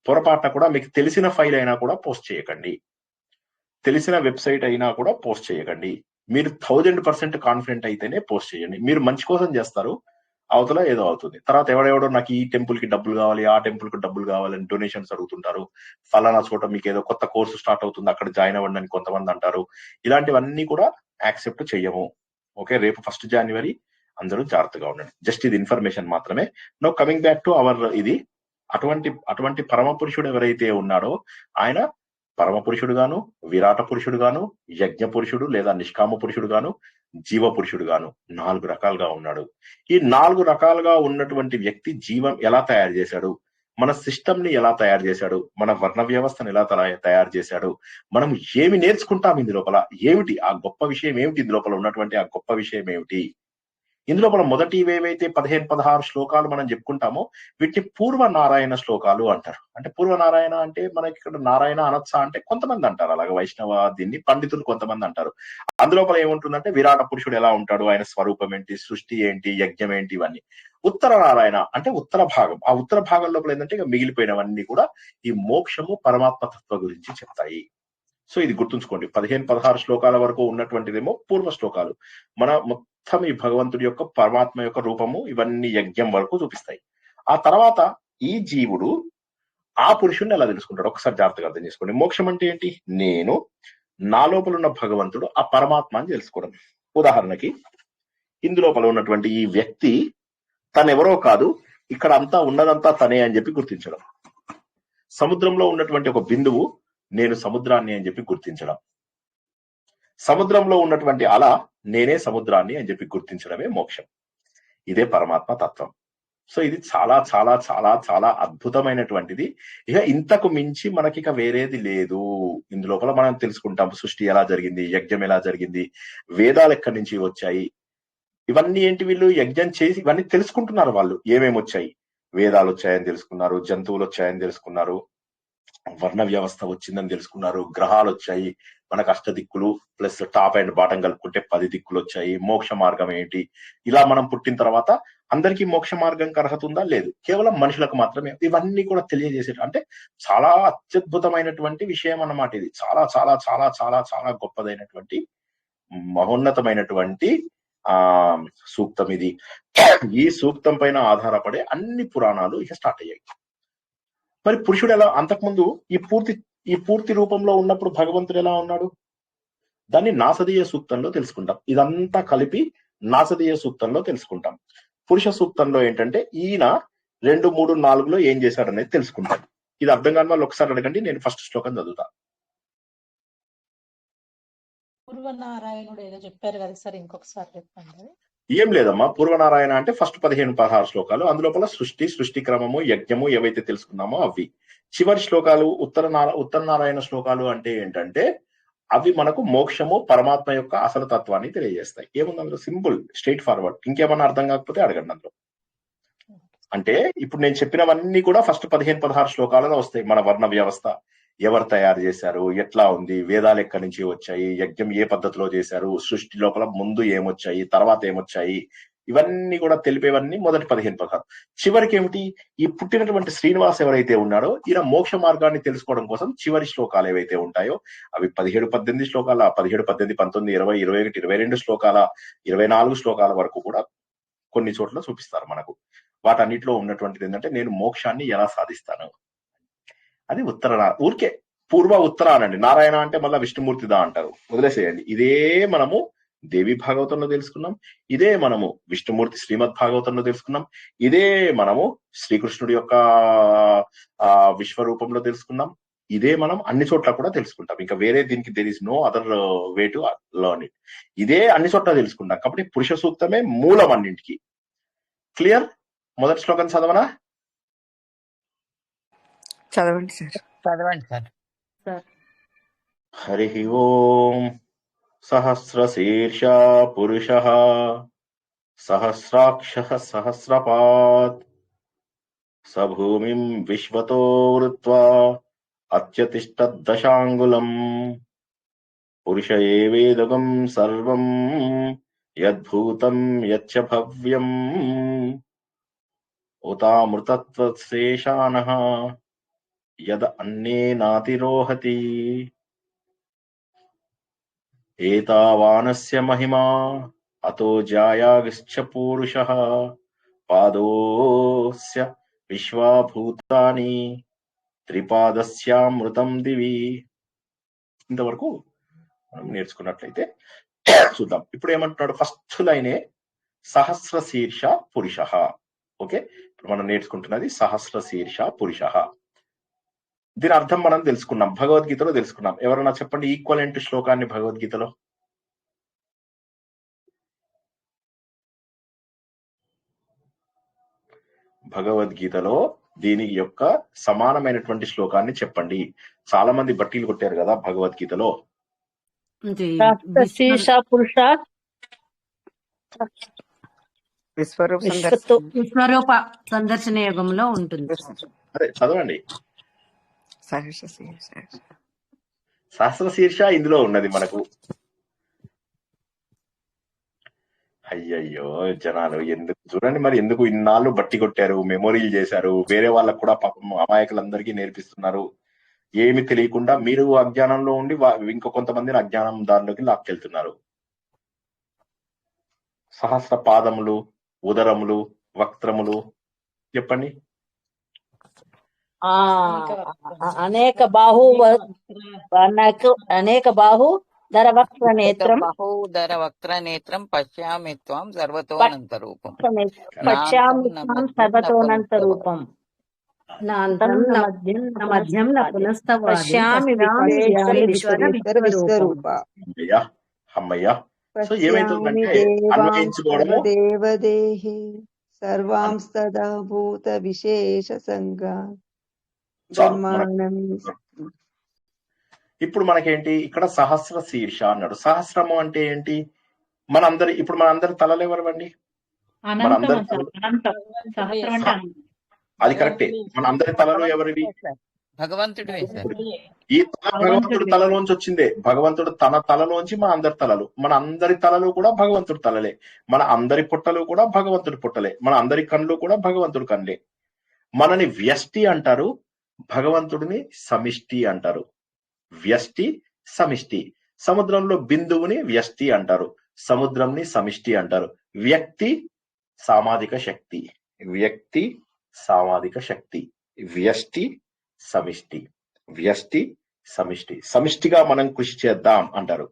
పొరపాటున కూడా మీకు తెలిసిన ఫైల్ అయినా కూడా పోస్ట్ చేయకండి, తెలిసిన వెబ్సైట్ అయినా కూడా పోస్ట్ చేయకండి. మీరు 1000% కాన్ఫిడెంట్ అయితేనే పోస్ట్ చేయండి. మీరు మంచి కోసం చేస్తారు, అవతల ఏదో అవుతుంది. తర్వాత ఎవడెవడో నాకు ఈ టెంపుల్ కి డబ్బులు కావాలి, ఆ టెంపుల్ కి డబ్బులు కావాలని డొనేషన్స్ అడుగుతుంటారు. ఫలానా చోట మీకు ఏదో కొత్త కోర్సు స్టార్ట్ అవుతుంది, అక్కడ జాయిన్ అవ్వండి అని కొంతమంది అంటారు. ఇలాంటివన్నీ కూడా యాక్సెప్ట్ చెయ్యము. ఓకే, రేపు 1 జనవరి అందరూ జాగ్రత్తగా ఉండండి. జస్ట్ ఇది ఇన్ఫర్మేషన్ మాత్రమే. No coming back to our ఇది, అటువంటి పరమ పురుషుడు ఎవరైతే ఉన్నాడో ఆయన పరమ పురుషుడు గాను, విరాట పురుషుడు గాను, యజ్ఞ పురుషుడు లేదా నిష్కామ పురుషుడు గాను, జీవ పురుషుడు గాను 4 రకాలుగా ఉన్నాడు. ఈ 4 రకాలుగా ఉన్నటువంటి వ్యక్తి జీవం ఎలా తయారు చేశాడు, మన సిస్టమ్ ని ఎలా తయారు చేశాడు, మన వర్ణ వ్యవస్థను ఎలా తయారు చేశాడు, మనం ఏమి నేర్చుకుంటాం ఇందు లోపల, ఏమిటి ఆ గొప్ప విషయం, ఏమిటి ఇందు లోపల ఉన్నటువంటి ఆ గొప్ప విషయం ఏమిటి. ఇందులో మనం మొదటి ఏవైతే 15-16 శ్లోకాలు మనం చెప్పుకుంటామో వీటిని పూర్వ నారాయణ శ్లోకాలు అంటారు. అంటే పూర్వ నారాయణ అంటే మనకి ఇక్కడ నారాయణ అనొచ్చా అంటే కొంతమంది అంటారు, అలాగే వైష్ణవ దీన్ని పండితులు కొంతమంది అంటారు. అందులోపల ఏముంటుందంటే విరాట పురుషుడు ఎలా ఉంటాడు, ఆయన స్వరూపం ఏంటి, సృష్టి ఏంటి, యజ్ఞం ఏంటి, ఇవన్నీ. ఉత్తర నారాయణ అంటే ఉత్తర భాగం. ఆ ఉత్తర భాగం లోపల ఏంటంటే ఇక మిగిలిపోయినవన్నీ కూడా ఈ మోక్షము పరమాత్మ తత్వ గురించి చెప్తాయి. సో ఇది గుర్తుంచుకోండి. 15-16 శ్లోకాల వరకు ఉన్నటువంటిదేమో పూర్వ శ్లోకాలు. మన మొత్తం ఈ భగవంతుడి యొక్క పరమాత్మ యొక్క రూపము ఇవన్నీ యజ్ఞం వరకు చూపిస్తాయి. ఆ తర్వాత ఈ జీవుడు ఆ పురుషుణ్ణి ఎలా తెలుసుకుంటాడు ఒకసారి జాగ్రత్తగా అర్థం చేసుకోండి. మోక్షం అంటే ఏంటి, నేను నా లోపల ఉన్న భగవంతుడు ఆ పరమాత్మ అని తెలుసుకోవడం. ఉదాహరణకి ఇందులోపల ఉన్నటువంటి ఈ వ్యక్తి తనెవరో కాదు, ఇక్కడ అంతా ఉన్నదంతా తనే అని చెప్పి గుర్తించడం. సముద్రంలో ఉన్నటువంటి ఒక బిందువు నేను సముద్రాన్ని అని చెప్పి గుర్తించడం. సముద్రంలో ఉన్నటువంటి అల నేనే సముద్రాన్ని అని చెప్పి గుర్తించడమే మోక్షం. ఇదే పరమాత్మ తత్వం. సో ఇది చాలా చాలా చాలా చాలా అద్భుతమైనటువంటిది. ఇక ఇంతకు మించి మనకి ఇక వేరేది లేదు. ఇందులోపల మనం తెలుసుకుంటాం సృష్టి ఎలా జరిగింది, యజ్ఞం ఎలా జరిగింది, వేదాలు ఎక్కడి నుంచి వచ్చాయి, ఇవన్నీ ఏంటి, వీళ్ళు యజ్ఞం చేసి ఇవన్నీ తెలుసుకుంటున్నారు. వాళ్ళు ఏమేమి వచ్చాయి, వేదాలు వచ్చాయని తెలుసుకున్నారు, జంతువులు వచ్చాయని తెలుసుకున్నారు, వర్ణ వ్యవస్థ వచ్చిందని తెలుసుకున్నారు, గ్రహాలు వచ్చాయి, మనకు 8 దిక్కులు ప్లస్ టాప్ అండ్ బాటం కలుపుకుంటే 10 దిక్కులు వచ్చాయి, మోక్ష మార్గం ఏంటి. ఇలా మనం పుట్టిన తర్వాత అందరికీ మోక్ష మార్గం అర్హత ఉందా, లేదు, కేవలం మనుషులకు మాత్రమే. ఇవన్నీ కూడా తెలియజేసే అంటే చాలా అత్యద్భుతమైనటువంటి విషయం అన్నమాట. ఇది చాలా చాలా చాలా చాలా చాలా గొప్పదైనటువంటి మహోన్నతమైనటువంటి సూక్తం ఇది. ఈ సూక్తం పైన ఆధారపడే అన్ని పురాణాలు ఇక స్టార్ట్ అయ్యాయి. మరి పురుషుడు ఎలా, అంతకుముందు ఈ పూర్తి రూపంలో ఉన్నప్పుడు భగవంతుడు ఎలా ఉన్నాడు, దాన్ని నాసదీయ సూక్తంలో తెలుసుకుంటాం. ఇదంతా కలిపి నాసదీయ సూక్తంలో తెలుసుకుంటాం. పురుష సూక్తంలో ఏంటంటే ఈయన 2, 3, 4లో ఏం చేశాడు అనేది తెలుసుకుంటాం. ఇది అర్థం కాని వాళ్ళు ఒకసారి అడగండి, నేను ఫస్ట్ శ్లోకం చదువుతా. పూర్వనారాయణుడు ఏదో చెప్పారు కదా సార్, ఇంకొకసారి చెప్పండి. ఏం లేదమ్మా, పూర్వనారాయణ అంటే ఫస్ట్ 15-16 శ్లోకాలు. అందులోపల సృష్టి క్రమము, యజ్ఞము ఏవైతే తెలుసుకున్నామో అవి. చివరి శ్లోకాలు ఉత్తర నారాయణ శ్లోకాలు అంటే ఏంటంటే అవి మనకు మోక్షము పరమాత్మ యొక్క అసలు తత్వాన్ని తెలియజేస్తాయి. ఏముంది అందులో, సింపుల్, స్ట్రైట్ ఫార్వర్డ్. ఇంకేమన్నా అర్థం కాకపోతే అడగండి అందులో. అంటే ఇప్పుడు నేను చెప్పినవన్నీ కూడా ఫస్ట్ 15-16 శ్లోకాలలో వస్తాయి. మన వర్ణ వ్యవస్థ ఎవరు తయారు చేశారు, ఎట్లా ఉంది, వేదాలు ఎక్కడి నుంచి వచ్చాయి, యజ్ఞం ఏ పద్ధతిలో చేశారు, సృష్టి లోపల ముందు ఏమొచ్చాయి, తర్వాత ఏమొచ్చాయి, ఇవన్నీ కూడా తెలిపేవన్నీ మొదటి 15-16. చివరికి ఏమిటి, ఈ పుట్టినటువంటి శ్రీనివాస్ ఎవరైతే ఉన్నాడో ఈయన మోక్ష మార్గాన్ని తెలుసుకోవడం కోసం చివరి శ్లోకాలు ఏవైతే ఉంటాయో అవి 17-18 శ్లోకాల, 17, 18, 19, 20, 21, 22 శ్లోకాల, 24 శ్లోకాల వరకు కూడా కొన్ని చోట్ల చూపిస్తారు మనకు. వాటన్నిటిలో ఉన్నటువంటిది ఏంటంటే నేను మోక్షాన్ని ఎలా సాధిస్తాను అది ఊరికే పూర్వ ఉత్తర అనండి. నారాయణ అంటే మళ్ళీ విష్ణుమూర్తిదా అంటారు, వదిలేసేయండి. ఇదే మనము దేవి భాగవతంలో తెలుసుకున్నాం, ఇదే మనము విష్ణుమూర్తి శ్రీమద్ భాగవతంలో తెలుసుకున్నాం, ఇదే మనము శ్రీకృష్ణుడి యొక్క విశ్వరూపంలో తెలుసుకున్నాం, ఇదే మనం అన్ని చోట్ల కూడా తెలుసుకుంటాం. ఇంకా వేరే దీనికి there is no other way to learn it. ఇదే అన్ని చోట్ల తెలుసుకుంటాం. కాబట్టి పురుష సూక్తమే మూలం అన్నింటికి. క్లియర్? మొదటి శ్లోకం చదవనా? చదవండి సార్. చదవండి సార్. హరి ఓం. సహస్రశీర్షా పురుషః సహస్రాక్షః సహస్రపాత్ స భూమిం విశ్వతో వృత్వా అత్యతిష్టద్దశాంగులం పురుష ఏవేదగం సర్వం యద్భూతం యచ్చ భవ్యం ఉతామృతత్వశేషానః యద అన్నేనాతిరోహతి ఏతావానస్య మహిమా అతో జాయాగిశ్చ పూరుషః పాదోస్య విశ్వాభూతాని త్రిపాదస్యామృతం దివి. ఇంతవరకు మనం నేర్చుకున్నట్లయితే చూద్దాం. ఇప్పుడు ఏమంటున్నాడు? ఫస్ట్ లైనే సహస్ర శీర్ష పురుష. ఓకే, ఇప్పుడు మనం నేర్చుకుంటున్నది సహస్ర శీర్ష పురుష. దీని అర్థం మనం తెలుసుకున్నాం, భగవద్గీతలో తెలుసుకున్నాం. ఎవరన్నా చెప్పండి ఈక్వలెంట్ శ్లోకాన్ని భగవద్గీతలో. భగవద్గీతలో దీని యొక్క సమానమైనటువంటి శ్లోకాన్ని చెప్పండి. చాలా మంది బట్టీలు కొట్టారు కదా భగవద్గీతలో. విశ్వరూప సందర్శన యోగంలో ఉంటుంది. అదే చదవండి. సహస్ర శీర్ష ఇందులో ఉన్నది మనకు. అయ్యయ్యో జనాలు ఎందుకు చూడండి మరి, ఎందుకు ఇన్నాళ్ళు బట్టి కొట్టారు, మెమోరీలు చేశారు, వేరే వాళ్ళకు కూడా పాపం అమాయకులందరికీ నేర్పిస్తున్నారు. ఏమి తెలియకుండా మీరు అజ్ఞానంలో ఉండి ఇంకో కొంతమందిని అజ్ఞానం దారిలోకి లాక్కెళ్తున్నారు. సహస్ర పాదములు, ఉదరములు, వక్త్రములు చెప్పండి. అనేక బాహు ధర వక్ర నేత్రం బహూదర వక్ర నేత్రం పశ్యామి త్వం సర్వతోనంత రూపం సర్వతోనంత రూపం విశ్వరూప. అమ్మయ్యా. సో ఏమైతుందంటే అన్వయించుకోవడము దేవదేహి సర్వాంస్తదా భూత విశేష సంగా. ఇప్పుడు మనకేంటి ఇక్కడ సహస్ర శీర్ష అన్నాడు. సహస్రము అంటే ఏంటి? మనందరి ఇప్పుడు మనందరి తలలు ఎవరివండి? మనందరి అది కరెక్టే. మన అందరి తలలు ఎవరివి? భగవంతుడు. ఈ తల భగవంతుడి తలలోంచి వచ్చిందే. భగవంతుడు తన తలలోంచి మన అందరి తలలు, మన అందరి తలలు కూడా భగవంతుడి తలలే. మన అందరి పుట్టలు కూడా భగవంతుడి పుట్టలే. మన అందరి కళ్ళు కూడా భగవంతుడి కళ్ళే. మనని వ్యష్టి అంటారు, భగవంతుడిని సమిష్టి అంటారు. వ్యష్టి సమిష్టి. సముద్రంలో బిందువుని వ్యష్టి అంటారు, సముద్రంని సమిష్టి అంటారు. వ్యక్తి సామాజిక శక్తి, వ్యక్తి సామాజిక శక్తి. వ్యష్టి సమిష్టి, వ్యష్టి సమిష్టి. సమిష్టిగా మనం కృషి చేద్దాం అంటారు.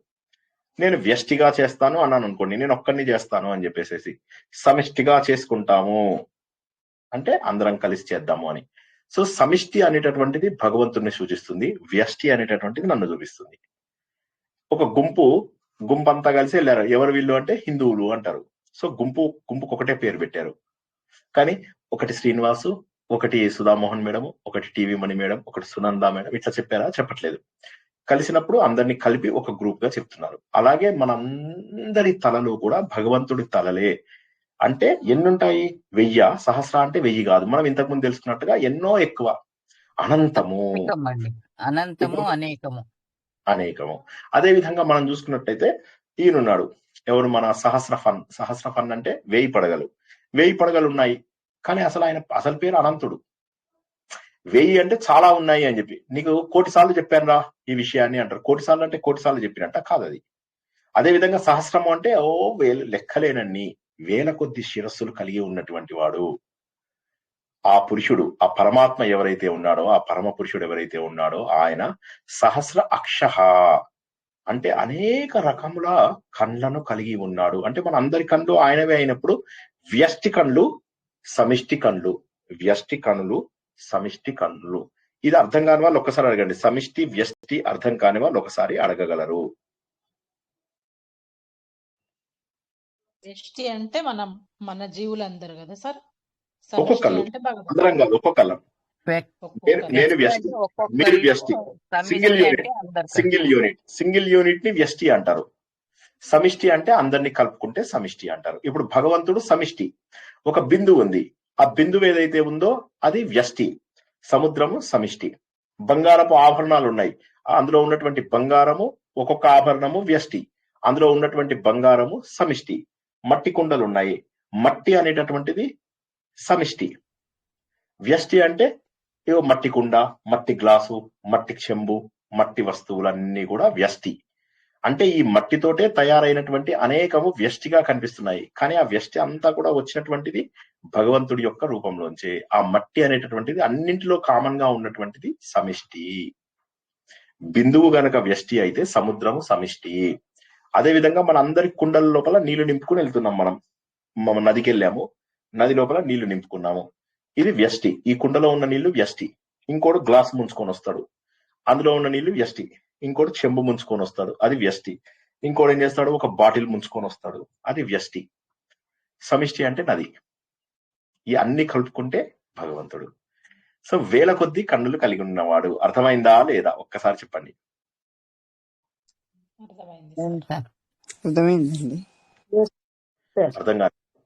నేను వ్యష్టిగా చేస్తాను అన్నాను అనుకోండి, నేను ఒక్కడిని చేస్తాను అని చెప్పేసి. సమిష్టిగా చేసుకుంటాము అంటే అందరం కలిసి చేద్దాము అని. సో సమిష్టి అనేటటువంటిది భగవంతుడిని సూచిస్తుంది, వ్యష్టి అనేటటువంటిది నన్ను చూపిస్తుంది. ఒక గుంపంతా కలిసి వెళ్ళారు. ఎవరు వీళ్ళు అంటే హిందువులు అంటారు. సో గుంపుకు ఒకటే పేరు పెట్టారు. కానీ ఒకటి శ్రీనివాసు, ఒకటి సుధామోహన్ మేడం, ఒకటి టీవీ మణి మేడం, ఒకటి సునంద మేడం, ఇట్లా చెప్పారా? చెప్పట్లేదు. కలిసినప్పుడు అందరినీ కలిపి ఒక గ్రూప్ గా చెప్తున్నారు. అలాగే మనందరి తలలు కూడా భగవంతుడి తలలే. అంటే ఎన్నుంటాయి? 1000. సహస్ర అంటే 1000 కాదు. మనం ఇంతకు ముందు తెలుసుకున్నట్టుగా ఎన్నో ఎక్కువ, అనంతము, అనంతము, అనేకము, అనేకము. అదే విధంగా మనం చూసుకున్నట్టయితే ఈయనున్నాడు. ఎవరు? మన సహస్ర ఫన్. సహస్ర ఫన్ అంటే 1000 పడగలు. 1000 పడగలు ఉన్నాయి, కానీ ఆయన అసలు పేరు అనంతుడు. 1000 అంటే చాలా ఉన్నాయి అని చెప్పి. నీకు 1,000,000 సార్లు చెప్పాను రా ఈ విషయాన్ని అంటారు. 1,000,000 సార్లు అంటే 1,000,000 సార్లు చెప్పినట్ట కాదు అది. అదే విధంగా సహస్రము అంటే లెక్కలేనన్ని వేల కొద్ది శిరస్సులు కలిగి ఉన్నటువంటి వాడు ఆ పురుషుడు. ఆ పరమాత్మ ఎవరైతే ఉన్నాడో, ఆ పరమ పురుషుడు ఎవరైతే ఉన్నాడో ఆయన సహస్ర అక్షః అంటే అనేక రకముల కళ్ళను కలిగి ఉన్నాడు. అంటే మన అందరి కళ్ళు ఆయనవే అయినప్పుడు వ్యష్టి కళ్ళు, సమిష్టి కళ్ళు, వ్యష్టి కనులు, సమిష్టి కళ్ళు. ఇది అర్థం కాని వాళ్ళు ఒకసారి అడగండి. సమిష్టి వ్యష్టి అర్థం కాని వాళ్ళు ఒకసారి అడగగలరు. వ్యష్టి అంటే మన జీవులందరూ కదా సార్. ఒక్కొక్కళ్ళు, అందరం కాదు, ఒక్కొక్కళ్ళం. నేను వ్యష్టి, మీరు వ్యష్టి. సింగిల్ యూనిట్ ని వ్యష్టి అంటారు. సమిష్టి అంటే అందరినీ కలుపుకుంటే సమిష్టి అంటారు. ఇప్పుడు భగవంతుడు సమిష్టి. ఒక బిందువు ఉంది, ఆ బిందువు ఏదైతే ఉందో అది వ్యష్టి. సముద్రము సమిష్టి. బంగారపు ఆభరణాలు ఉన్నాయి, అందులో ఉన్నటువంటి బంగారము ఒక్కొక్క ఆభరణము వ్యష్టి. అందులో ఉన్నటువంటి బంగారము సమిష్టి. మట్టి కుండలు ఉన్నాయి, మట్టి అనేటటువంటిది సమిష్టి. వ్యష్టి అంటే ఏవో మట్టి కుండ, మట్టి గ్లాసు, మట్టి చెంబు, మట్టి వస్తువులన్నీ కూడా వ్యష్టి. అంటే ఈ మట్టితోటే తయారైనటువంటి అనేకము వ్యష్టిగా కనిపిస్తున్నాయి. కానీ ఆ వ్యష్టి అంతా కూడా వచ్చినటువంటిది భగవంతుడి యొక్క రూపంలోంచి. ఆ మట్టి అనేటటువంటిది అన్నింటిలో కామన్ గా ఉన్నటువంటిది సమిష్టి. బిందువు గనక వ్యష్టి అయితే సముద్రము సమిష్టి. అదే విధంగా మన అందరి కుండల లోపల నీళ్లు నింపుకుని వెళ్తున్నాం. మనం నదికి వెళ్ళాము, నది లోపల నీళ్లు నింపుకున్నాము. ఇది వ్యష్టి. ఈ కుండలో ఉన్న నీళ్లు వ్యష్టి. ఇంకోటి గ్లాస్ ముంచుకొని వస్తాడు, అందులో ఉన్న నీళ్లు వ్యష్టి. ఇంకోటి చెంబు ముంచుకొని వస్తాడు, అది వ్యష్టి. ఇంకోటి ఏం చేస్తాడు, ఒక బాటిల్ ముంచుకొని వస్తాడు, అది వ్యష్టి. సమిష్టి అంటే నది. ఈ అన్ని కలుపుకుంటే భగవంతుడు. సో వేల కొద్దీ కన్నులు కలిగి ఉన్నవాడు. అర్థమైందా లేదా ఒక్కసారి చెప్పండి. అర్థమైందండి.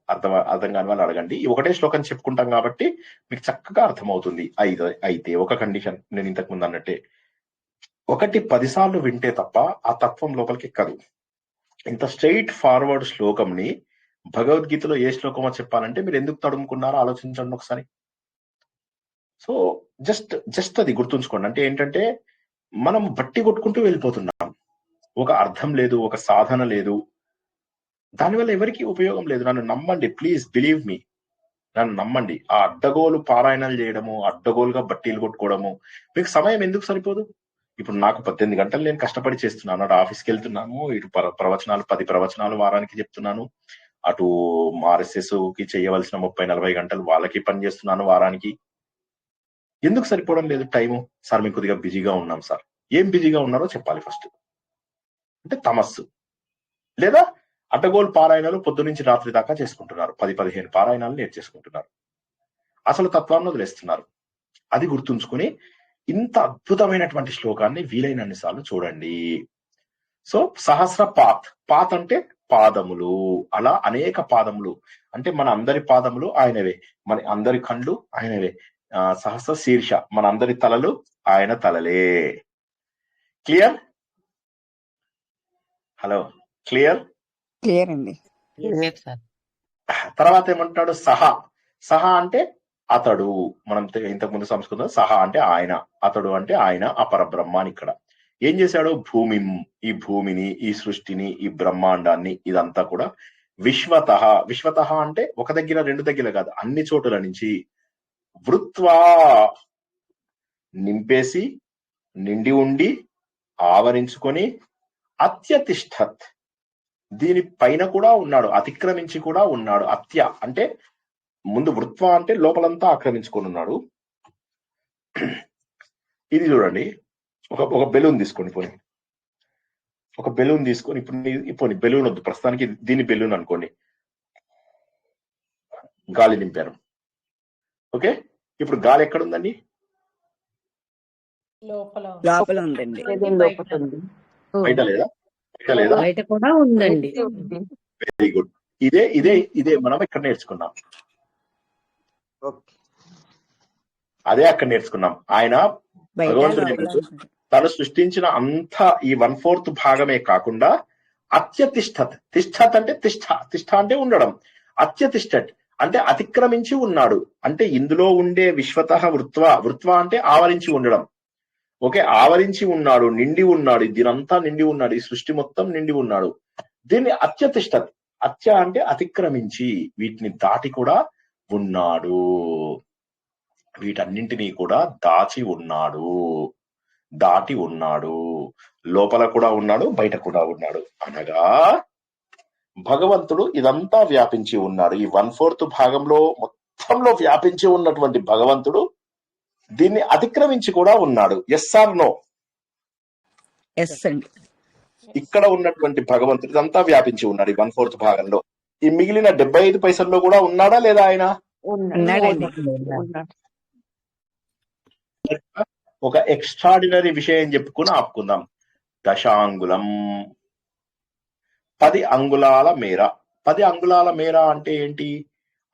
అర్థం కాని వాళ్ళు అడగండి. ఈ ఒకటే శ్లోకం చెప్పుకుంటాం కాబట్టి మీకు చక్కగా అర్థమవుతుంది. అయితే ఒక కండిషన్, నేను ఇంతకు ముందు అన్నట్టే, ఒకటి 10 సార్లు వింటే తప్ప ఆ తత్వం లోపలికి ఎక్కదు. ఇంత స్ట్రైట్ ఫార్వర్డ్ శ్లోకంని భగవద్గీతలో ఏ శ్లోకమో చెప్పాలంటే మీరు ఎందుకు తడుముకున్నారో ఆలోచించండి ఒకసారి. సో జస్ట్ అది గుర్తుంచుకోండి. అంటే ఏంటంటే మనం బట్టి కొట్టుకుంటూ వెళ్ళిపోతున్నాం. ఒక అర్థం లేదు, ఒక సాధన లేదు, దానివల్ల ఎవరికి ఉపయోగం లేదు. నన్ను నమ్మండి, ప్లీజ్ బిలీవ్ మీ, నన్ను నమ్మండి. ఆ అడ్డగోలు పారాయణాలు చేయడము, అడ్డగోలుగా బట్టీలు కొట్టుకోవడము, మీకు సమయం ఎందుకు సరిపోదు? ఇప్పుడు నాకు 18 గంటలు నేను కష్టపడి చేస్తున్నాను. అటు ఆఫీస్కి వెళ్తున్నాము, ఇటు ప్రవచనాలు 10 ప్రవచనాలు వారానికి చెప్తున్నాను, అటు ఆర్ఎస్ఎస్ కి చేయవలసిన 30-40 గంటలు వాళ్ళకి పని చేస్తున్నాను వారానికి. ఎందుకు సరిపోవడం లేదు టైము? సార్ మేము కొద్దిగా బిజీగా ఉన్నాం సార్. ఏం బిజీగా ఉన్నారో చెప్పాలి ఫస్ట్. అంటే తమస్సు, లేదా అడ్డగోలు పారాయణాలు పొద్దు నుంచి రాత్రి దాకా చేసుకుంటున్నారు. 10-15 పారాయణాలు నేర్చేసుకుంటున్నారు. అసలు తత్వాన్ని వదిలేస్తున్నారు. అది గుర్తుంచుకుని ఇంత అద్భుతమైనటువంటి శ్లోకాన్ని వీలైనన్ని సార్లు చూడండి. సో సహస్ర పాత్ అంటే పాదములు. అలా అనేక పాదములు అంటే మన అందరి పాదములు ఆయనవే, మన అందరి కళ్ళు ఆయనవే. సహస్ర శీర్ష, మన అందరి తలలు ఆయన తలలే. క్లియర్? హలో, క్లియర్ అండి. తర్వాత ఏమంటాడు? సహ అంటే అతడు. మనం ఇంతకు ముందు సంస్కృతం సహ అంటే ఆయన, అతడు అంటే ఆయన, అపరబ్రహ్మ అని. ఇక్కడ ఏం చేశాడు? ఈ భూమిని, ఈ సృష్టిని, ఈ బ్రహ్మాండాన్ని, ఇదంతా కూడా విశ్వత అంటే ఒక దగ్గర 2 దగ్గర కాదు, అన్ని చోటుల నుంచి వృత్వా నింపేసి, నిండి ఉండి, ఆవరించుకొని, అత్యతిష్ఠత్ దీని పైన కూడా ఉన్నాడు, అతిక్రమించి కూడా ఉన్నాడు. అత్య అంటే ముందు వృత్వ అంటే లోపలంతా ఆక్రమించుకొని ఉన్నాడు. ఇది చూడండి, ఒక బెలూన్ తీసుకోండి. ఒక బెలూన్ తీసుకొని ఇప్పుడు బెలూన్ వద్దు ప్రస్తుతానికి, దీని బెలూన్ అనుకోండి. గాలి నింపారు. ఓకే, ఇప్పుడు గాలి ఎక్కడుందండి? లోపల ఉందండి. బయట లేదా? బయట కూడా ఉందండి. Very good. ఇదే మనం ఇక్కడ నేర్చుకున్నాం. అదే అక్కడ నేర్చుకున్నాం. ఆయన భగవంతుడు తను సృష్టించిన అంతా ఈ 1/4 భాగమే కాకుండా తిష్టత్ అంటే తిష్ట అంటే ఉండడం, అత్యతిష్టత్ అంటే అతిక్రమించి ఉన్నాడు. అంటే ఇందులో ఉండే విశ్వత వృత్వ అంటే ఆవరించి ఉండడం. ఓకే, ఆవరించి ఉన్నాడు, నిండి ఉన్నాడు, దీనంతా నిండి ఉన్నాడు, ఈ సృష్టి మొత్తం నిండి ఉన్నాడు. దీన్ని అత్యతిష్టత్, అత్య అంటే అతిక్రమించి, వీటిని దాటి కూడా ఉన్నాడు. వీటన్నింటినీ కూడా దాటి ఉన్నాడు. లోపల కూడా ఉన్నాడు, బయట కూడా ఉన్నాడు. అనగా భగవంతుడు ఇదంతా వ్యాపించి ఉన్నాడు. ఈ 1/4 భాగంలో మొత్తంలో వ్యాపించి ఉన్నటువంటి భగవంతుడు దీన్ని అతిక్రమించి కూడా ఉన్నాడు. Yes or no? ఎస్ అండి. ఇక్కడ ఉన్నటువంటి భగవంతుడు ఇదంతా వ్యాపించి ఉన్నాడు ఈ 1/4 భాగంలో. ఈ మిగిలిన 75 పైసల్లో కూడా ఉన్నాడా లేదా ఆయన? ఒక ఎక్స్ట్రాడినరీ విషయం చెప్పుకుని ఆపుకుందాం. దశాంగులం, 10 అంగుళాల మేర. 10 అంగుళాల మేర అంటే ఏంటి?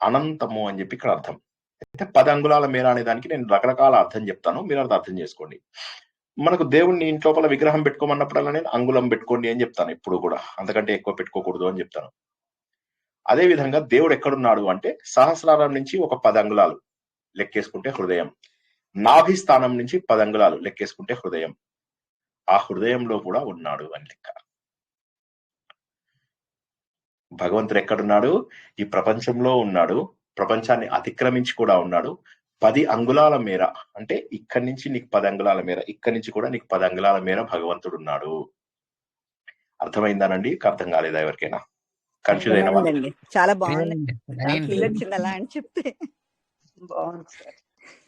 అనంతము అని చెప్పి ఇక్కడ అర్థం. అయితే 10 అంగుళాల మేర అనే దానికి నేను రకరకాల అర్థం చెప్తాను, మీరు అది అర్థం చేసుకోండి. మనకు దేవుణ్ణి ఇంట్లోపల విగ్రహం పెట్టుకోమన్నప్పుడల్లా నేను అంగుళం పెట్టుకోండి అని చెప్తాను, ఎప్పుడు కూడా అంతకంటే ఎక్కువ పెట్టుకోకూడదు అని చెప్తాను. అదే విధంగా దేవుడు ఎక్కడున్నాడు అంటే సహస్రారం నుంచి ఒక 10 అంగుళాలు లెక్కేసుకుంటే హృదయం, నాభి స్థానం నుంచి 10 అంగుళాలు లెక్కేసుకుంటే హృదయం. ఆ హృదయంలో కూడా ఉన్నాడు అని లెక్క. భగవంతుడు ఎక్కడున్నాడు? ఈ ప్రపంచంలో ఉన్నాడు. ప్రపంచాన్ని అతిక్రమించి కూడా ఉన్నాడు. 10 అంగుళాల మేర, అంటే ఇక్కడి నుంచి నీకు 10 అంగుళాల మేర, ఇక్కడి నుంచి కూడా నీకు 10 అంగుళాల మేర భగవంతుడు ఉన్నాడు. అర్థమైందానండి? అర్థం కాలేదా ఎవరికైనా? కన్ఫ్యూజ్ అయిన వాళ్ళు? అర్థమైందండి. చాలా బాగుంది. చాలా ఫీల్ వచ్చింది అలా అని చెప్తే. బాగుంది సార్.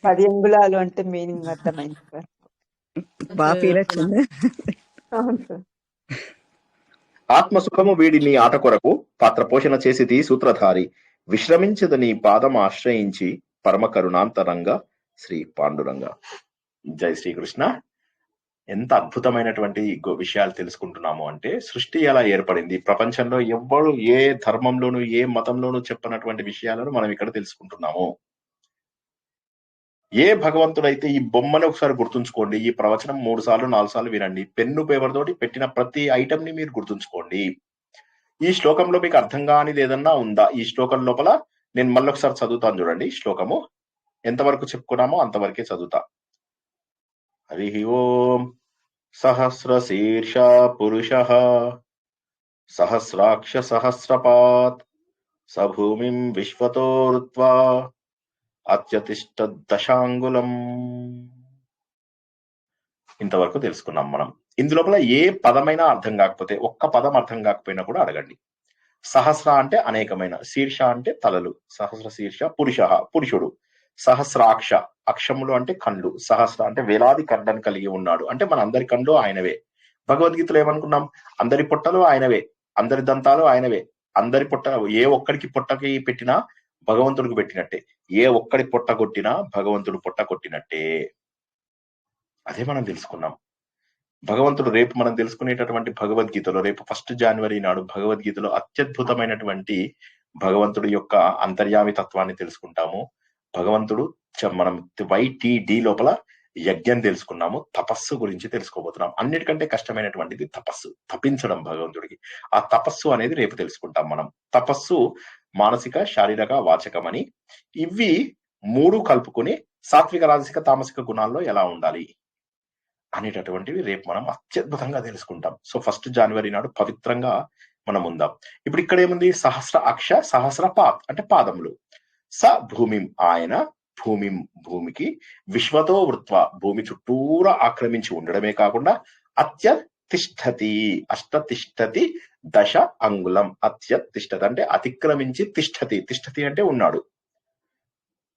10 అంగుళాలు అంటే మీనింగ్ అర్థమైంది సార్. బాగా ఫీల్ వచ్చింది. అవును సార్. ఆత్మసుఖము వీడి నీ ఆట కొరకు పాత్ర పోషణ చేసిది సూత్రధారి, విశ్రమించదు నీ పాదం ఆశ్రయించి పరమ కరుణాంతరంగా శ్రీ పాండురంగ. జై శ్రీకృష్ణ. ఎంత అద్భుతమైనటువంటి విషయాలు తెలుసుకుంటున్నాము అంటే, సృష్టి ఎలా ఏర్పడింది, ప్రపంచంలో ఎవ్వరు ఏ ధర్మంలోనూ ఏ మతంలోనూ చెప్పనటువంటి విషయాలను మనం ఇక్కడ తెలుసుకుంటున్నాము. ఏ భగవంతుడైతే, ఈ బొమ్మను ఒకసారి గుర్తుంచుకోండి, ఈ ప్రవచనం 3 సార్లు 4 సార్లు వినండి, పెన్ను పేపర్ తోటి పెట్టిన ప్రతి ఐటమ్ ని మీరు గుర్తుంచుకోండి. ఈ శ్లోకంలో మీకు అర్థం కానిది ఏదన్నా ఉందా? ఈ శ్లోకం లోపల నేను మళ్ళీ ఒకసారి చదువుతాను చూడండి. శ్లోకము ఎంతవరకు చెప్పుకున్నామో అంతవరకే చదువుతా. హరి ఓం. సహస్రశీర్ష పురుషః సహస్రాక్ష సహస్రపాత్ సభూమిం విశ్వతో ఋత్వా అత్యతిష్ట దశాంగులం. ఇంతవరకు తెలుసుకున్నాం మనం. ఇందులోపల ఏ పదమైనా అర్థం కాకపోతే, ఒక్క పదం అర్థం కాకపోయినా కూడా అడగండి. సహస్ర అంటే అనేకమైన, శీర్ష అంటే తలలు, సహస్ర శీర్ష పురుష పురుషుడు, సహస్రాక్ష అక్షములు అంటే కళ్ళు, సహస్ర అంటే వేలాది కళ్ళను కలిగి ఉన్నాడు, అంటే మన అందరి కళ్ళు ఆయనవే. భగవద్గీతలో ఏమనుకున్నాం? అందరి పొట్టలు ఆయనవే, అందరి దంతాలు ఆయనవే, అందరి పొట్ట, ఏ ఒక్కడికి పొట్టకి పెట్టినా భగవంతుడికి పెట్టినట్టే, ఏ ఒక్కడి పొట్ట కొట్టినా భగవంతుడు పొట్ట కొట్టినట్టే. అదే మనం తెలుసుకున్నాం. భగవంతుడు రేపు మనం తెలుసుకునేటటువంటి భగవద్గీతలో, రేపు 1 జనవరి నాడు భగవద్గీతలో అత్యద్భుతమైనటువంటి భగవంతుడి యొక్క అంతర్యామి తత్వాన్ని తెలుసుకుంటాము. భగవంతుడు మనం YTD లోపల యజ్ఞం తెలుసుకున్నాము, తపస్సు గురించి తెలుసుకోబోతున్నాం. అన్నిటికంటే కష్టమైనటువంటిది తపస్సు, తపించడం భగవంతుడికి. ఆ తపస్సు అనేది రేపు తెలుసుకుంటాం మనం. తపస్సు మానసిక, శారీరక, వాచకమని, ఇవి 3 కలుపుకొని సాత్విక, రాజసిక, తామసిక గుణాల్లో ఎలా ఉండాలి అనేటటువంటివి రేపు మనం అత్యద్భుతంగా తెలుసుకుంటాం. సో 1 జనవరి నాడు పవిత్రంగా మనం ఉందాం. ఇప్పుడు ఇక్కడ ఏముంది? సహస్ర అక్ష సహస్ర పాత్ అంటే పాదములు. స భూమిం ఆయన భూమిం భూమికి, విశ్వతో వృత్వ భూమి చుట్టూరా ఆక్రమించి ఉండడమే కాకుండా, అత్యతిష్ఠతి అష్టతిష్ఠతి దశ అంగుళం. అత్యతిష్ఠతి అంటే అతిక్రమించి, తిష్ఠతి తిష్ఠతి అంటే ఉన్నాడు,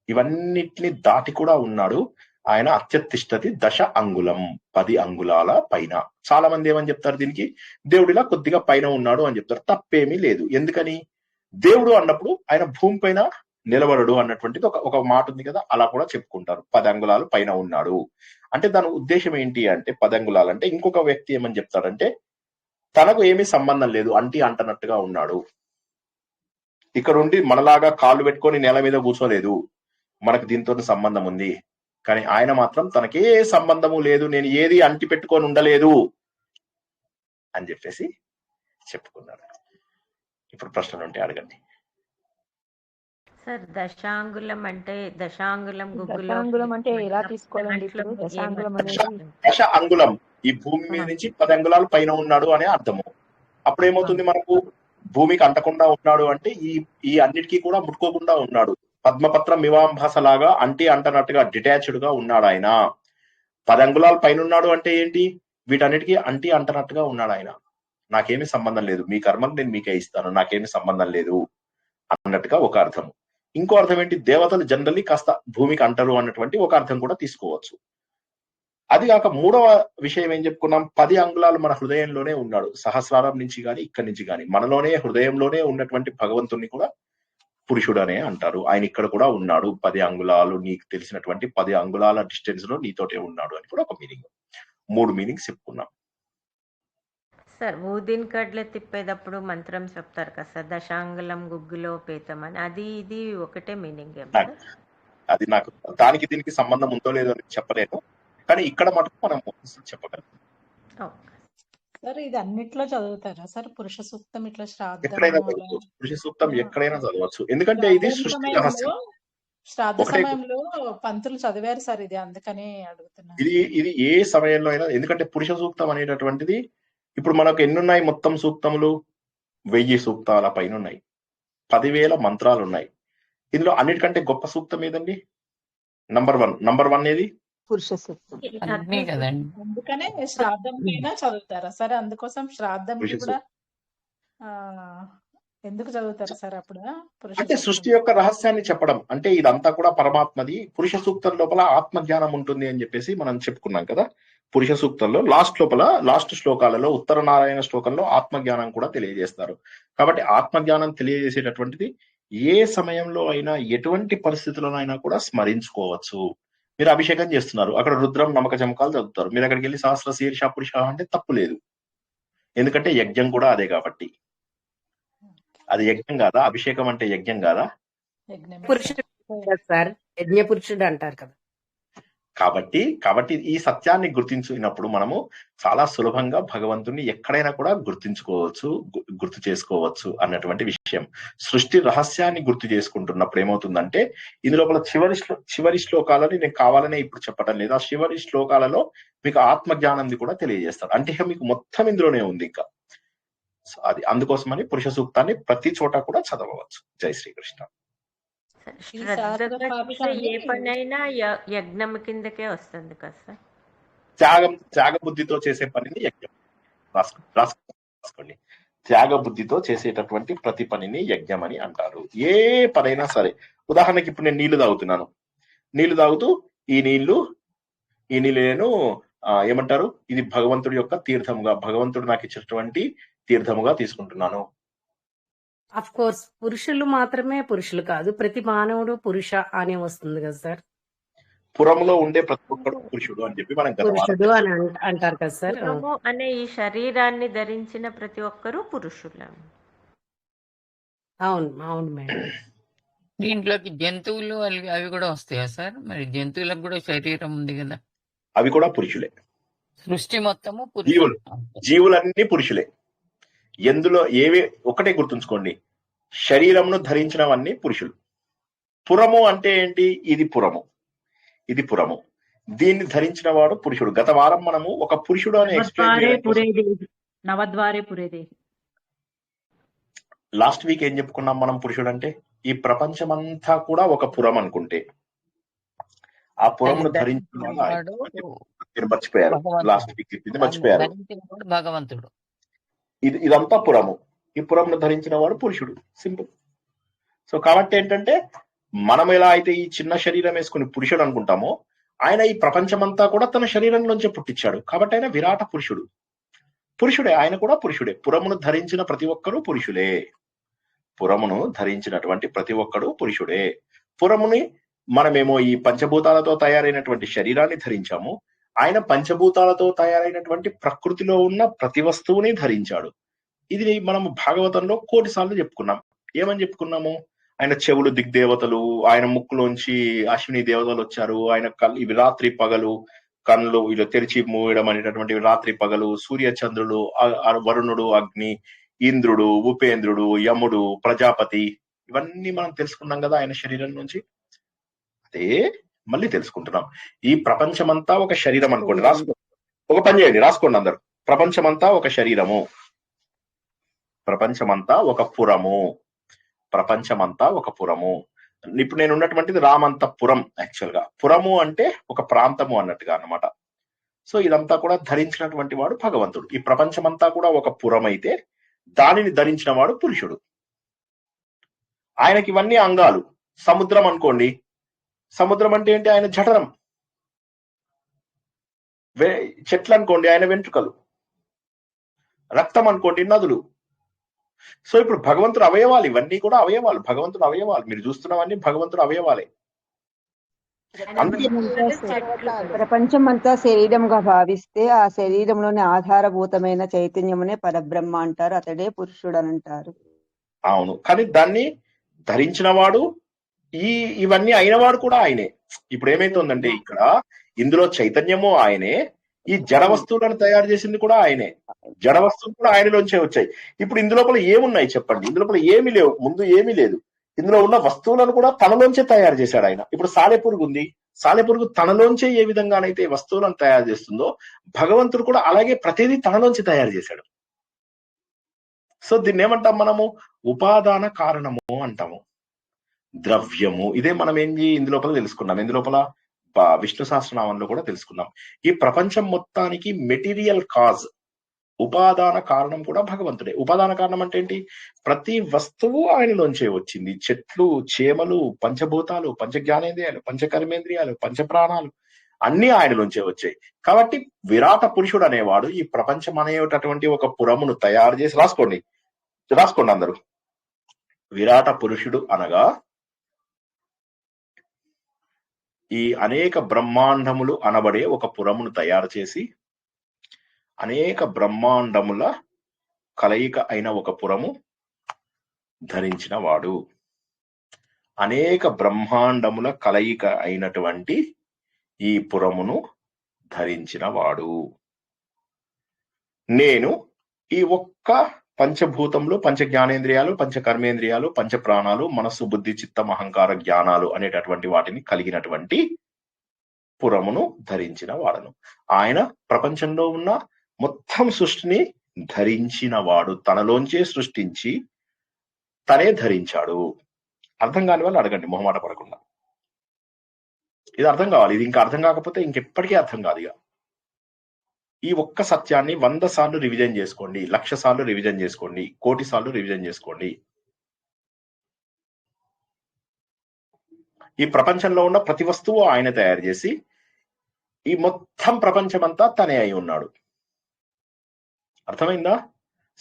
ఇవన్నిటిని దాటి కూడా ఉన్నాడు ఆయన. అత్యతిష్ఠతి దశ అంగుళం 10 అంగుళాల పైన. చాలా మంది ఏమని చెప్తారు దీనికి? దేవుడిలా కొద్దిగా పైన ఉన్నాడు అని చెప్తారు. తప్పేమీ లేదు. ఎందుకని? దేవుడు అన్నప్పుడు ఆయన భూమి పైన నిలబడడు అన్నటువంటిది ఒక మాట ఉంది కదా, అలా కూడా చెప్పుకుంటారు. 10 అంగుళాలు పైన ఉన్నాడు అంటే దాని ఉద్దేశం ఏంటి అంటే, 10 అంగుళాలు అంటే ఇంకొక వ్యక్తి ఏమని చెప్తాడంటే, తనకు ఏమీ సంబంధం లేదు, అంటనట్టుగా ఉన్నాడు. ఇక్కడ ఉండి మనలాగా కాళ్ళు పెట్టుకొని నేల మీద కూర్చోలేదు, మనకు దీంతో సంబంధం ఉంది, కానీ ఆయన మాత్రం తనకే సంబంధము లేదు, నేను ఏది అంటి పెట్టుకొని ఉండలేదు అని చెప్పేసి చెప్పుకున్నాడు. ఇప్పుడు ప్రశ్నలు ఉంటే అడగండి. సార్ దశాంగులం అంటే, దశాంగులం గుగ్గులో దశాంగులం అంటే ఎలా తీసుకోవాలండి ఇప్పుడు? దశాంగులం అనేది దశ అంగుళం ఈ భూమి మీద నుంచి 10 అంగుళాలు పైన ఉన్నాడు అనే అర్థము. అప్పుడు ఏమవుతుంది మనకు? భూమికి అంటకుండా ఉన్నాడు అంటే ఈ అన్నిటికీ కూడా ముట్టుకోకుండా ఉన్నాడు. పద్మపత్రం మివాంభాస లాగా అంటనట్టుగా డిటాచ్డ్ గా ఉన్నాడు ఆయన. 10 అంగుళాలు పైన ఉన్నాడు అంటే ఏంటి? వీటన్నిటికీ అంటనట్టుగా ఉన్నాడు ఆయన. నాకేమీ సంబంధం లేదు, మీ కర్మను నేను మీకే ఇస్తాను, నాకేమీ సంబంధం లేదు అన్నట్టుగా ఒక అర్థం. ఇంకో అర్థం ఏంటి? దేవతలు జనరల్లీ కాస్త భూమికి అంటారు అన్నటువంటి ఒక అర్థం కూడా తీసుకోవచ్చు. అది కాక మూడవ విషయం ఏం చెప్పుకున్నాం? 10 అంగుళాలు మన హృదయంలోనే ఉన్నాడు. సహస్రారం నుంచి గాని ఇక్కడి నుంచి గాని మనలోనే, హృదయంలోనే ఉన్నటువంటి భగవంతుని కూడా పురుషుడు అనే అంటారు. ఆయన ఇక్కడ కూడా ఉన్నాడు. 10 అంగుళాలు నీకు తెలిసినటువంటి 10 అంగుళాల డిస్టెన్స్ లో నీతోటే ఉన్నాడు అని కూడా ఒక మీనింగ్. 3 మీనింగ్స్ చెప్పుకున్నాం. సార్ ఊదిన్ కడ్లే తిప్పేటప్పుడు మంత్రం చెప్తారు కదా సార్, దశాంగులం గుగ్గులో పేతం అని, అది ఇది ఒకటే మీనింగ్? అది నాకు దానికి దీనికి సంబంధం ఉందో లేదో అని చెప్పలేను, కానీ ఇక్కడ మటుకు మనం చెప్పగలం. సార్ ఇది అన్నిట్లో చదువుతారా సార్? పురుష సూక్తం ఇట్లా ఎక్కడైనా శ్రాద్ధం చదవచ్చు, పురుష సూక్తం ఎక్కడైనా చదవచ్చు, ఎందుకంటే ఇది సృష్టి రహస్యం. శ్రాద్ధ ఒకటే సమయంలో పంతులు చదివారు సార్ ఇది, అందుకని అడుగుతున్నాను. ఇది ఏ సమయంలో అయినా, ఎందుకంటే పురుష సూక్తం అనేటటువంటిది ఇప్పుడు మనకు ఎన్నున్నాయి మొత్తం సూక్తములు? 1000 సూక్తాల పైన ఉన్నాయి, 10,000 మంత్రాలు ఉన్నాయి. ఇందులో అన్నిటికంటే గొప్ప సూక్తం ఏదండి? నంబర్ వన్ ఏది? పురుష సూక్తం. అన్నీ కదండి. అందుకనే శ్రాద్ధం పైన చదువుతారా సార్? అందుకోసం శ్రాద్ధంకి పురుష కూడా సూక్తం ఎందుకు చదువుతారు సార్ అప్పుడు పురుష అంటే సూక్తం? సృష్టి యొక్క రహస్యాన్ని చెప్పడం. అంటే ఇదంతా కూడా పరమాత్మది. పురుష సూక్తం లోపల ఆత్మజ్ఞానం ఉంటుంది అని చెప్పేసి మనం చెప్పుకున్నాం కదా. పురుష సూక్తంలో లాస్ట్ శ్లోకాలలో ఉత్తర నారాయణ శ్లోకంలో ఆత్మజ్ఞానం కూడా తెలియజేస్తారు. కాబట్టి ఆత్మజ్ఞానం తెలియజేసేటటువంటిది ఏ సమయంలో అయినా ఎటువంటి పరిస్థితుల్లోనైనా కూడా స్మరించుకోవచ్చు. మీరు అభిషేకం చేస్తున్నారు, అక్కడ రుద్రం నమక చమకాలు చదువుతారు, మీరు అక్కడికి వెళ్ళి సహస్ర శీర్ష పురుష అంటే తప్పు లేదు. ఎందుకంటే యజ్ఞం కూడా అదే కాబట్టి. అది యజ్ఞం కాదా? అభిషేకం అంటే యజ్ఞం కాదా? యజ్ఞమే పురుషుడు సార్. కదా సార్, యజ్ఞ పురుషుడు అంటారు కదా. కాబట్టి ఈ సత్యాన్ని గుర్తించినప్పుడు మనము చాలా సులభంగా భగవంతుని ఎక్కడైనా కూడా గుర్తించుకోవచ్చు, గుర్తు చేసుకోవచ్చు అన్నటువంటి విషయం. సృష్టి రహస్యాన్ని గుర్తు చేసుకుంటున్నప్పుడు ఏమవుతుందంటే, ఇందులోపల చివరి శ్లోకాలని నేను కావాలనే ఇప్పుడు చెప్పటం లేదు, ఆ చివరి శ్లోకాలలో మీకు ఆత్మజ్ఞానాన్ని కూడా తెలియజేస్తాడు. అంటే ఇక మీకు మొత్తం ఇందులోనే ఉంది. ఇంకా అది అందుకోసమని పురుష సూక్తాన్ని ప్రతి చోట కూడా చదవవచ్చు. జై శ్రీకృష్ణ. ఇది శ్రద్ధగా శాస్త్రసాపిక చేసే అండి. ఏ పనైనా యజ్ఞం కిందకే వస్తుంది కదా సార్. త్యాగ బుద్ధితో చేసే పనిని యజ్ఞం. రాసుకోండి. త్యాగ బుద్ధితో చేసేటటువంటి ప్రతి పనిని యజ్ఞం అని అంటారు. ఏ పనైనా సరే. ఉదాహరణకి ఇప్పుడు నేను నీళ్లు తాగుతున్నాను, నీళ్లు తాగుతూ ఈ నీళ్లు నేను ఏమంటారు, ఇది భగవంతుడి యొక్క తీర్థముగా, భగవంతుడు నాకు ఇచ్చినటువంటి తీర్థముగా తీసుకుంటున్నాను. అఫ్ కోర్స్ పురుషులు మాత్రమే పురుషులు కాదు, ప్రతి మానవుడు పురుష అనే వస్తుంది కదా సార్. పురములో ఉండే ప్రతి ఒక్కడు పురుషుడు అని చెప్పి మనం గత వారం పురుషుడు అని అంటారు కదా సార్. పురము అనే ఈ శరీరాన్ని ధరించిన ప్రతి ఒక్కరూ పురుషులు. అవును అవును మేడం. దీంట్లోకి జంతువులు అవి కూడా వస్తాయా సార్? మరి జంతువులకు కూడా శరీరం ఉంది కదా. అవి కూడా పురుషులే. సృష్టి మొత్తము పురుషులు. జీవులన్నీ పురుషులే. ఎందులో ఒకటే గుర్తుంచుకోండి, శరీరంను ధరించినవన్నీ పురుషులు. పురము అంటే ఏంటి? ఇది పురము, దీన్ని ధరించిన వాడు పురుషుడు. గత వారం మనము ఒక పురుషుడు అని ఎక్స్ప్లెయిన్ చేయడం నవద్వారే పురేదేవి. లాస్ట్ వీక్ ఏం చెప్పుకున్నాం మనం? పురుషుడు అంటే ఈ ప్రపంచమంతా కూడా ఒక పురం అనుకుంటే, ఆ పురమును ధరించిన వాడు మీరు మర్చిపోయారు. లాస్ట్ వీక్ ఇది మర్చిపోయారు. భగవంతుడు ఇదంతా పురము. ఈ పురమును ధరించిన వాడు పురుషుడు. సింపుల్. సో కాబట్టి ఏంటంటే, మనం ఎలా అయితే ఈ చిన్న శరీరం వేసుకుని పురుషుడు అనుకుంటామో, ఆయన ఈ ప్రపంచమంతా కూడా తన శరీరంలోంచే పుట్టించాడు. కాబట్టి ఆయన విరాట పురుషుడే. ఆయన కూడా పురుషుడే. పురమును ధరించిన ప్రతి ఒక్కరూ పురుషులే. పురమును ధరించినటువంటి ప్రతి ఒక్కడు పురుషుడే. పురముని మనమేమో ఈ పంచభూతాలతో తయారైనటువంటి శరీరాన్ని ధరించాము, ఆయన పంచభూతాలతో తయారైనటువంటి ప్రకృతిలో ఉన్న ప్రతి వస్తువుని ధరించాడు. ఇది మనము భాగవతంలో 1,000 సార్లు చెప్పుకున్నాం. ఏమని చెప్పుకున్నాము? ఆయన చెవులు దిగ్దేవతలు, ఆయన ముక్కులోంచి అశ్విని దేవతలు వచ్చారు, ఆయన ఇవి రాత్రి పగలు కళ్ళు ఇలా తెరిచి మూయడం అనేటటువంటి రాత్రి పగలు, సూర్య చంద్రుడు, వరుణుడు, అగ్ని, ఇంద్రుడు, ఉపేంద్రుడు, యముడు, ప్రజాపతి, ఇవన్నీ మనం తెలుసుకున్నాం కదా ఆయన శరీరం నుంచి. అదే మళ్ళీ తెలుసుకుంటున్నాం. ఈ ప్రపంచమంతా ఒక శరీరం అనుకోండి. ఒక పని చేయండి, రాసుకోండి అందరు. ప్రపంచమంతా ఒక శరీరము, ప్రపంచమంతా ఒక పురము, ప్రపంచమంతా ఒక పురము. ఇప్పుడు నేను ఉన్నటువంటిది రామంతపురం. యాక్చువల్ గా పురము అంటే ఒక ప్రాంతము అన్నట్టుగా అన్నమాట. సో ఇదంతా కూడా ధరించినటువంటి వాడు భగవంతుడు. ఈ ప్రపంచమంతా కూడా ఒక పురం అయితే దానిని ధరించిన వాడు పురుషుడు. ఆయనకి ఇవన్నీ అంగాలు. సముద్రం అనుకోండి, సముద్రం అంటే ఏంటి? ఆయన జఠరం. చెట్లు అనుకోండి, ఆయన వెంట్రుకలు. రక్తం అనుకోండి, నదులు. సో ఇప్పుడు భగవంతుడు అవయవాలు, ఇవన్నీ కూడా అవయవాలు, భగవంతుడు అవయవాలు. మీరు చూస్తున్నవన్నీ భగవంతుడు అవయవాలే. ప్రపంచం అంతా శరీరంగా భావిస్తే ఆ శరీరంలోని ఆధారభూతమైన చైతన్యమునే పరబ్రహ్మ అంటారు, అతడే పురుషుడు అని అంటారు. అవును, కానీ దాన్ని ధరించిన వాడు, ఇవన్నీ అయినవాడు కూడా ఆయనే. ఇప్పుడు ఏమైతుందంటే, ఇక్కడ ఇందులో చైతన్యము ఆయనే, ఈ జడ వస్తువులను తయారు చేసింది కూడా ఆయనే. జడ వస్తువులు కూడా ఆయనలోంచే వచ్చాయి. ఇప్పుడు ఇందులోపల ఏమున్నాయి చెప్పండి? ఇందులోపల ఏమీ లేవు, ముందు ఏమీ లేదు. ఇందులో ఉన్న వస్తువులను కూడా తనలోంచే తయారు చేశాడు ఆయన. ఇప్పుడు సాలెపురుగు ఉంది, సాలెపురుగు తనలోంచే ఏ విధంగానైతే వస్తువులను తయారు చేస్తుందో, భగవంతుడు కూడా అలాగే ప్రతిదీ తనలోంచి తయారు చేశాడు. సో దీన్ని ఏమంటాం మనము? ఉపాదాన కారణము అంటాము. ద్రవ్యము, ఇదే మనం ఇందులోపల తెలుసుకున్నాం. ఇందులోపల విష్ణు సహస్రనామంలో కూడా తెలుసుకున్నాం. ఈ ప్రపంచం మొత్తానికి మెటీరియల్ కాజ్, ఉపాదాన కారణం కూడా భగవంతుడే. ఉపాదాన కారణం అంటే ఏంటి? ప్రతి వస్తువు ఆయనలోంచే వచ్చింది. చెట్లు, చేమలు, పంచభూతాలు, పంచజ్ఞానేంద్రియాలు, పంచకర్మేంద్రియాలు, పంచప్రాణాలు అన్ని ఆయనలోంచే వచ్చాయి. కాబట్టి విరాట పురుషుడు అనేవాడు ఈ ప్రపంచం అనేటటువంటి ఒక పురమును తయారు చేసి, రాసుకోండి అందరూ. విరాట పురుషుడు అనగా ఈ అనేక బ్రహ్మాండములు అనబడే ఒక పురమును తయారు చేసి, అనేక బ్రహ్మాండముల కలయిక అయిన ఒక పురము ధరించిన వాడు. అనేక బ్రహ్మాండముల కలయిక అయినటువంటి ఈ పురమును ధరించిన వాడు. నేను ఈ ఒక్క పంచభూతములు, పంచ జ్ఞానేంద్రియాలు, పంచ కర్మేంద్రియాలు, పంచ ప్రాణాలు, మనస్సు, బుద్ధి, చిత్తం, అహంకార, జ్ఞానాలు అనేటటువంటి వాటిని కలిగినటువంటి పురమును ధరించిన వాడను. ఆయన ప్రపంచంలో ఉన్న మొత్తం సృష్టిని ధరించిన వాడు. తనలోంచే సృష్టించి తనే ధరించాడు. అర్థం కాని వాళ్ళు అడగండి, మొహమాట పడకుండా. ఇది అర్థం కావాలి. ఇది ఇంకా అర్థం కాకపోతే ఇంకెప్పటికీ అర్థం కాదు. ఇక ఈ ఒక్క సత్యాన్ని 100 సార్లు రివిజన్ చేసుకోండి, 1,00,000 సార్లు రివిజన్ చేసుకోండి, 1,00,00,000 సార్లు రివిజన్ చేసుకోండి. ఈ ప్రపంచంలో ఉన్న ప్రతి వస్తువు ఆయన తయారు చేసి ఈ మొత్తం ప్రపంచమంతా తనే అయి ఉన్నాడు. అర్థమైందా?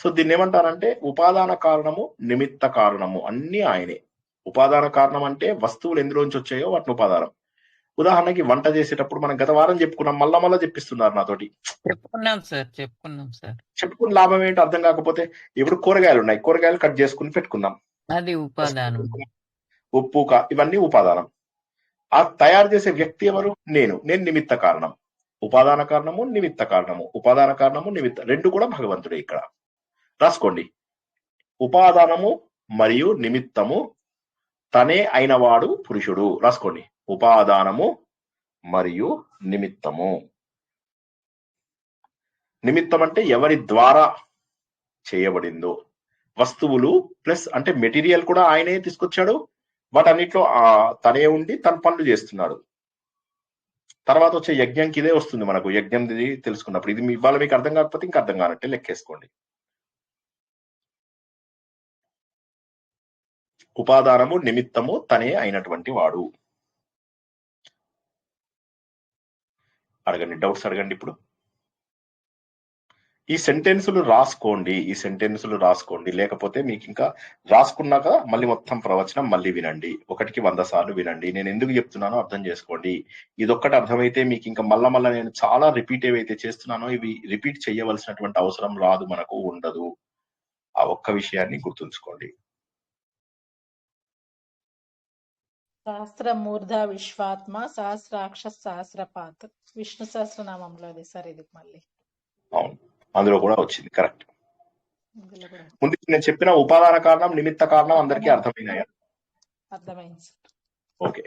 సో దీన్ని ఏమంటారంటే ఉపాదాన కారణము, నిమిత్త కారణము అన్ని ఆయనే. ఉపాదాన కారణం అంటే వస్తువులు ఎందులోంచి వచ్చాయో వాటిని ఉపాదానం. ఉదాహరణకి వంట చేసేటప్పుడు మనం గత వారం చెప్పుకున్నాం, మళ్ళా చెప్పిస్తున్నారు నాతోటి. చెప్పుకున్నాం సార్. చెప్పుకున్న లాభం ఏంటి అర్థం కాకపోతే? ఇప్పుడు కూరగాయలు ఉన్నాయి, కూరగాయలు కట్ చేసుకుని పెట్టుకున్నాం, అది ఉపాదానం. ఉప్పు, ఇవన్నీ ఉపాదానం. ఆ తయారు చేసే వ్యక్తి ఎవరు? నేను నిమిత్త కారణం. ఉపాదాన కారణము, నిమిత్త కారణము. ఉపాదాన కారణము, నిమిత్త రెండు కూడా భగవంతుడే. ఇక్కడ రాసుకోండి. ఉపాదానము మరియు నిమిత్తము తనే అయినవాడు పురుషుడు. రాసుకోండి. ఉపాదానము మరియు నిమిత్తము. నిమిత్తం అంటే ఎవరి ద్వారా చేయబడిందో. వస్తువులు ప్లస్ అంటే మెటీరియల్ కూడా ఆయనే తీసుకొచ్చాడు. వాటన్నిటిలో తనే ఉండి తన పనులు చేస్తున్నాడు. తర్వాత వచ్చే యజ్ఞంకి ఇదే వస్తుంది మనకు. యజ్ఞం తెలుసుకున్నప్పుడు ఇది ఇవాళ మీకు అర్థం కాకపోతే ఇంకా అర్థం కానట్టే లెక్కేసుకోండి. ఉపాదానము, నిమిత్తము తనే అయినటువంటి వాడు. అడగండి, డౌట్స్ అడగండి. ఇప్పుడు ఈ సెంటెన్సులు రాసుకోండి. లేకపోతే మీకు ఇంకా రాసుకున్నాక మళ్ళీ మొత్తం ప్రవచనం మళ్ళీ వినండి. 1కి 100 సార్లు వినండి. నేను ఎందుకు చెప్తున్నానో అర్థం చేసుకోండి. ఇదొక్కటి అర్థమైతే మీకు ఇంకా మళ్ళా నేను చాలా రిపీట్ ఏవైతే చేస్తున్నానో ఇవి రిపీట్ చేయవలసినటువంటి అవసరం రాదు, మనకు ఉండదు. ఆ ఒక్క విషయాన్ని గుర్తుంచుకోండి. సహస్రమూర్ధ విశ్వాత్మ సహస్రాక్ష సహస్రపాత్ విష్ణు సహస్రనామంలో సార్ ఇది మళ్ళీ. అవును, అందులో కూడా వచ్చింది. కరెక్ట్. ముందు నేను చెప్పిన ఉపాదాన కారణం, నిమిత్త కారణం అందరికీ అర్థమైనాయా? అర్థమైంది సార్. ఓకే.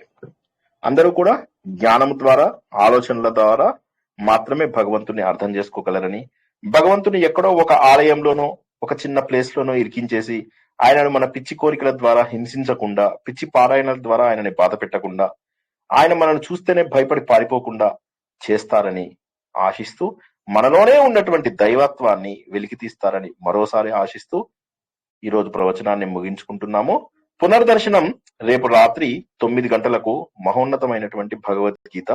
అందరూ కూడా జ్ఞానం ద్వారా, ఆలోచనల ద్వారా మాత్రమే భగవంతుని అర్థం చేసుకోగలరని, భగవంతుని ఎక్కడో ఒక ఆలయంలోనో ఒక చిన్న ప్లేస్ లోనో ఇరికించేసి ఆయనను మన పిచ్చి కోరికల ద్వారా హింసించకుండా, పిచ్చి పారాయణల ద్వారా ఆయనని బాధ పెట్టకుండా, ఆయన మనల్ని చూస్తేనే భయపడి పారిపోకుండా చేస్తారని ఆశిస్తూ, మనలోనే ఉన్నటువంటి దైవత్వాన్ని వెలికి తీస్తారని మరోసారి ఆశిస్తూ ఈరోజు ప్రవచనాన్ని ముగించుకుంటున్నాము. పునర్దర్శనం రేపు రాత్రి 9 గంటలకు మహోన్నతమైనటువంటి భగవద్గీత.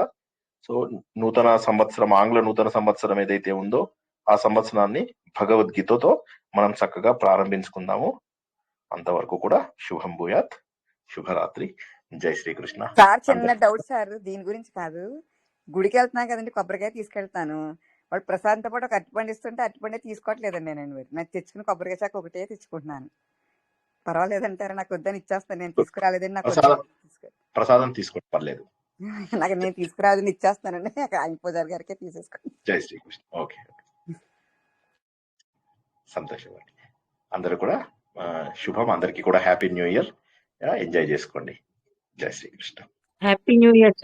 సో నూతన సంవత్సరం, ఆంగ్ల నూతన సంవత్సరం ఏదైతే ఉందో ఆ సంవత్సరాన్ని భగవద్గీతతో మనం చక్కగా ప్రారంభించుకుందాము. అంతవరకు కూడా శుభం భూయాత్. శుభరాత్రి. జై శ్రీకృష్ణ. సార్ చిన్న డౌట్ సార్, దీని గురించి కాదు. గుడికి వెళ్తున్నా కదండి, కొబ్బరికాయ తీసుకెళ్తాను. వాడు ప్రసాదంతో పాటు ఒక అరటిపండు ఇస్తుంటే అరటిపండే తీసుకోవట్లేదండి. నేను నాకు తెచ్చుకుని కొబ్బరికాయ చాక ఒకటే తెచ్చుకుంటున్నాను. పర్వాలేదంటారా? నాకు వద్దని ఇచ్చేస్తాను. నేను తీసుకురాలేదండి, నాకు ప్రసాదం తీసుకోండి, పర్లేదు. నాకు నేను తీసుకురాలేదని ఇచ్చేస్తానండి. ఆయన పూజారి గారికే తీసేసుకోండి. జై శ్రీకృష్ణ. ఓకే, సంతోషం అండి. అందరూ కూడా శుభం. అందరికీ కూడా హ్యాపీ న్యూ ఇయర్. ఎంజాయ్ చేసుకోండి. జై శ్రీకృష్ణ. Happy new year.